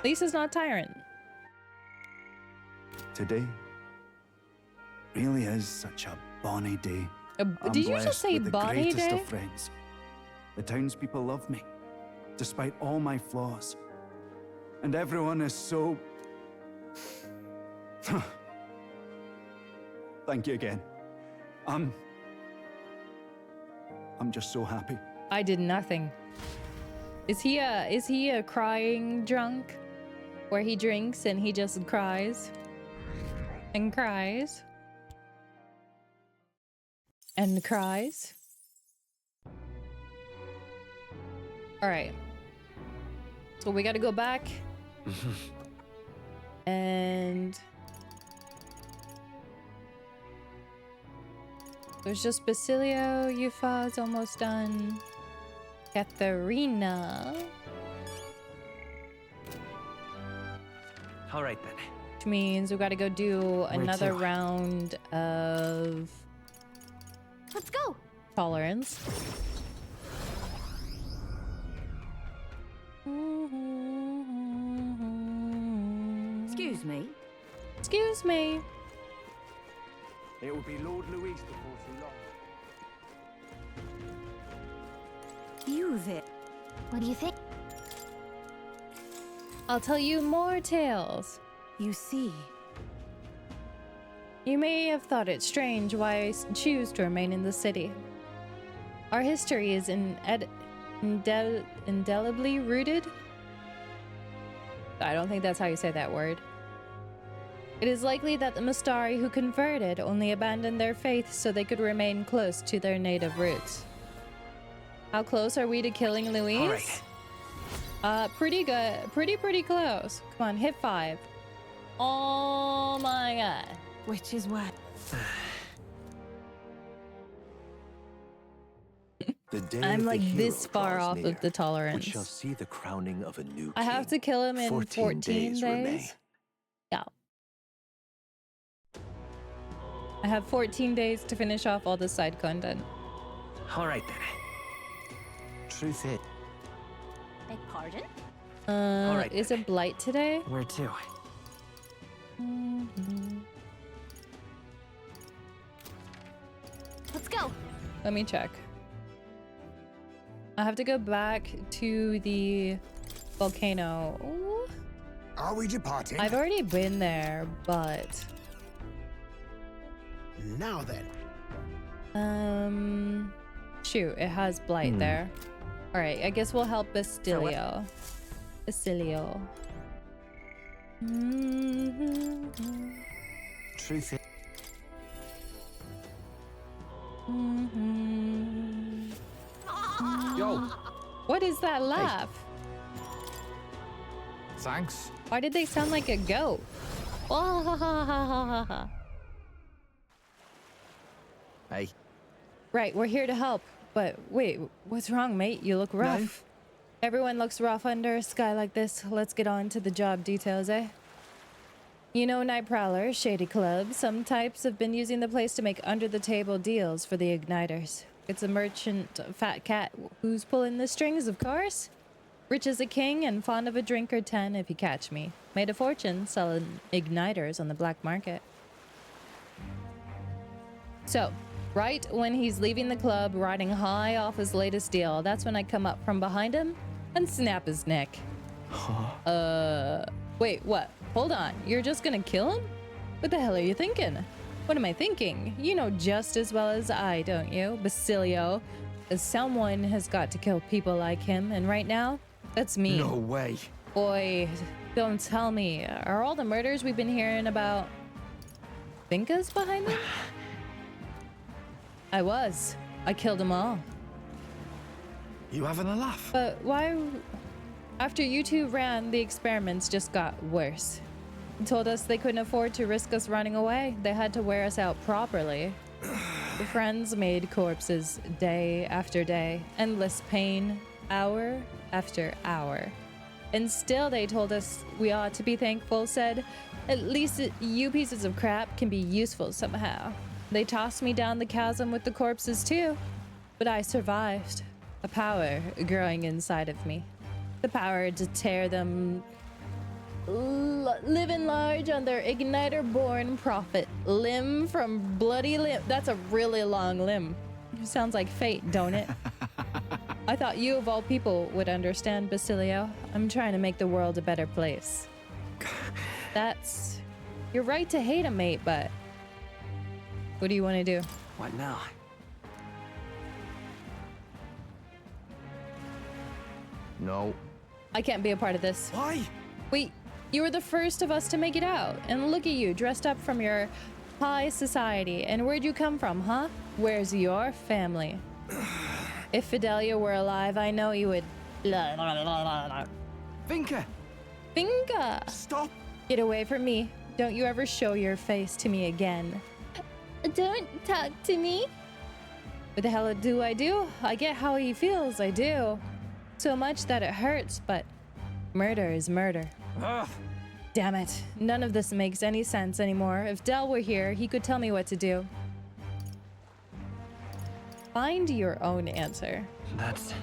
A: Lisa's not tyrant.
Q: Today really is such a bonny day. I'm
A: did you
Q: blessed
A: just say
Q: with the
A: bonny
Q: greatest
A: day?
Q: of friends. The townspeople love me, despite all my flaws. And everyone is so... Thank you again. I'm just so happy.
A: I did nothing. Is he a crying drunk? Where he drinks and he just cries? And cries? And cries? Alright. So we gotta go back. And... there's just Basilio, Yufa's almost done. Katharina.
U: All right then.
A: Which means we gotta go do another round of...
V: Let's go!
A: tolerance.
L: Excuse me.
A: Excuse me.
S: It will be Lord Louis before too long.
L: You there.
V: What do you think?
A: I'll tell you more tales.
O: You see,
A: You may have thought it strange why I choose to remain in the city. Our history is indelibly rooted. I don't think that's how you say that word. It is likely that the Mistari who converted only abandoned their faith so they could remain close to their native roots. How close are we to killing Louise?
U: All right.
A: Pretty good. Pretty close. Come on, hit 5. Oh my god.
O: Which is what?
T: The day
A: I'm
T: of the
A: like
T: hero
A: this far
T: draws
A: off
T: near,
A: of the tolerance.
T: We shall see the crowning of a new
A: I have to kill him in 14 days.
T: remain.
A: Yeah. I have 14 days to finish off all the side content.
U: All right then. Truth is.
B: Beg pardon?
U: All right,
A: Is it Blight today?
U: Where to?
B: Let's go.
A: Let me check. I have to go back to the volcano. Ooh.
E: Are we departing?
A: I've already been there, but...
W: Now then.
A: Shoot, it has Blight there. Alright, I guess we'll help Bastilio. Basilio.
U: Truth is.
C: Yo.
A: What is that laugh?
C: Thanks.
A: Why did they sound like a goat?
C: Hey.
A: Right, we're here to help. But wait, what's wrong, mate? You look rough.
C: No.
A: Everyone looks rough under a sky like this. Let's get on to the job details, eh? You know, Night Prowlers, shady clubs. Some types have been using the place to make under-the-table deals for the igniters. It's a merchant fat cat who's pulling the strings, of course. Rich as a king and fond of a drink or 10 if you catch me. Made a fortune selling igniters on the black market. So, right when he's leaving the club, riding high off his latest deal, that's when I come up from behind him and snap his neck. Wait, what? Hold on, you're just gonna kill him? What the hell are you thinking? What am I thinking? You know just as well as I, don't you, Basilio? Someone has got to kill people like him, and right now, that's me.
C: No way.
A: Boy, don't tell me. Are all the murders we've been hearing about Finkas behind them? I was. I killed them all.
C: You having a laugh?
A: But why? After you two ran, the experiments just got worse. Told us they couldn't afford to risk us running away. They had to wear us out properly. The friends made corpses day after day. Endless pain, hour after hour. And still they told us we ought to be thankful, said, at least you pieces of crap can be useful somehow. They tossed me down the chasm with the corpses too. But I survived. A power growing inside of me. The power to tear them living large on their igniter-born prophet. Limb from bloody limb. That's a really long limb. Sounds like fate, don't it? I thought you of all people would understand, Basilio. I'm trying to make the world a better place. That's... You're right to hate him, mate, but... What do you want to do?
U: What now?
C: No.
A: I can't be a part of this.
C: Why?
A: Wait, you were the first of us to make it out. And look at you, dressed up from your high society. And where'd you come from, huh? Where's your family? If Fidelia were alive, I know you would...
C: Finka!
A: Finka!
C: Stop!
A: Get away from me. Don't you ever show your face to me again. Don't talk to me. What the hell do? I get how he feels, I do. So much that it hurts, but murder is murder.
C: Ugh.
A: Damn it. None of this makes any sense anymore. If Del were here, he could tell me what to do. Find your own answer.
U: That's...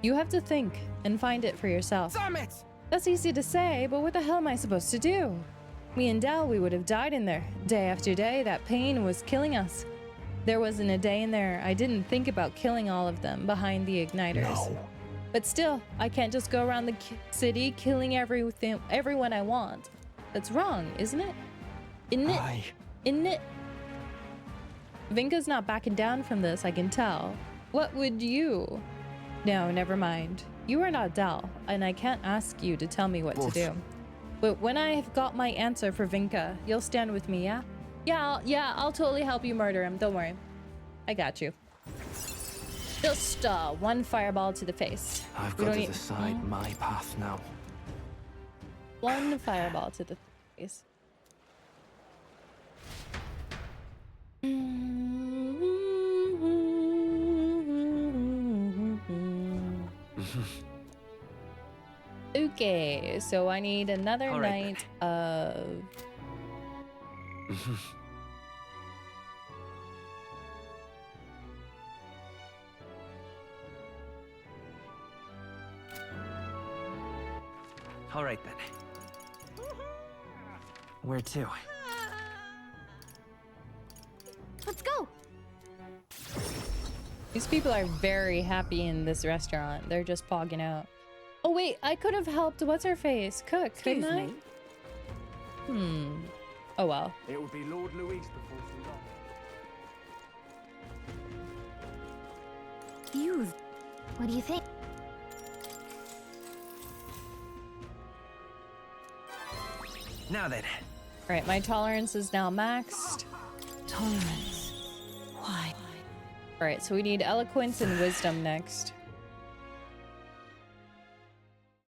A: You have to think and find it for yourself.
C: Damn it!
A: That's easy to say, but what the hell am I supposed to do? Me and Del, we would have died in there. Day after day, that pain was killing us. There wasn't a day in there I didn't think about killing all of them behind the igniters.
C: No.
A: But still, I can't just go around the city killing everyone I want. That's wrong, isn't it? Isn't it? in it. Vinka's not backing down from this, I can tell. What would you? No, never mind. You are not Dal, and I can't ask you to tell me what to do. But when I have got my answer for Vinka, you'll stand with me, yeah? Yeah, I'll totally help you murder him. Don't worry. I got you. Just one fireball to the face.
U: I've got to decide my path now.
A: One fireball to the face. Okay, so I need another night of...
U: All right then. Where to?
V: Let's go.
A: These people are very happy in this restaurant. They're just pogging out. Oh wait, I could have helped what's-her-face cook, couldn't I? Oh well.
Q: It will be Lord Louis before too long.
V: You. What do you think?
U: Now then.
A: All right, my tolerance is now maxed.
O: Tolerance. Why?
A: All right, so we need eloquence and wisdom next.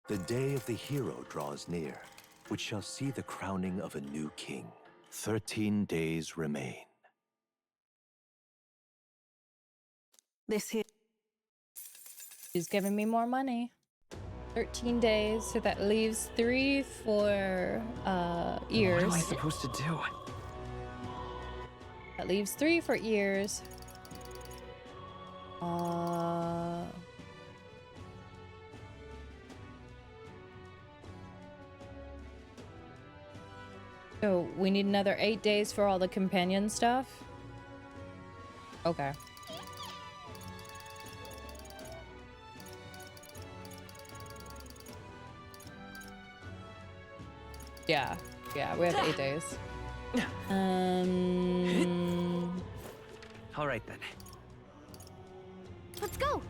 T: The day of the hero draws near, which shall see the crowning of a new king. 13 days remain.
I: This here.
A: She's giving me more money. 13 days, so that leaves 3 for ears.
U: What am I supposed to do?
A: That leaves 3 for ears. So we need another 8 days for all the companion stuff. Okay. Yeah, we have 8 days.
U: All right then.
V: Let's go.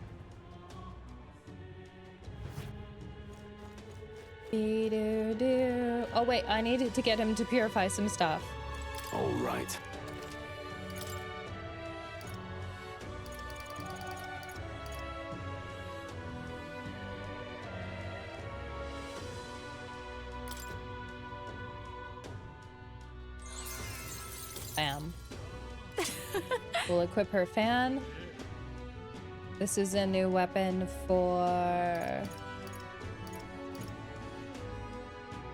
A: Oh wait, I needed to get him to purify some stuff.
H: All right.
A: Bam. We'll equip her fan. This is a new weapon for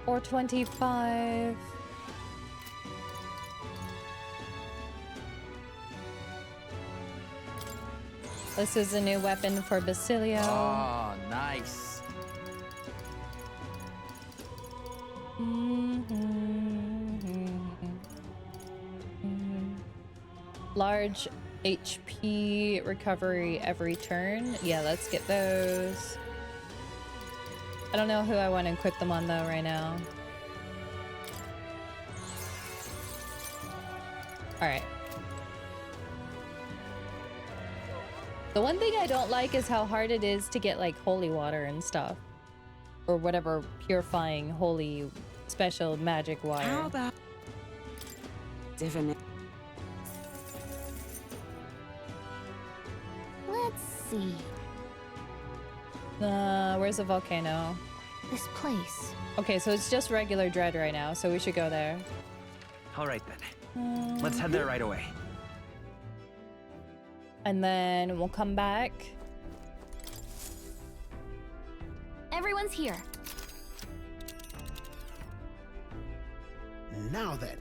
A: 425. This is a new weapon for Basilio.
G: Oh, nice.
A: Large HP recovery every turn. Yeah, let's get those. I don't know who I want to equip them on though right now. Alright. The one thing I don't like is how hard it is to get like holy water and stuff. Or whatever purifying holy special magic water.
O: How about divination?
V: Let's see.
A: Where's the volcano?
V: This place.
A: Okay, so it's just regular dread right now, so we should go there.
U: All right then. Let's head there right away.
A: And then we'll come back.
V: Everyone's here.
W: Now then.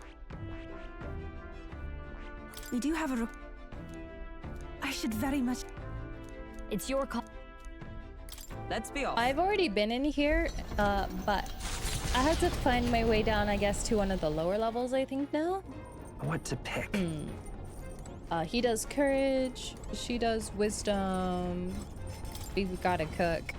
O: We do have a... I should very much...
V: It's your call.
P: Let's be off.
A: I've already been in here, but I had to find my way down, I guess, to one of the lower levels, I think now.
U: What to pick?
A: He does courage, she does wisdom. We've got to cook.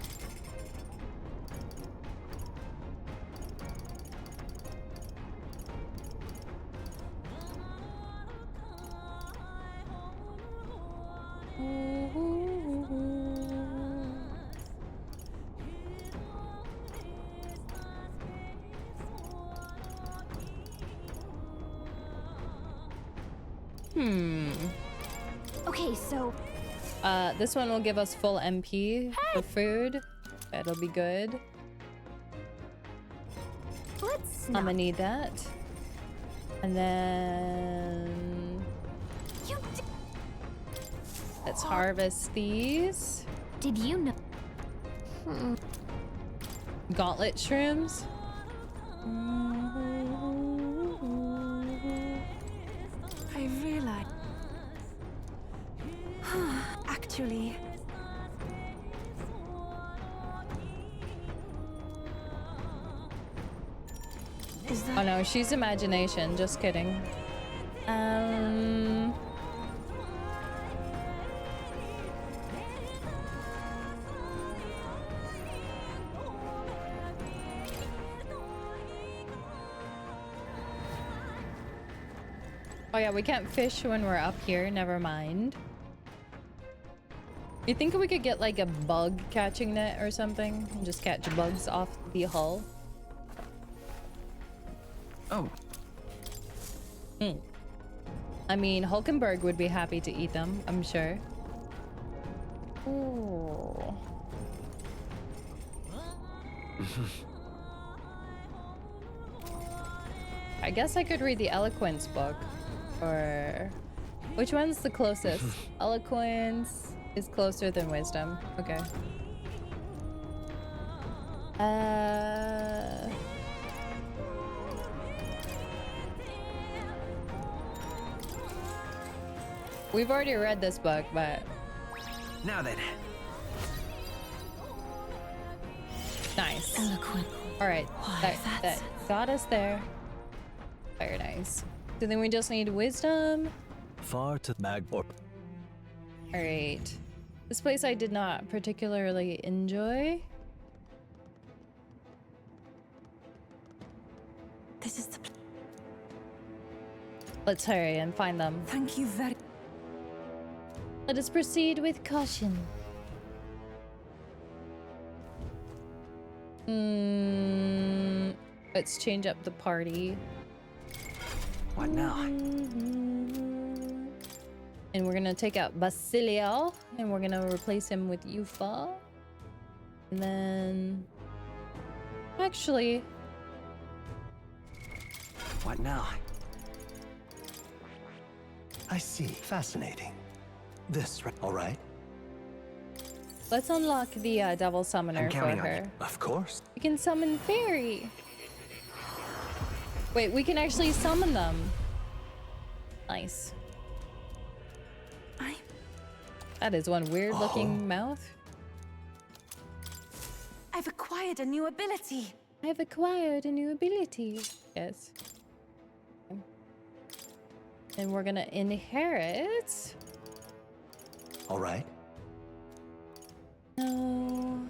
V: Okay, so
A: This one will give us full MP for food. That'll be good.
V: let's
A: I'm gonna need that. And then let's harvest these.
V: Did you know?
A: Gauntlet shrooms.
O: I realized. Actually. Is that...
A: Oh no, she's imagination. Just kidding. Oh yeah, we can't fish when we're up here. Never mind. You think we could get like a bug catching net or something and just catch bugs off the hull?
U: Oh.
A: I mean, Hulkenberg would be happy to eat them, I'm sure. Ooh. I guess I could read the Eloquence book. Or... which one's the closest? Eloquence is closer than Wisdom. Okay. We've already read this book, but...
U: Now then.
A: Nice.
V: Eloquent.
A: Alright, that got us there. Very nice. So then we just need Wisdom.
T: Far to Magport.
A: Alright. This place I did not particularly enjoy.
O: This is the...
A: Let's hurry and find them.
O: Thank you very...
A: Let us proceed with caution. Let's change up the party.
U: What now?
A: And we're gonna take out Basilio and we're gonna replace him with Yufa. And then... actually...
U: What now?
T: I see. Fascinating. This, all right?
A: let's unlock the Devil Summoner for her.
T: Of course.
A: We can summon Fairy. Wait, we can actually summon them. Nice. That is one weird looking mouth.
O: I've acquired a new ability.
A: I've acquired a new ability. Yes. And we're gonna inherit.
T: All right.
A: No.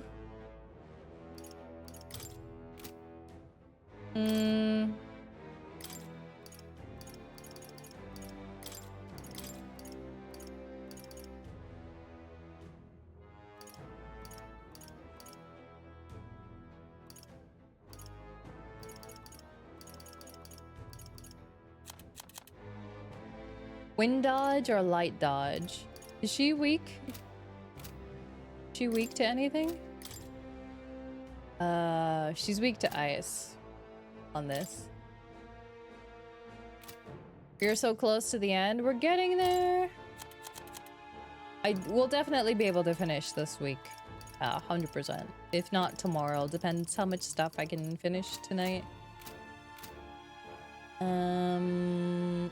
A: Wind dodge or light dodge? Is she weak? Is she weak to anything? She's weak to ice on this. We're so close to the end. We're getting there. I will definitely be able to finish this week. 100%. If not tomorrow. Depends how much stuff I can finish tonight.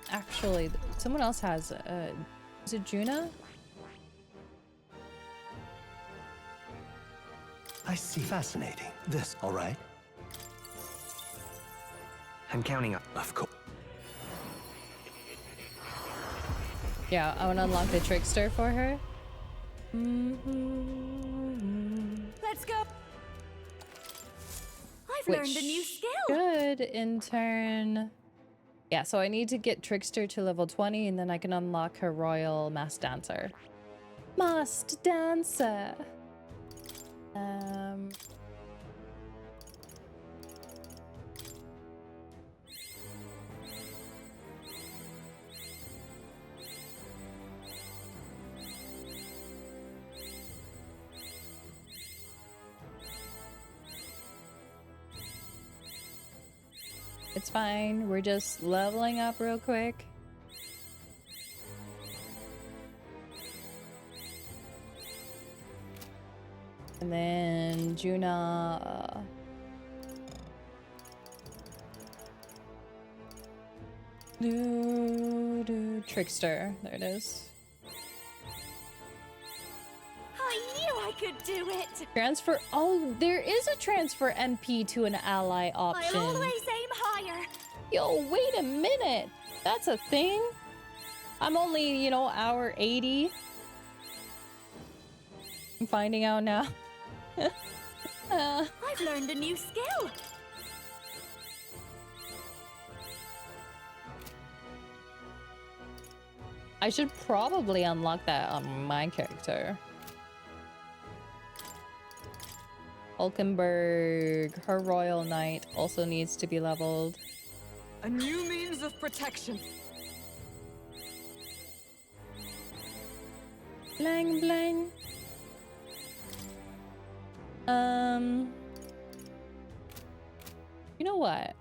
A: Actually, someone else has, is it Juna?
T: I see. Fascinating. This, all right?
U: I'm counting up.
T: Of course.
A: Yeah, I want to unlock the Trickster for her.
J: Let's go. I've learned a new skill.
A: Good in turn. Yeah, so I need to get Trickster to level 20 and then I can unlock her Royal Masked Dancer. Masked Dancer. It's fine. We're just leveling up real quick. And then Juna... Trickster. There it is.
J: I knew I could do it.
A: Transfer. Oh, there is a transfer MP to an ally option.
J: I'll always aim higher.
A: Yo, wait a minute. That's a thing? I'm only, you know, hour 80. I'm finding out now.
J: I've learned a new skill.
A: I should probably unlock that on my character. Hulkenberg, her Royal Knight, also needs to be leveled.
P: A new means of protection.
A: Blang blang. You know what?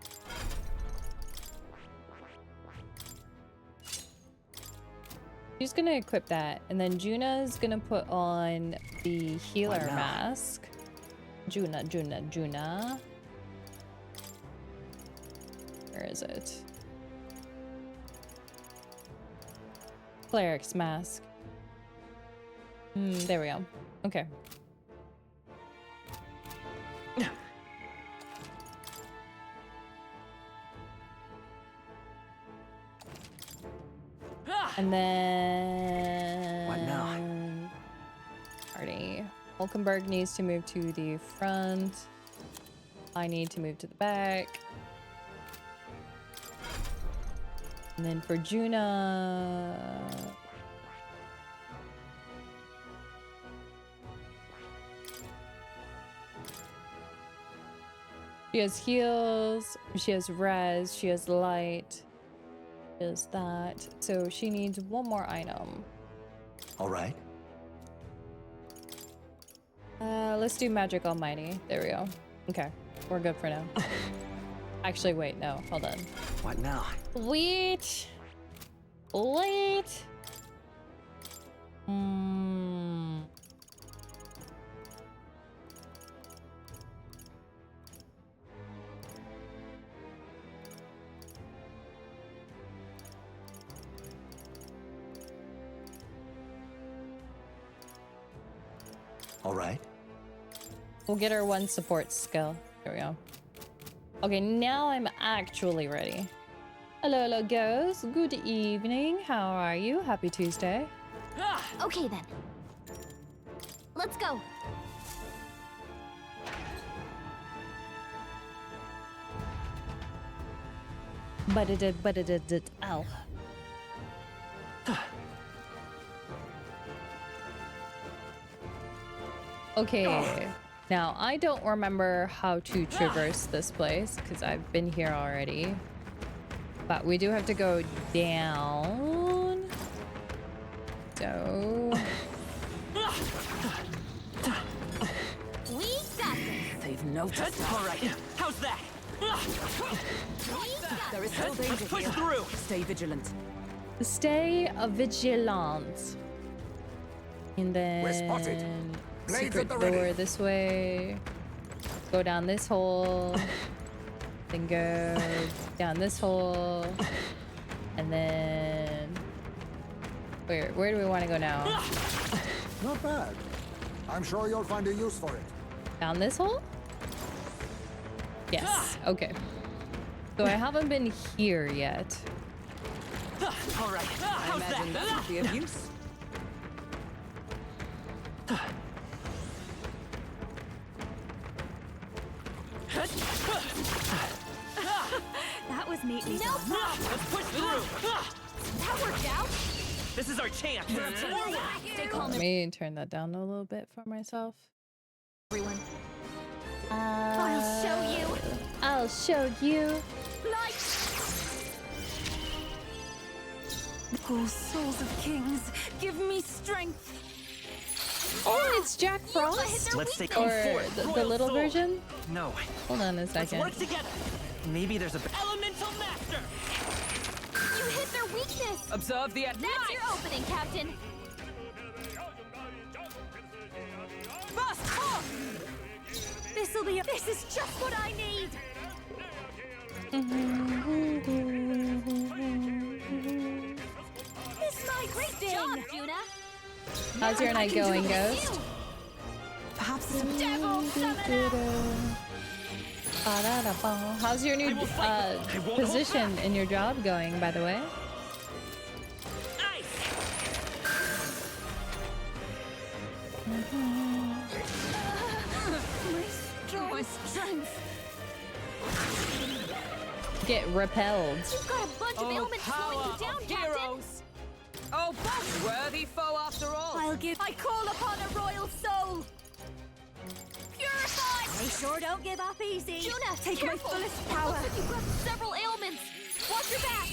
A: She's gonna equip that, and then Juna's gonna put on the healer mask. Juna. Where is it? Cleric's mask. There we go. Okay. And then...
G: What now?
A: Party. Hulkenberg needs to move to the front. I need to move to the back. And then for Juna... She has heals, she has res, she has light. Is that so she needs one more item.
T: All right.
A: Let's do Magic Almighty. There we go. Okay, we're good for now. Actually, wait, no, hold on.
G: What now?
A: Wait.
T: All right.
A: We'll get her one support skill. There we go. Okay, now I'm actually ready. Hello, girls. Good evening. How are you? Happy Tuesday.
B: Okay then. Let's go.
A: But it did. Ow. Okay. Now, I don't remember how to traverse this place because I've been here already. But we do have to go down. So...
J: We got this.
P: They've noticed. All right. How's that? There is still danger here. Push through. Stay vigilant.
A: Stay vigilant. And then...
E: We're spotted.
A: Secret door this way. Go down this hole. Then go down this hole. And then... Where do we want to go now?
E: Not bad. I'm sure you'll find a use for it.
A: Down this hole? Yes. Okay. So I haven't been here yet.
P: All right. I imagine that would be of use.
O: That was neatly done.
P: Let's push through.
J: That worked out.
P: This is our chance.
J: Stay calm.
A: Let me turn that down a little bit for myself.
B: Everyone.
J: I'll show you.
A: I'll show you.
O: Oh, souls of kings, give me strength.
A: Oh, it's Jack Frost.
U: Let's say
A: or the little version.
U: No.
A: Hold on a second.
U: Let's work together. Maybe there's a
P: Element faster!
B: You hit their weakness!
P: Observe the
B: That's your opening, Captain!
P: Bust!
J: This'll be this is just what I need! This might
B: Great job, Juna!
A: How's your night going, Ghost?
O: Perhaps it's a
J: Devil summoner!
A: How's your new position in your job going, by the way?
J: My strength!
A: Get repelled.
B: You've got a bunch of ailments slowing you down, Captain!
P: Oh, both worthy foe after all!
J: I call upon a royal soul! Purified! They sure don't give up easy!
B: Juna,
J: Take
B: careful.
J: my fullest power!
B: Looks like you've got several ailments! Watch your back!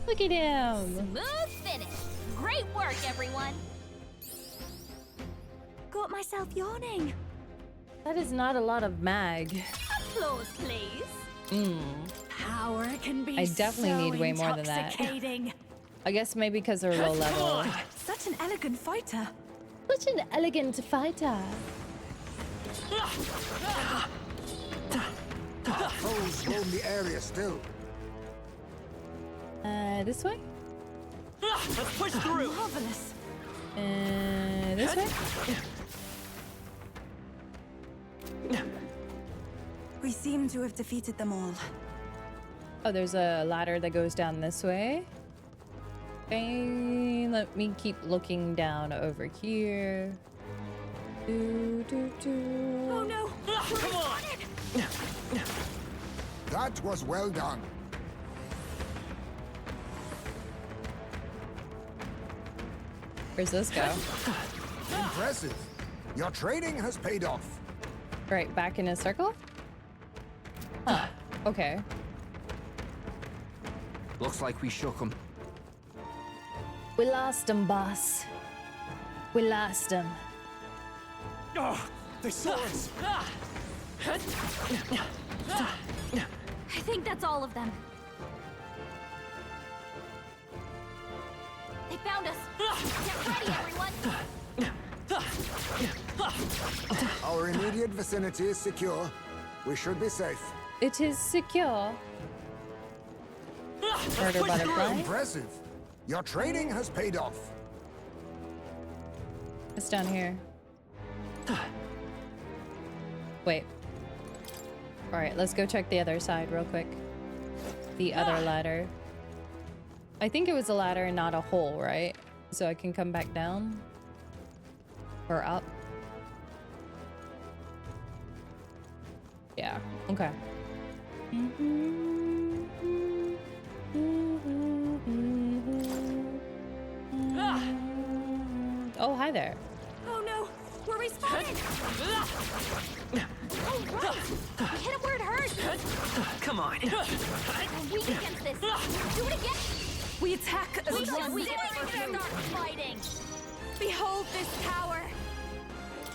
A: Look at him!
B: Smooth finish! Great work, everyone!
J: Got myself yawning.
A: That is not a lot of mag.
J: Applause, please. Power can be
A: I definitely
J: so
A: need way more than that.
J: intoxicating.
A: I guess maybe because they're low level.
O: such an elegant fighter.
A: Such an elegant fighter.
E: Foes roam the area still.
A: This way?
P: Let's push through!
O: Marvelous.
A: This way?
O: We seem to have defeated them all.
A: Oh, there's a ladder that goes down this way. Okay, let me keep looking down over here.
J: Oh no!
P: Come on!
E: That was well done.
A: Where's this go?
E: Impressive. Your training has paid off.
A: Right, back in a circle? Huh, okay.
G: Looks like we shook him.
A: We lost him, boss. We lost him.
H: Oh, they saw us!
B: I think that's all of them. They found us! Get ready, everyone!
E: Our immediate vicinity is secure. We should be safe.
A: It is secure. Murder butterfly.
E: Impressive. Your training has paid off.
A: It's down here. Wait. Alright, let's go check the other side real quick. The other ladder. I think it was a ladder and not a hole, right? So I can come back down? Or up? Yeah, okay. Oh, hi there.
J: Oh no! We're respawning!
B: Oh, right! We hit him where it hurt!
P: Come on!
B: We're weak against this! Do it again!
O: We attack as
B: We
O: one.
B: should start fighting!
J: Behold this power!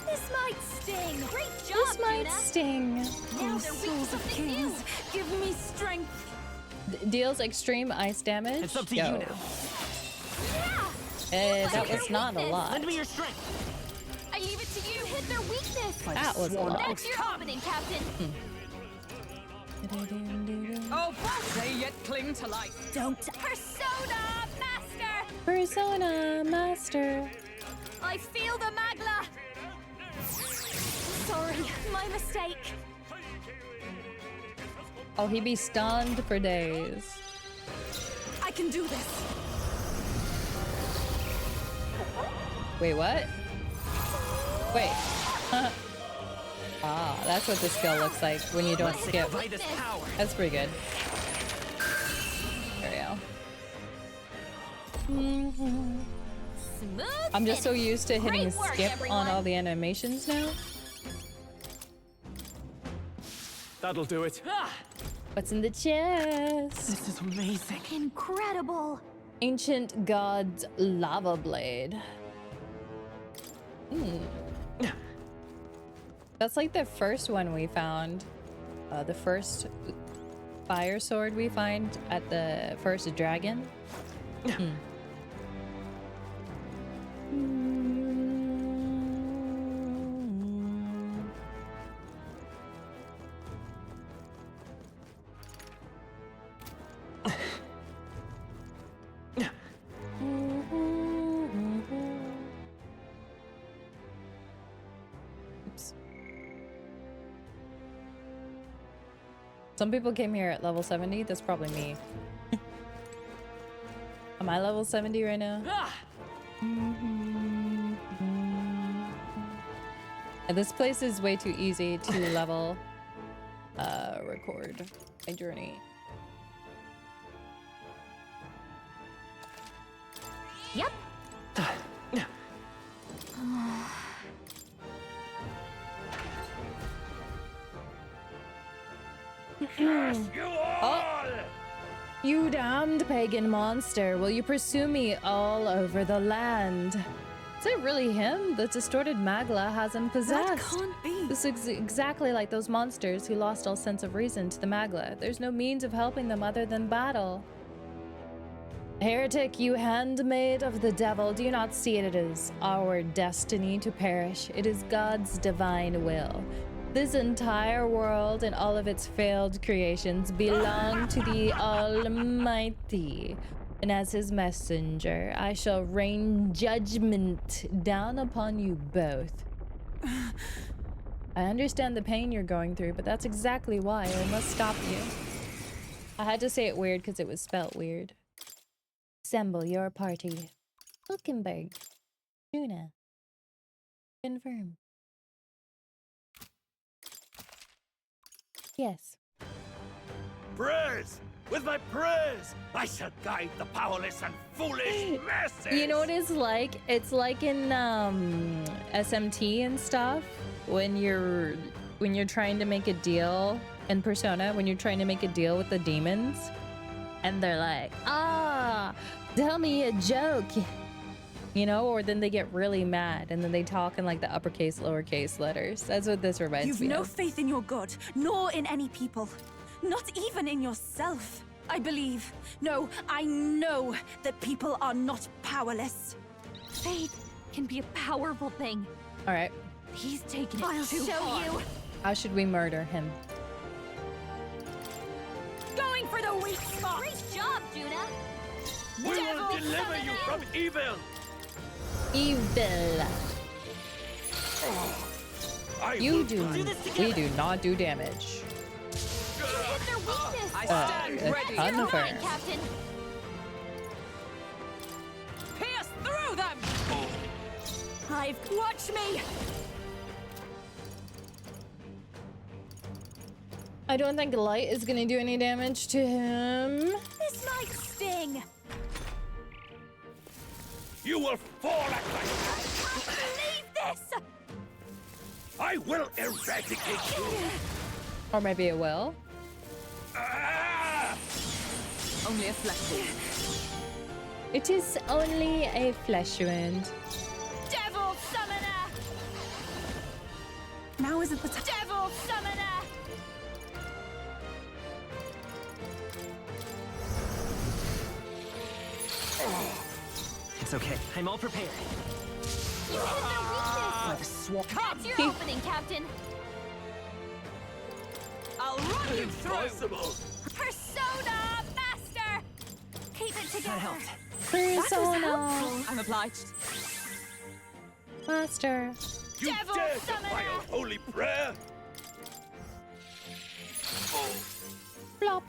J: This might sting!
B: Great job,
A: This might
B: Juna.
A: sting.
B: Now
O: Oh,
B: they're weak to
O: souls of
B: something new!
O: kings, give me strength.
A: Deals extreme ice damage.
P: It's up to
A: Yo.
P: you now.
A: That was not a lot.
P: Lend me your strength.
B: I leave it to you! Hit their weakness!
A: That was a lot.
B: That's your opening, Captain!
P: Oh, both they yet cling to life.
J: Don't
B: Persona Master!
A: Persona Master.
J: I feel the magla! Sorry, my mistake.
A: Oh, he be stunned for days.
O: I can do this.
A: Wait, what? Wait. Ah, that's what the skill looks like when you don't skip. That's pretty good. There we go.
B: Smooth
A: I'm just so
B: finish.
A: used to hitting
B: Great work,
A: skip
B: everyone.
A: on all the animations now.
H: That'll do it.
A: What's in the chest?
P: This is amazing.
B: Incredible!
A: Ancient God's Lava Blade. That's like the first one we found. The first fire sword we find at the first dragon. Oops. Some people came here at level 70. That's probably me. Am I level 70 right now? And this place is way too easy to level. Record my journey.
B: Yep.
A: Oh, you damned pagan monster, will you pursue me all over the land? Is it really him? The distorted Magla has him possessed.
O: That can't be.
A: This is exactly like those monsters who lost all sense of reason to the Magla. There's no means of helping them other than battle. Heretic, you handmaid of the devil, do you not see it is our destiny to perish? It is God's divine will. This entire world and all of its failed creations belong to the Almighty. And as his messenger, I shall rain judgment down upon you both. I understand the pain you're going through, but that's exactly why I must stop you. I had to say it weird because it was spelt weird. Assemble your party. Hulkenberg. Tuna. Confirm. Yes.
N: Prayers! With my prayers, I shall guide the powerless and foolish masses!
A: You know what it's like? It's like in SMT and stuff when you're trying to make a deal in Persona, when you're trying to make a deal with the demons, and they're like, tell me a joke, you know, or then they get really mad and then they talk in like the uppercase, lowercase letters. That's what this reminds
O: You've
A: me
O: no
A: of.
O: faith in your God, nor in any people. Not even in yourself. I believe. No, I know that people are not powerless.
B: Faith can be a powerful thing.
A: All right.
B: He's taken it
J: I'll
B: too
J: show
B: hard.
J: you.
A: How should we murder him?
J: Going for the weak spot.
B: Great job, Juna.
N: We will deliver you from evil!
A: Evil. You do. We do not do damage.
B: You hit their weakness.
A: I stand ready. Confirm.
B: Captain.
J: Pierce through them. Watch me.
A: I don't think light is gonna do any damage to him.
J: This might sting.
N: You will fall at my
J: Leave this.
N: I will eradicate you!
A: Or maybe it will.
L: Only a flesh wound.
A: It is only a flesh wound.
J: Devil summoner.
O: Now isn't the time.
J: Devil summoner.
U: It's okay. I'm all prepared.
B: You hit their weakness.
U: Like a swamp.
B: That's your opening, Captain.
J: I'll run you through.
N: Impossible!
J: Persona master. Keep it together.
U: That helped.
A: Persona.
J: I'm obliged.
A: Master.
N: You
J: Devil
N: dare
J: summoner.
N: defy a holy prayer?
A: Flop.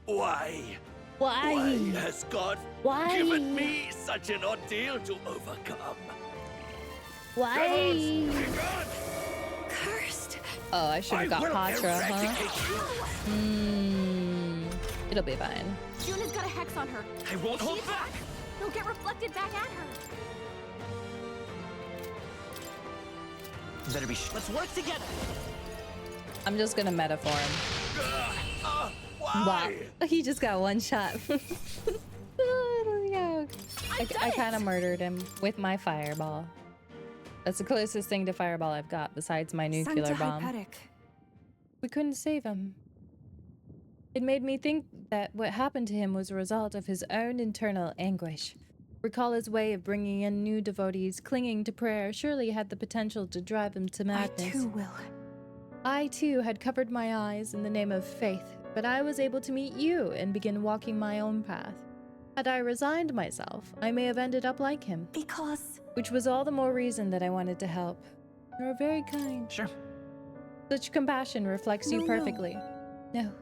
N: Why?
A: Why?
N: Why has God
A: Why?
N: given me such an ordeal to overcome?
A: Why?
N: Devils, be gone!
J: Cursed.
A: Oh, I should have got
N: will
A: Patra, huh?
N: eradicate you.
A: It'll be fine.
B: Juna's got a hex on her.
U: I won't
B: If she
U: hold
B: attacks,
U: back.
B: They'll get reflected back at her.
U: Better be. Let's work together.
A: I'm just gonna metaphor him.
N: Why?
A: Wow. He just got one shot. I kind of murdered him with my fireball. That's the closest thing to fireball I've got, besides my nuclear
O: Sancta
A: bomb.
O: Hyperic.
A: We couldn't save him. It made me think that what happened to him was a result of his own internal anguish. Recall his way of bringing in new devotees, clinging to prayer, surely had the potential to drive him to madness.
O: I too will.
A: I too had covered my eyes in the name of faith, but I was able to meet you and begin walking my own path. Had I resigned myself, I may have ended up like him.
O: Because...
A: Which was all the more reason that I wanted to help. You're very kind.
U: Sure.
A: Such compassion reflects you perfectly. No.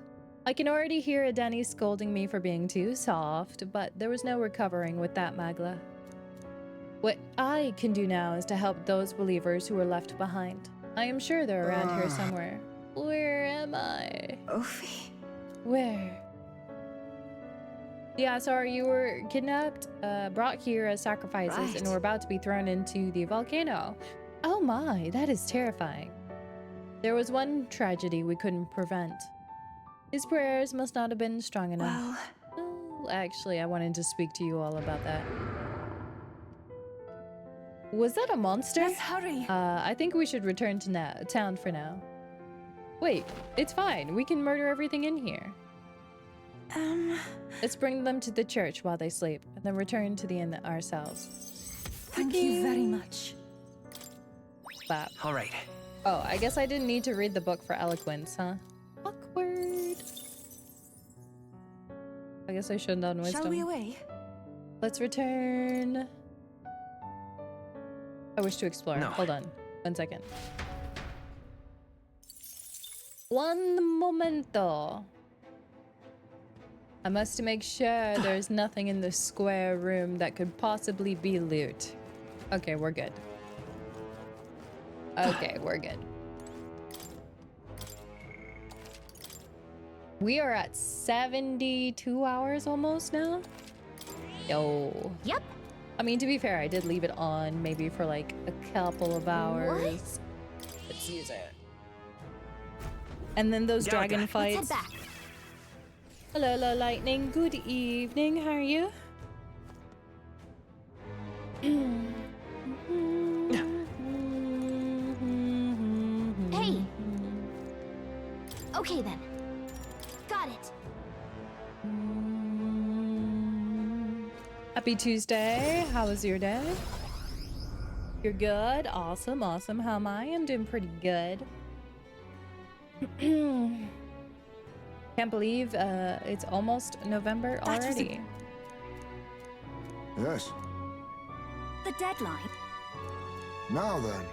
A: I can already hear Adeni scolding me for being too soft, but there was no recovering with that, Magla. What I can do now is to help those believers who are left behind. I am sure they're around here somewhere. Where am I?
O: Ophi.
A: Where? Yeah, sorry, you were kidnapped, brought here as sacrifices, and were about to be thrown into the volcano. Oh my, that is terrifying. There was one tragedy we couldn't prevent. His prayers must not have been strong enough. Well, actually, I wanted to speak to you all about that. Was that a monster?
O: Let's hurry.
A: I think we should return to town for now. Wait, it's fine. We can murder everything in here. Let's bring them to the church while they sleep, and then return to the inn ourselves.
O: Thank you very much.
A: Bop.
U: All right.
A: Oh, I guess I didn't need to read the book for eloquence, huh? Awkward. I guess I should have done wisdom.
O: Shall we away?
A: Let's return. I wish to explore.
U: No.
A: Hold on. 1 second. One momento. I must make sure there's nothing in the square room that could possibly be loot. Okay, we're good. Okay, we're good. We are at 72 hours almost now. Yo.
V: Yep.
A: I mean, to be fair, I did leave it on maybe for like a couple of hours.
V: What?
A: Let's use it. And then those dragon fights.
V: Let's head back.
A: Hello, Lightning. Good evening. How are you?
V: Hey. Okay then. Got it.
A: Happy Tuesday. How was your day? You're good. Awesome, awesome. How am I? I'm doing pretty good. Can't believe it's almost November already.
E: Yes.
O: The deadline.
E: Now then.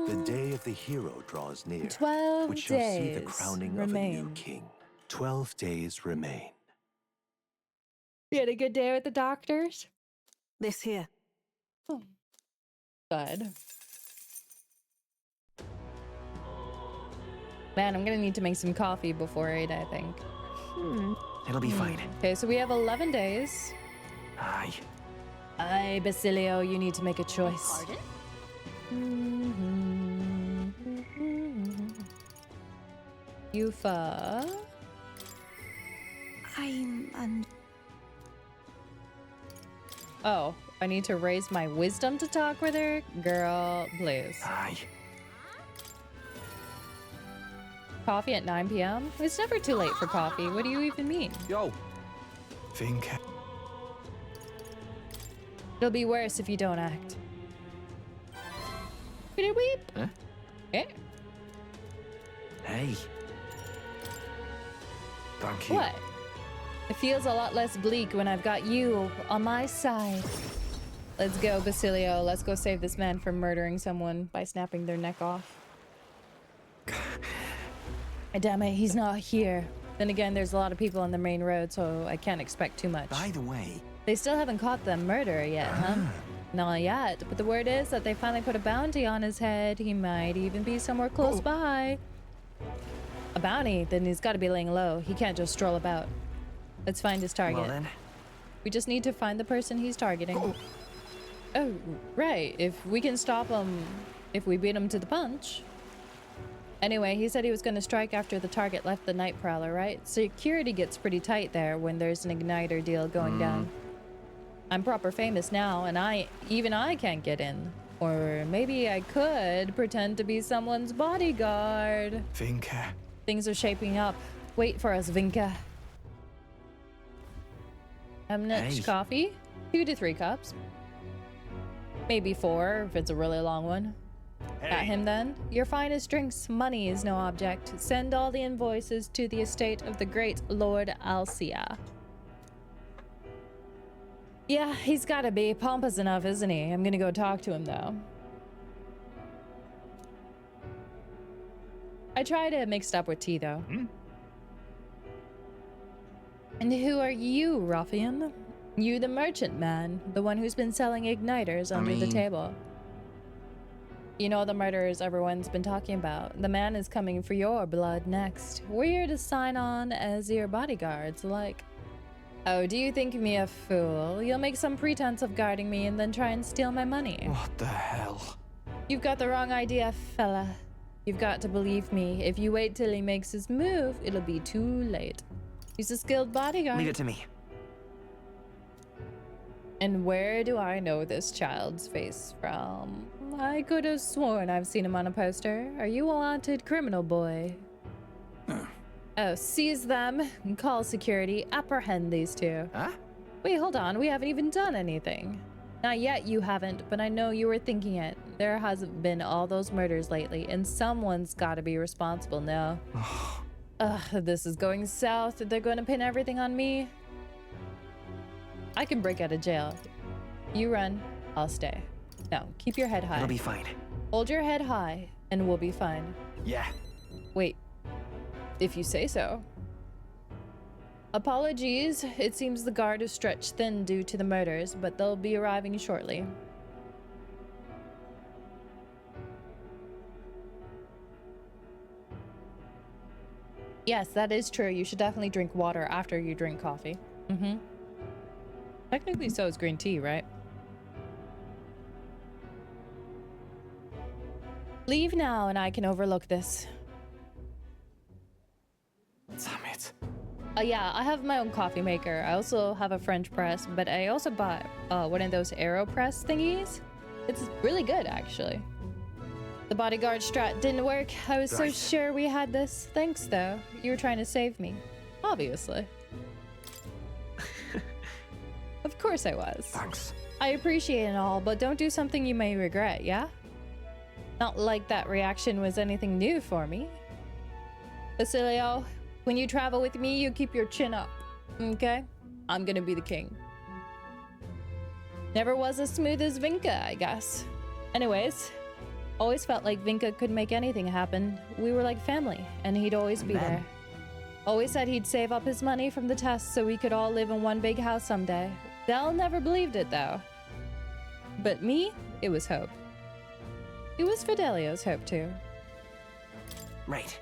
T: The day of the hero draws near,
A: 12
T: which shall see the
A: days
T: crowning
A: remain.
T: of a new king. 12 days remain.
A: You had a good day with the doctors?
I: This here.
A: Oh. Good. Man, I'm gonna need to make some coffee before 8, I think.
U: It'll be fine.
A: Okay, so we have 11 days.
U: Aye.
A: Aye, Basilio, you need to make a choice.
V: Pardon?
A: Yufa.
O: I'm
A: Oh, I need to raise my wisdom to talk with her? Girl, please.
U: Aye.
A: Coffee at 9 p.m.? It's never too late for coffee. What do you even mean?
C: Yo.
H: Think.
A: It'll be worse if you don't act. Weep, weep.
C: Huh?
A: Eh?
U: Hey. Thank you.
A: What? It feels a lot less bleak when I've got you on my side. Let's go, Basilio. Let's go save this man from murdering someone by snapping their neck off. Damn it, he's not here. Then again, there's a lot of people on the main road, so I can't expect too much.
C: By the way,
A: They still haven't caught the murderer yet, huh? Not yet, but the word is that they finally put a bounty on his head. He might even be somewhere close by. A bounty? Then he's got to be laying low. He can't just stroll about. Let's find his target.
U: Well then.
A: We just need to find the person he's targeting. Oh, right. If we can stop him, if we beat him to the punch. Anyway, he said he was going to strike after the target left the night prowler, right? Security gets pretty tight there when there's an igniter deal going down. I'm proper famous now, and even I can't get in. Or maybe I could pretend to be someone's bodyguard.
C: Vinka.
A: Things are shaping up. Wait for us, Vinka. How much coffee? 2 to 3 cups. Maybe 4 if it's a really long one. At him then. Your finest drinks. Money is no object. Send all the invoices to the estate of the great Lord Alcia. Yeah, he's gotta be pompous enough, isn't he? I'm gonna go talk to him though. I try to mix it up with tea though. And who are you, ruffian? You the merchant man, the one who's been selling igniters under the table. You know the murderers everyone's been talking about. The man is coming for your blood next. We're here to sign on as your bodyguards, like... Oh, do you think me a fool? You'll make some pretense of guarding me and then try and steal my money.
C: What the hell?
A: You've got the wrong idea, fella. You've got to believe me. If you wait till he makes his move, it'll be too late. He's a skilled bodyguard.
U: Leave it to me.
A: And where do I know this child's face from? I could have sworn I've seen him on a poster. Are you a wanted criminal, boy? Oh, seize them, call security, apprehend these two.
C: Huh?
A: Wait, hold on, we haven't even done anything. Not yet, you haven't, but I know you were thinking it. There hasn't been all those murders lately, and someone's gotta be responsible now. Ugh, this is going south. They're gonna pin everything on me. I can break out of jail. You run, I'll stay. Now, keep your head high.
U: It'll be fine.
A: Hold your head high, and we'll be fine.
C: Yeah.
A: Wait. If you say so. Apologies. It seems the guard is stretched thin due to the murders, but they'll be arriving shortly. Yes, that is true. You should definitely drink water after you drink coffee. Technically so is green tea, right? Leave now and I can overlook this.
C: Damn it.
A: Yeah, I have my own coffee maker. I also have a French press, but I also bought one of those AeroPress thingies. It's really good, actually. The bodyguard strat didn't work. I was so sure we had this. Thanks, though. You were trying to save me. Obviously. Of course I was.
C: Thanks.
A: I appreciate it all, but don't do something you may regret, yeah? Not like that reaction was anything new for me. Basilio, when you travel with me, you keep your chin up, okay? I'm gonna be the king. Never was as smooth as Vinka, I guess. Anyways, always felt like Vinka could make anything happen. We were like family, and he'd always be there. Always said he'd save up his money from the tests so we could all live in one big house someday. Del never believed it, though. But me, it was hope. It was Fidelio's hope, too.
U: Right.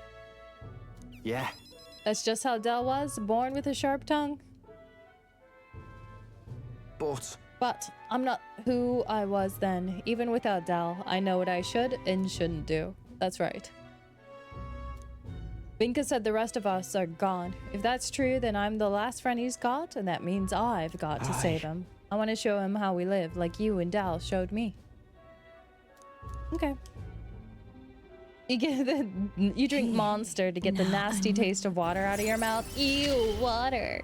C: Yeah.
A: That's just how Del was, born with a sharp tongue. But I'm not who I was then. Even without Del, I know what I should and shouldn't do. That's right. Vinka said the rest of us are gone. If that's true, then I'm the last friend he's got, and that means I've got to save him. I want to show him how we live, like you and Del showed me. Okay. You drink Monster to get the nasty taste of water out of your mouth. Ew, water.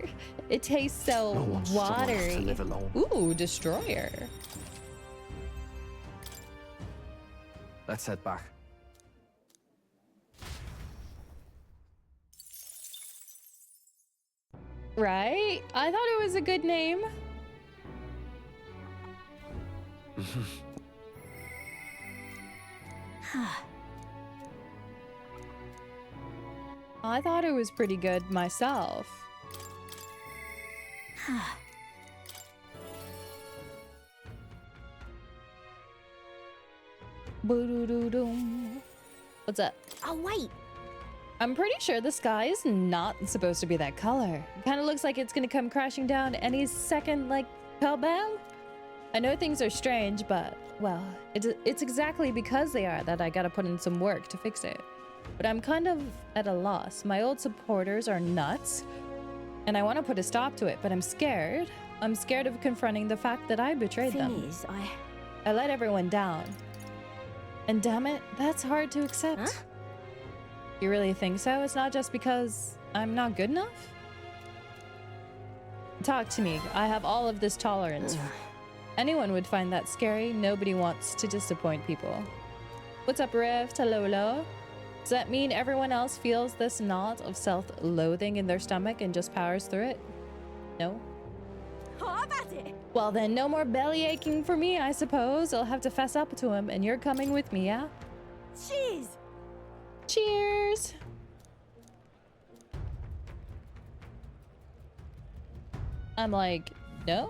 A: It tastes so watery.
C: To live alone.
A: Ooh, Destroyer.
C: Let's head back.
A: Right? I thought it was a good name. I thought it was pretty good myself. What's up?
V: Oh, wait.
A: I'm pretty sure the sky is not supposed to be that color. Kind of looks like it's gonna come crashing down any second, like, bam. I know things are strange, but, well, it's exactly because they are that I gotta put in some work to fix it. but I'm kind of at a loss. My old supporters are nuts, and I want to put a stop to it, but I'm scared. I'm scared of confronting the fact that I betrayed them. I let everyone down. And damn it, that's hard to accept. Huh? You really think so? It's not just because I'm not good enough? Talk to me. I have all of this tolerance. Anyone would find that scary. Nobody wants to disappoint people. What's up, Rift? Hello, hello. Does that mean everyone else feels this knot of self-loathing in their stomach and just powers through it? No?
J: Oh, I've had it.
A: Well then, no more belly aching for me, I suppose. I'll have to fess up to him, and you're coming with me, yeah?
J: Cheers.
A: Cheers. I'm like, no?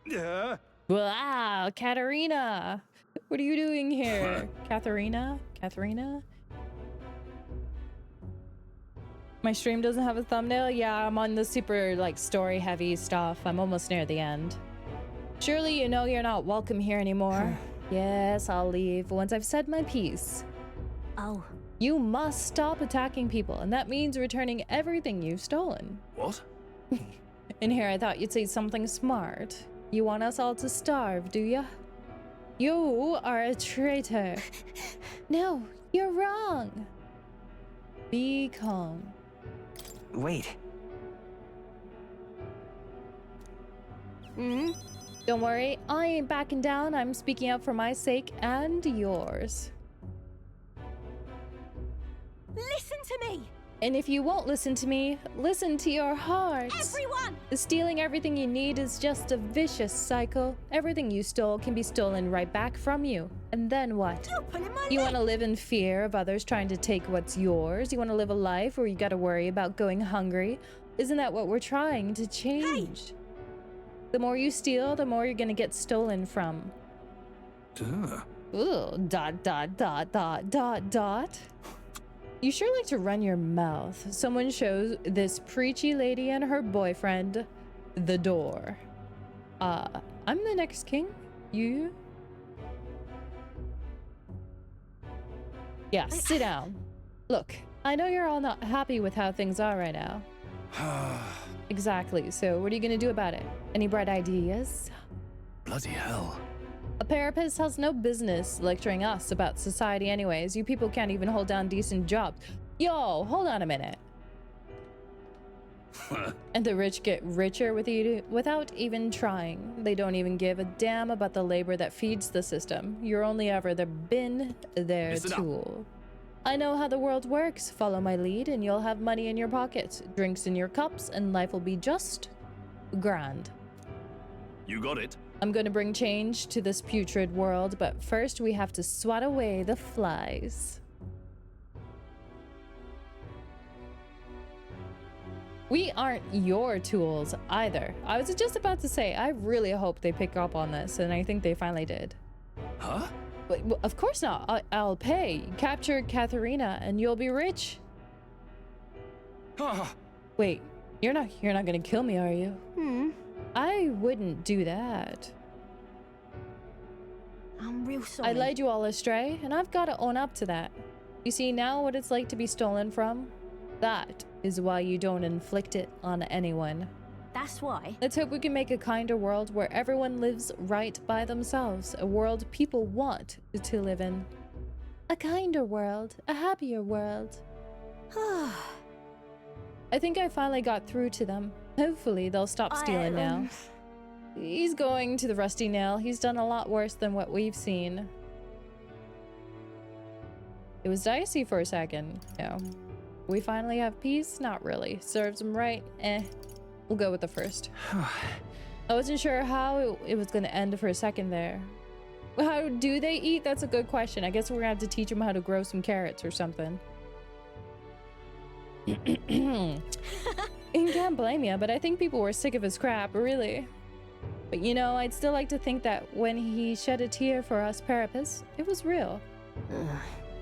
W: Yeah.
A: Wow, Katarina. What are you doing here? Katharina? My stream doesn't have a thumbnail? Yeah, I'm on the super, like, story heavy stuff. I'm almost near the end. Surely you know you're not welcome here anymore. Yes, I'll leave once I've said my piece.
J: Oh.
A: You must stop attacking people, and that means returning everything you've stolen.
N: What?
A: In here, I thought you'd say something smart. You want us all to starve, do ya? You are a traitor. No, you're wrong. Be calm.
U: Wait.
A: Don't worry, I ain't backing down. I'm speaking up for my sake and yours.
J: Listen to me.
A: And if you won't listen to me, listen to your heart.
J: Everyone!
A: Stealing everything you need is just a vicious cycle. Everything you stole can be stolen right back from you. And then what?
J: You're pulling my
A: You
J: leg.
A: want to live in fear of others trying to take what's yours? You want to live a life where you got to worry about going hungry? Isn't that what we're trying to change? Hey. The more you steal, the more you're going to get stolen from.
N: Duh.
A: Ooh, ... You sure like to run your mouth. Someone shows this preachy lady and her boyfriend the door. I'm the next king. You? Yeah, sit down. Look, I know you're all not happy with how things are right now. Exactly, so what are you gonna do about it? Any bright ideas?
N: Bloody hell.
A: A parapist has no business lecturing us about society anyways. You people can't even hold down decent jobs. Yo, hold on a minute. And the rich get richer without even trying. They don't even give a damn about the labor that feeds the system. You're only ever their tool. I know how the world works. Follow my lead and you'll have money in your pockets, drinks in your cups, and life will be just grand.
N: You got it.
A: I'm gonna bring change to this putrid world, but first we have to swat away the flies. We aren't your tools either. I was just about to say, I really hope they pick up on this, and I think they finally did.
N: Huh?
A: But, of course not. I'll pay. Capture Katharina and you'll be rich. Wait, you're not gonna kill me, are you? I wouldn't do that.
V: I'm real sorry.
A: I led you all astray, and I've got to own up to that. You see now what it's like to be stolen from? That is why you don't inflict it on anyone.
V: That's why.
A: Let's hope we can make a kinder world where everyone lives right by themselves. A world people want to live in. A kinder world. A happier world. I think I finally got through to them. Hopefully they'll stop stealing now. He's going to the Rusty Nail. He's done a lot worse than what we've seen. It was dicey for a second. No. We finally have peace? Not really. Serves him right? We'll go with the first. I wasn't sure how it was going to end for a second there. How do they eat? That's a good question. I guess we're going to have to teach them how to grow some carrots or something. You can't blame you, but I think people were sick of his crap, really. But you know, I'd still like to think that when he shed a tear for us Parapus, it was real.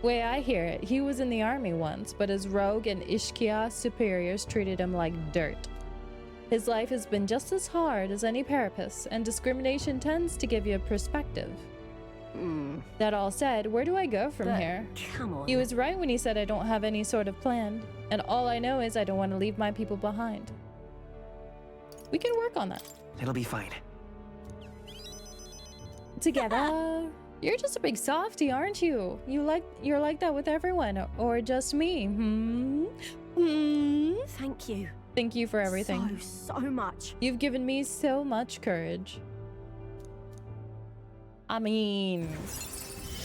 A: Way I hear it, he was in the army once, but his rogue and Ishkia superiors treated him like dirt. His life has been just as hard as any Parapus, and discrimination tends to give you a perspective. That all said, where do I go from here?
B: Come on.
A: He was right when he said I don't have any sort of plan. And all I know is I don't want to leave my people behind. We can work on that.
U: It'll be fine.
A: Together. You're just a big softie, aren't you? You're like that with everyone, or just me?
J: Thank you.
A: Thank you for everything.
J: So much.
A: You've given me so much courage. I mean,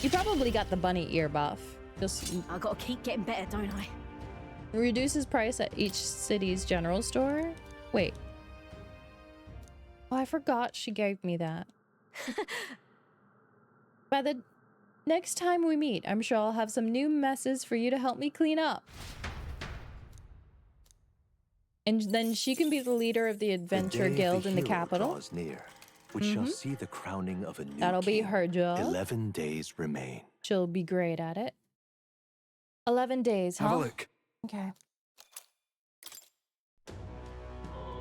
A: you probably got the bunny ear buff. Just
J: I gotta keep getting better, don't I?
A: reduces price at each city's general store. Wait. Oh, I forgot she gave me that. By the next time we meet, I'm sure I'll have some new messes for you to help me clean up. And then she can be the leader of the Adventure Guild in the capital.
T: Draws near, which shall see the crowning of a new
A: That'll be
T: king.
A: her job.
T: 11 days remain.
A: She'll be great at it. 11 days, huh?
C: Have a look.
A: Okay.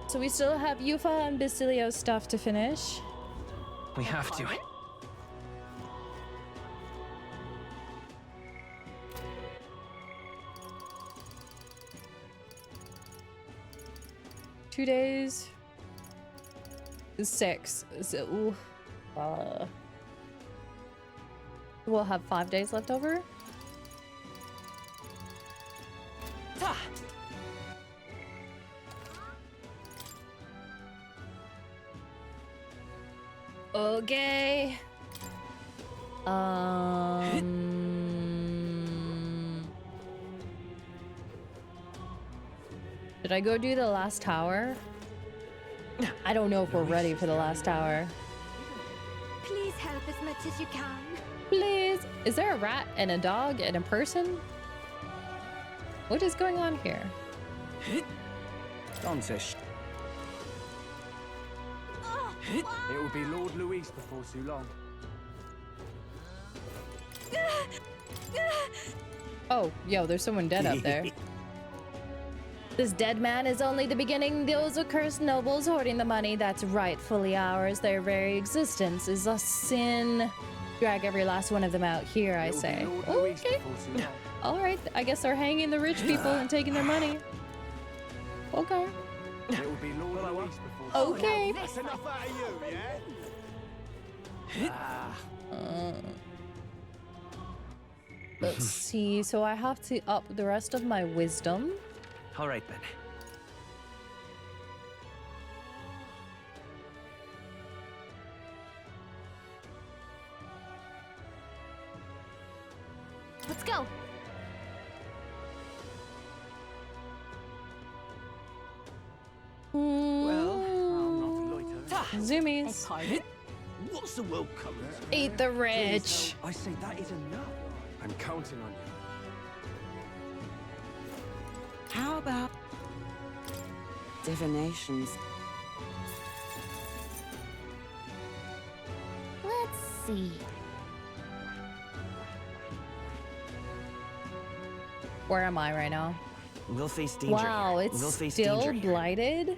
A: So we still have Yufa and Basilio's stuff to finish.
U: We have to.
A: Two days. 6. So, we'll have 5 days left over. Okay. Did I go do the last tower? I don't know if we're ready for the last tower.
V: Please help as much as you can.
A: Please. Is there a rat and a dog and a person? What is going on here?
C: Dontish. It will be Lord Luis before too long.
A: Oh, yo, there's someone dead up there. This dead man is only the beginning. Those accursed nobles hoarding the money that's rightfully ours. Their very existence is a sin. Drag every last one of them out here, I say. Okay. All right. I guess they're hanging the rich people and taking their money. Okay.
C: It will be Lord Luis before.
A: Okay.
W: That's enough out of you, yeah?
A: Let's see. So I have to up the rest of my wisdom.
U: All right then.
V: Let's go.
A: Zoomies.
N: What's the world coming to?
A: Eat the rich.
C: I say that is enough. I'm counting on you.
O: How about divinations?
V: Let's see.
A: Where am I right now?
U: We'll face danger.
A: Wow,
U: here.
A: it's
U: We'll face
A: still
U: danger here.
A: blighted?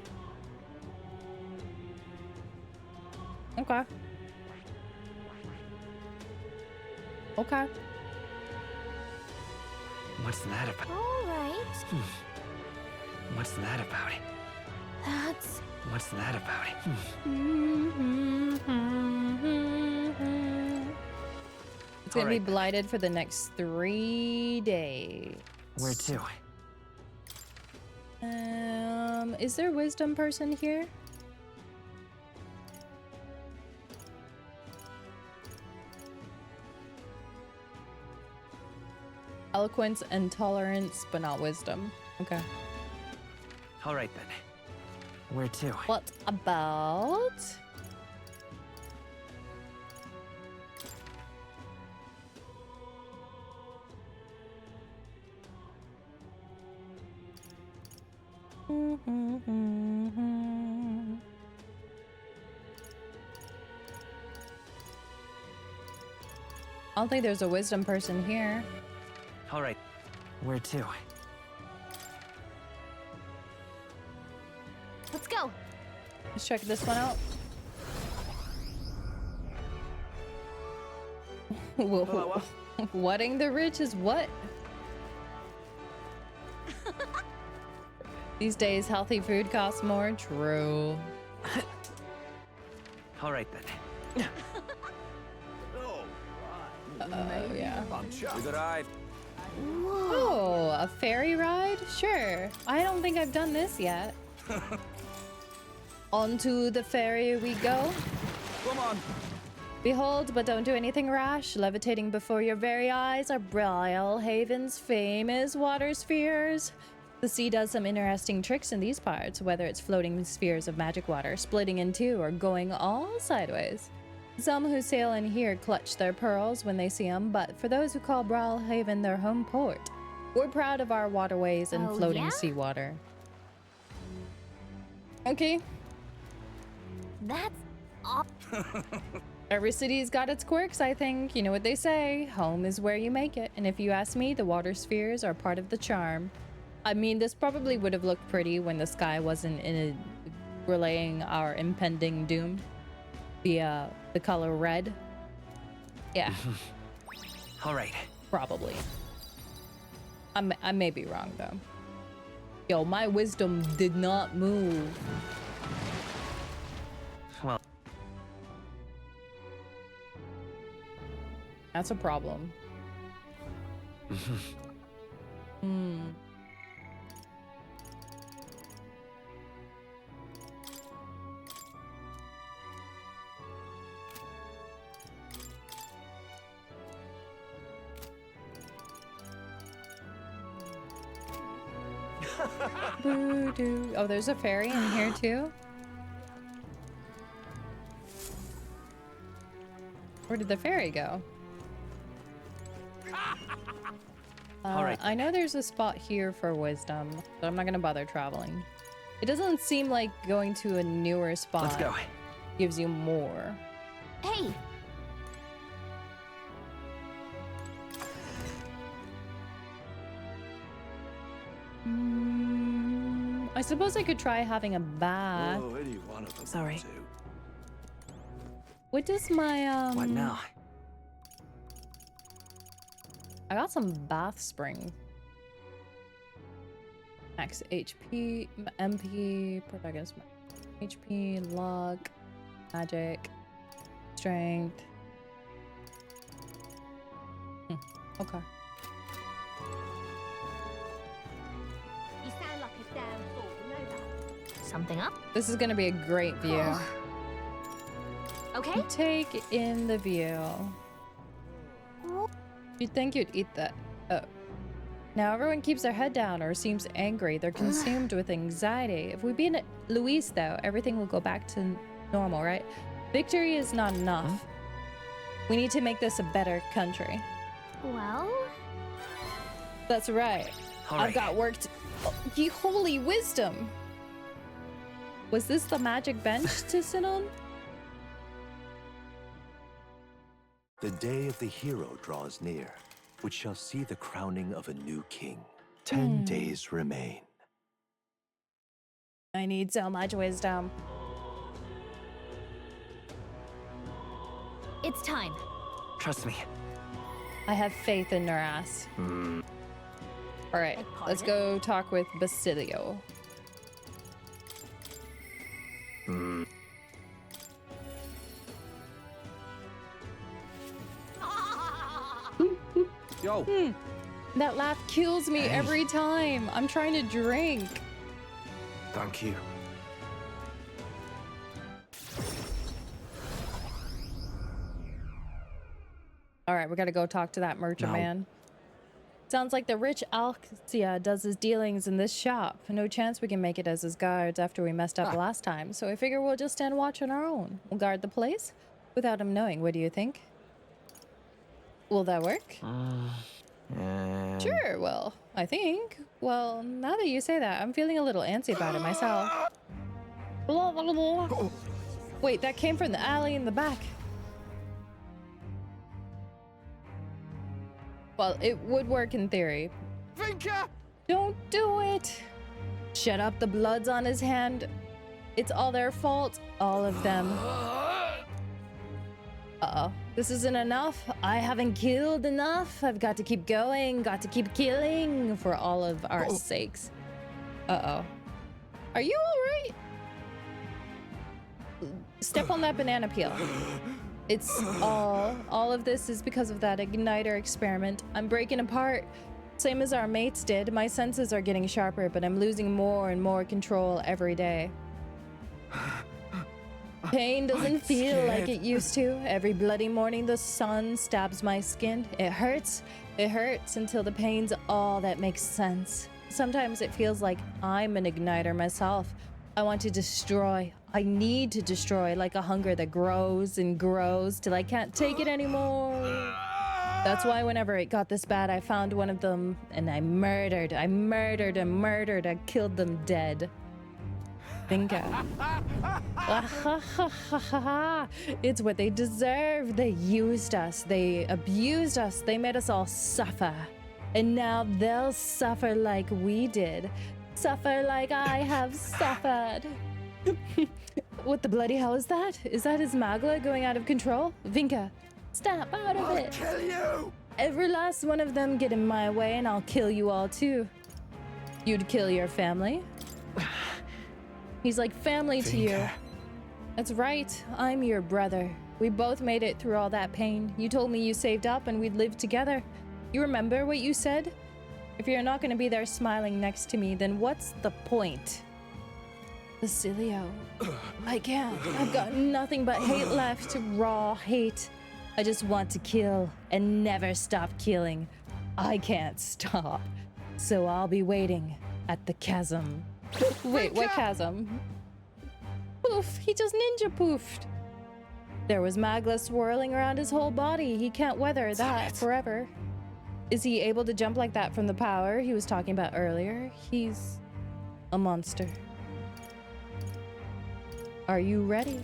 A: Okay. Okay.
U: What's that about?
V: All right.
U: What's that about?
V: That's...
U: What's that about?
A: It's gonna be blighted for the next 3 days.
U: Where to?
A: Is there a wisdom person here? Eloquence and tolerance, but not wisdom. Okay.
U: All right then. Where to?
A: What about? I don't think there's a wisdom person here.
U: All right. Where to?
V: Let's go.
A: Let's check this one out. Whatting the rich is what? These days, healthy food costs more. True.
U: All right then.
A: Oh, yeah.
C: We've arrived.
A: Oh, a ferry ride? Sure. I don't think I've done this yet. Onto the ferry we go.
C: Come on.
A: Behold, but don't do anything rash. Levitating before your very eyes are Brylehaven's famous water spheres. The sea does some interesting tricks in these parts, whether it's floating spheres of magic water, splitting in two, or going all sideways. Some who sail in here clutch their pearls when they see them, but for those who call Brylehaven their home port, we're proud of our waterways and floating seawater. Okay.
V: That's up.
A: Every city's got its quirks, I think. You know what they say, home is where you make it. And if you ask me, the water spheres are part of the charm. I mean, this probably would have looked pretty when the sky wasn't relaying our impending doom. The color red. Yeah.
U: All right.
A: Probably. I may be wrong though. Yo, my wisdom did not move.
U: Well,
A: that's a problem. Boo-doo. Oh, there's a fairy in here too? Where did the fairy go?
U: All right.
A: I know there's a spot here for wisdom, but I'm not gonna bother traveling. It doesn't seem like going to a newer spot
U: let's go.
A: gives you more.
V: Hey!
A: I suppose I could try having a bath.
W: Oh, any one of them.
I: Sorry.
A: What does my
U: What now?
A: I got some bath spring. Max HP, MP, protagonist, HP, luck, magic, strength. Okay.
V: You sound like a damn fool, you know that. Something up?
A: This is gonna be a great view.
V: Okay.
A: Take in the view. You'd think you'd eat that. Oh. Now everyone keeps their head down or seems angry. They're consumed with anxiety. If we beat Luis, though, everything will go back to normal, right? Victory is not enough. We need to make this a better country.
V: Well?
A: That's right.
U: All
A: I've
U: right.
A: got work to... Oh, ye holy wisdom! Was this the magic bench to sit on?
T: The day of the hero draws near, which shall see the crowning of a new king. 10 days remain.
A: I need so much wisdom.
V: It's time.
U: Trust me.
A: I have faith in Naras. All right, let's go talk with Basilio.
C: Yo.
A: That laugh kills me every time. I'm trying to drink.
K: Thank you.
A: All right, we gotta go talk to that merchant man. Sounds like the rich Alxia does his dealings in this shop. No chance we can make it as his guards after we messed up last time, so I figure we'll just stand watch on our own. We'll guard the place without him knowing. What do you think? Will that work? Sure, well, I think. Well, now that you say that, I'm feeling a little antsy about it myself. Blah, blah, blah. Wait, that came from the alley in the back. Well, it would work in theory.
W: Vinka!
A: Don't do it! Shut up, the blood's on his hand. It's all their fault. All of them. Uh-oh. This isn't enough. I haven't killed enough. I've got to keep going. Got to keep killing for all of our sakes. Uh-oh. Are you all right? Step on that banana peel. It's all of this is because of that igniter experiment. I'm breaking apart. Same as our mates did. My senses are getting sharper, but I'm losing more and more control every day. Pain doesn't feel like it used to. Every bloody morning the sun stabs my skin. It hurts. It hurts until the pain's all that makes sense. Sometimes it feels like I'm an igniter myself. I want to destroy. I need to destroy, like a hunger that grows and grows till I can't take it anymore. That's why whenever it got this bad, I found one of them and I murdered. I killed them dead. Vinka. It's what they deserve. They used us. They abused us. They made us all suffer. And now they'll suffer like we did. Suffer like I have suffered. What the bloody hell is that? Is that his magla going out of control? Vinka, snap out of it.
W: I'll kill you!
A: Every last one of them get in my way and I'll kill you all too. You'd kill your family. He's like family to you. That's right, I'm your brother. We both made it through all that pain. You told me you saved up and we'd live together. You remember what you said? If you're not gonna be there smiling next to me, then what's the point? Basilio, I can't. I've got nothing but hate left, raw hate. I just want to kill and never stop killing. I can't stop. So I'll be waiting at the chasm. Wait, what chasm? Poof, he just ninja poofed. There was magla swirling around his whole body. He can't weather that forever. Is he able to jump like that from the power he was talking about earlier? He's a monster. Are you ready?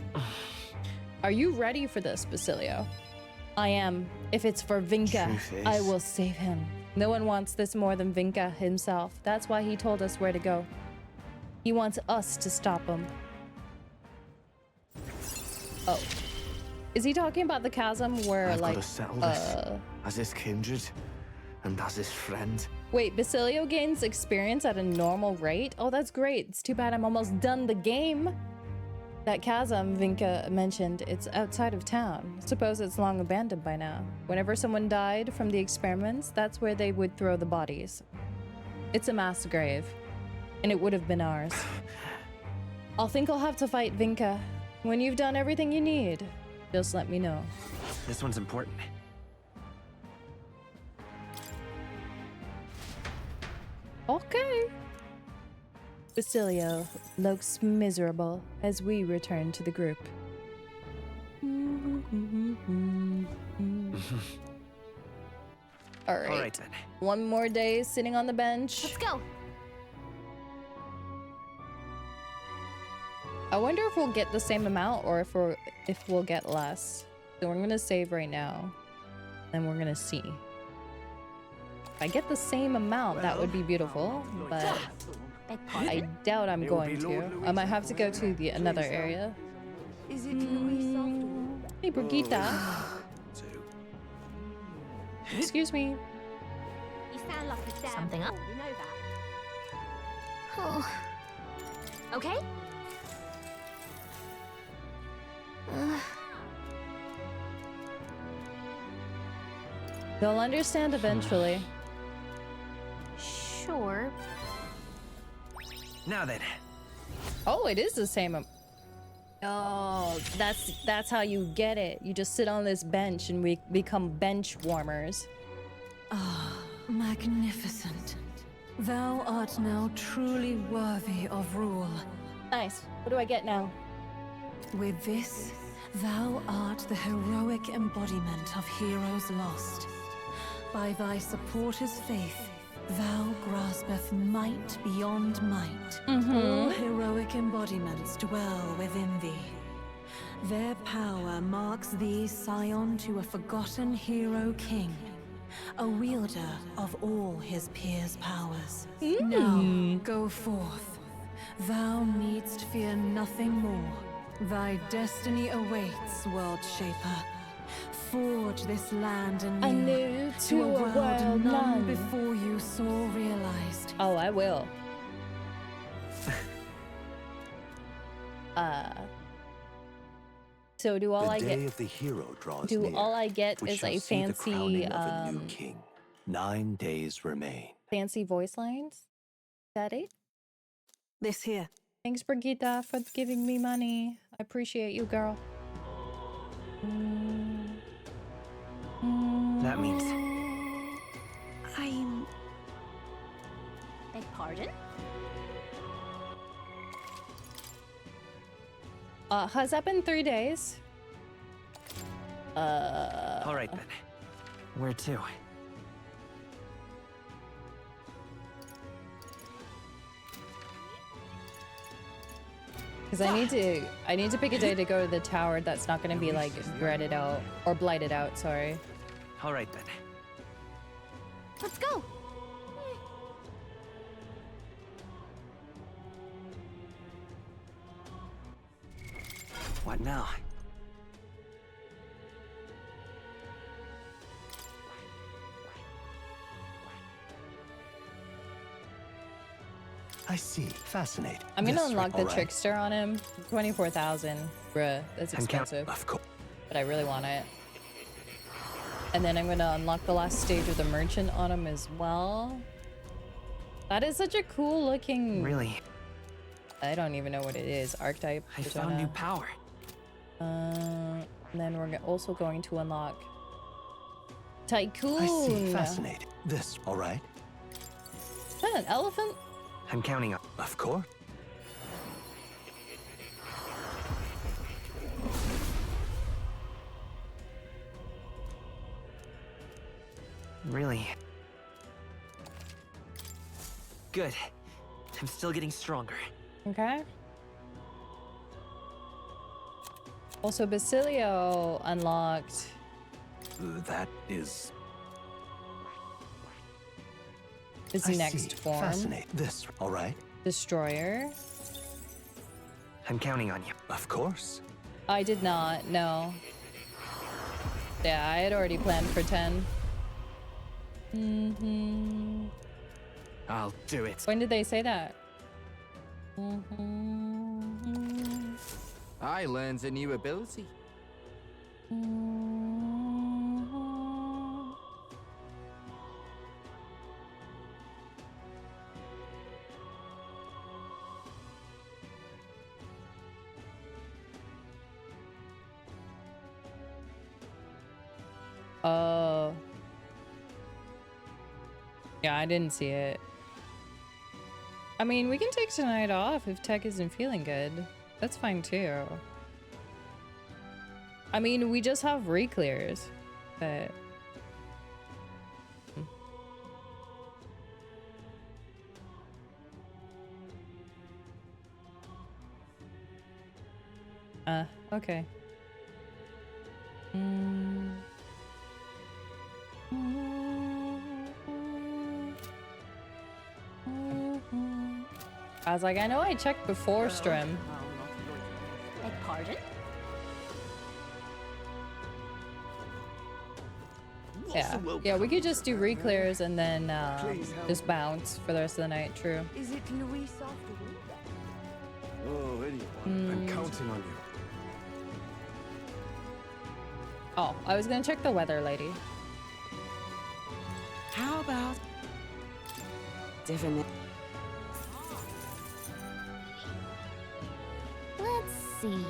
A: Are you ready for this, Basilio? I am. If it's for Vinka, I will save him. No one wants this more than Vinka himself. That's why he told us where to go. He wants us to stop him. Oh. Is he talking about the chasm where,
C: I've
A: like,
C: got to settle this as his kindred and as his friend.
A: Wait, Basilio gains experience at a normal rate? Oh, that's great. It's too bad I'm almost done the game. That chasm Vinka mentioned, it's outside of town. Suppose it's long abandoned by now. Whenever someone died from the experiments, that's where they would throw the bodies. It's a mass grave, and it would have been ours. I'll have to fight Vinka. When you've done everything you need, just let me know.
U: This one's important.
A: Okay. Basilio looks miserable as we return to the group. All right then. One more day sitting on the bench.
B: Let's go.
A: I wonder if we'll get the same amount or if we'll get less. So we're gonna save right now, and we're gonna see. If I get the same amount, that would be beautiful, but I doubt I'm going to. I might have to go to another area. Hey, Brigitte. Excuse me.
V: You sound like a damn
B: Something up?
V: fool, you know that.
B: Oh. Okay.
A: They'll understand eventually.
B: Sure.
U: Now then.
A: Oh, it is the same. Oh, that's how you get it. You just sit on this bench and we become bench warmers.
D: Ah, magnificent. Thou art now truly worthy of rule.
A: Nice. What do I get now?
D: With this, thou art the heroic embodiment of heroes lost. By thy supporters' faith, thou graspeth might beyond might. All heroic embodiments dwell within thee. Their power marks thee scion to a forgotten hero king, a wielder of all his peers' powers. Now, go forth. Thou needst fear nothing more. Thy destiny awaits, World Shaper. forge this land anew,
A: Anew
D: to a world none
A: none.
D: before you saw realized.
A: Oh, I will. So do all
T: The
A: I
T: day
A: get?
T: of the hero draws
A: Do
T: near,
A: all I get
T: which
A: is
T: shall
A: a
T: see the
A: fancy
T: crowning of a new king. 9 days remain.
A: fancy voice lines? Is that it?
I: This here.
A: Thanks, Brigitte, for giving me money. I appreciate you, girl.
U: That means...
O: I'm...
B: Beg pardon?
A: Has that been 3 days?
U: All right, then. Where to?
A: Because I need to pick a day to go to the tower that's not going to be like breaded out or blighted out. Sorry.
U: All right, then.
B: Let's go!
U: What now?
T: I see. Fascinating.
A: I'm gonna
T: This
A: unlock the
T: all right.
A: trickster on him. 24,000. Bruh, that's
U: I'm count-
A: expensive.
T: Of course.
A: But I really want it. And then I'm gonna unlock the last stage of the merchant on him as well. That is such a cool looking...
U: Really?
A: I don't even know what it is. Archetype.
U: I found new power.
A: And then we're also going to unlock Tycoon.
T: I see. Fascinating. This, all right?
A: Is that an elephant?
U: I'm counting on...
T: Of course.
U: Really? Good. I'm still getting stronger.
A: Okay. Also, Basilio unlocked.
T: That is...
A: His
T: I
A: next
T: see.
A: form.
T: Fascinating. This, all right?
A: Destroyer.
U: I'm counting on you.
T: Of course.
A: I did not, no. Yeah, I had already planned for 10.
U: I'll do it.
A: When did they say that?
C: I learned a new ability.
A: Oh. Yeah, I didn't see it. I mean, we can take tonight off if Tech isn't feeling good. That's fine too. I mean, we just have re-clears, but... okay. I was like, I know I checked before stream.
B: Beg pardon?
A: Yeah, we could just do re-clears and then just bounce for the rest of the night, true.
P: Is it Luis after all?
C: Oh, anyone.
H: I'm counting on you.
A: Oh, I was gonna check the weather, lady.
P: How about divination?
B: Let's see.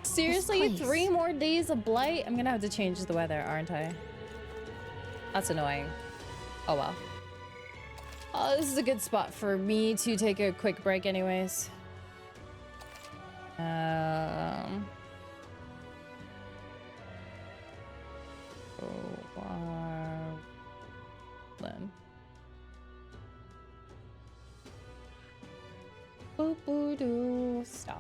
A: Seriously,
B: This place.
A: 3 more days of blight? I'm gonna have to change the weather, aren't I? That's annoying. Oh well. Oh, this is a good spot for me to take a quick break anyways. Then. Boop-boo-doo. Stop.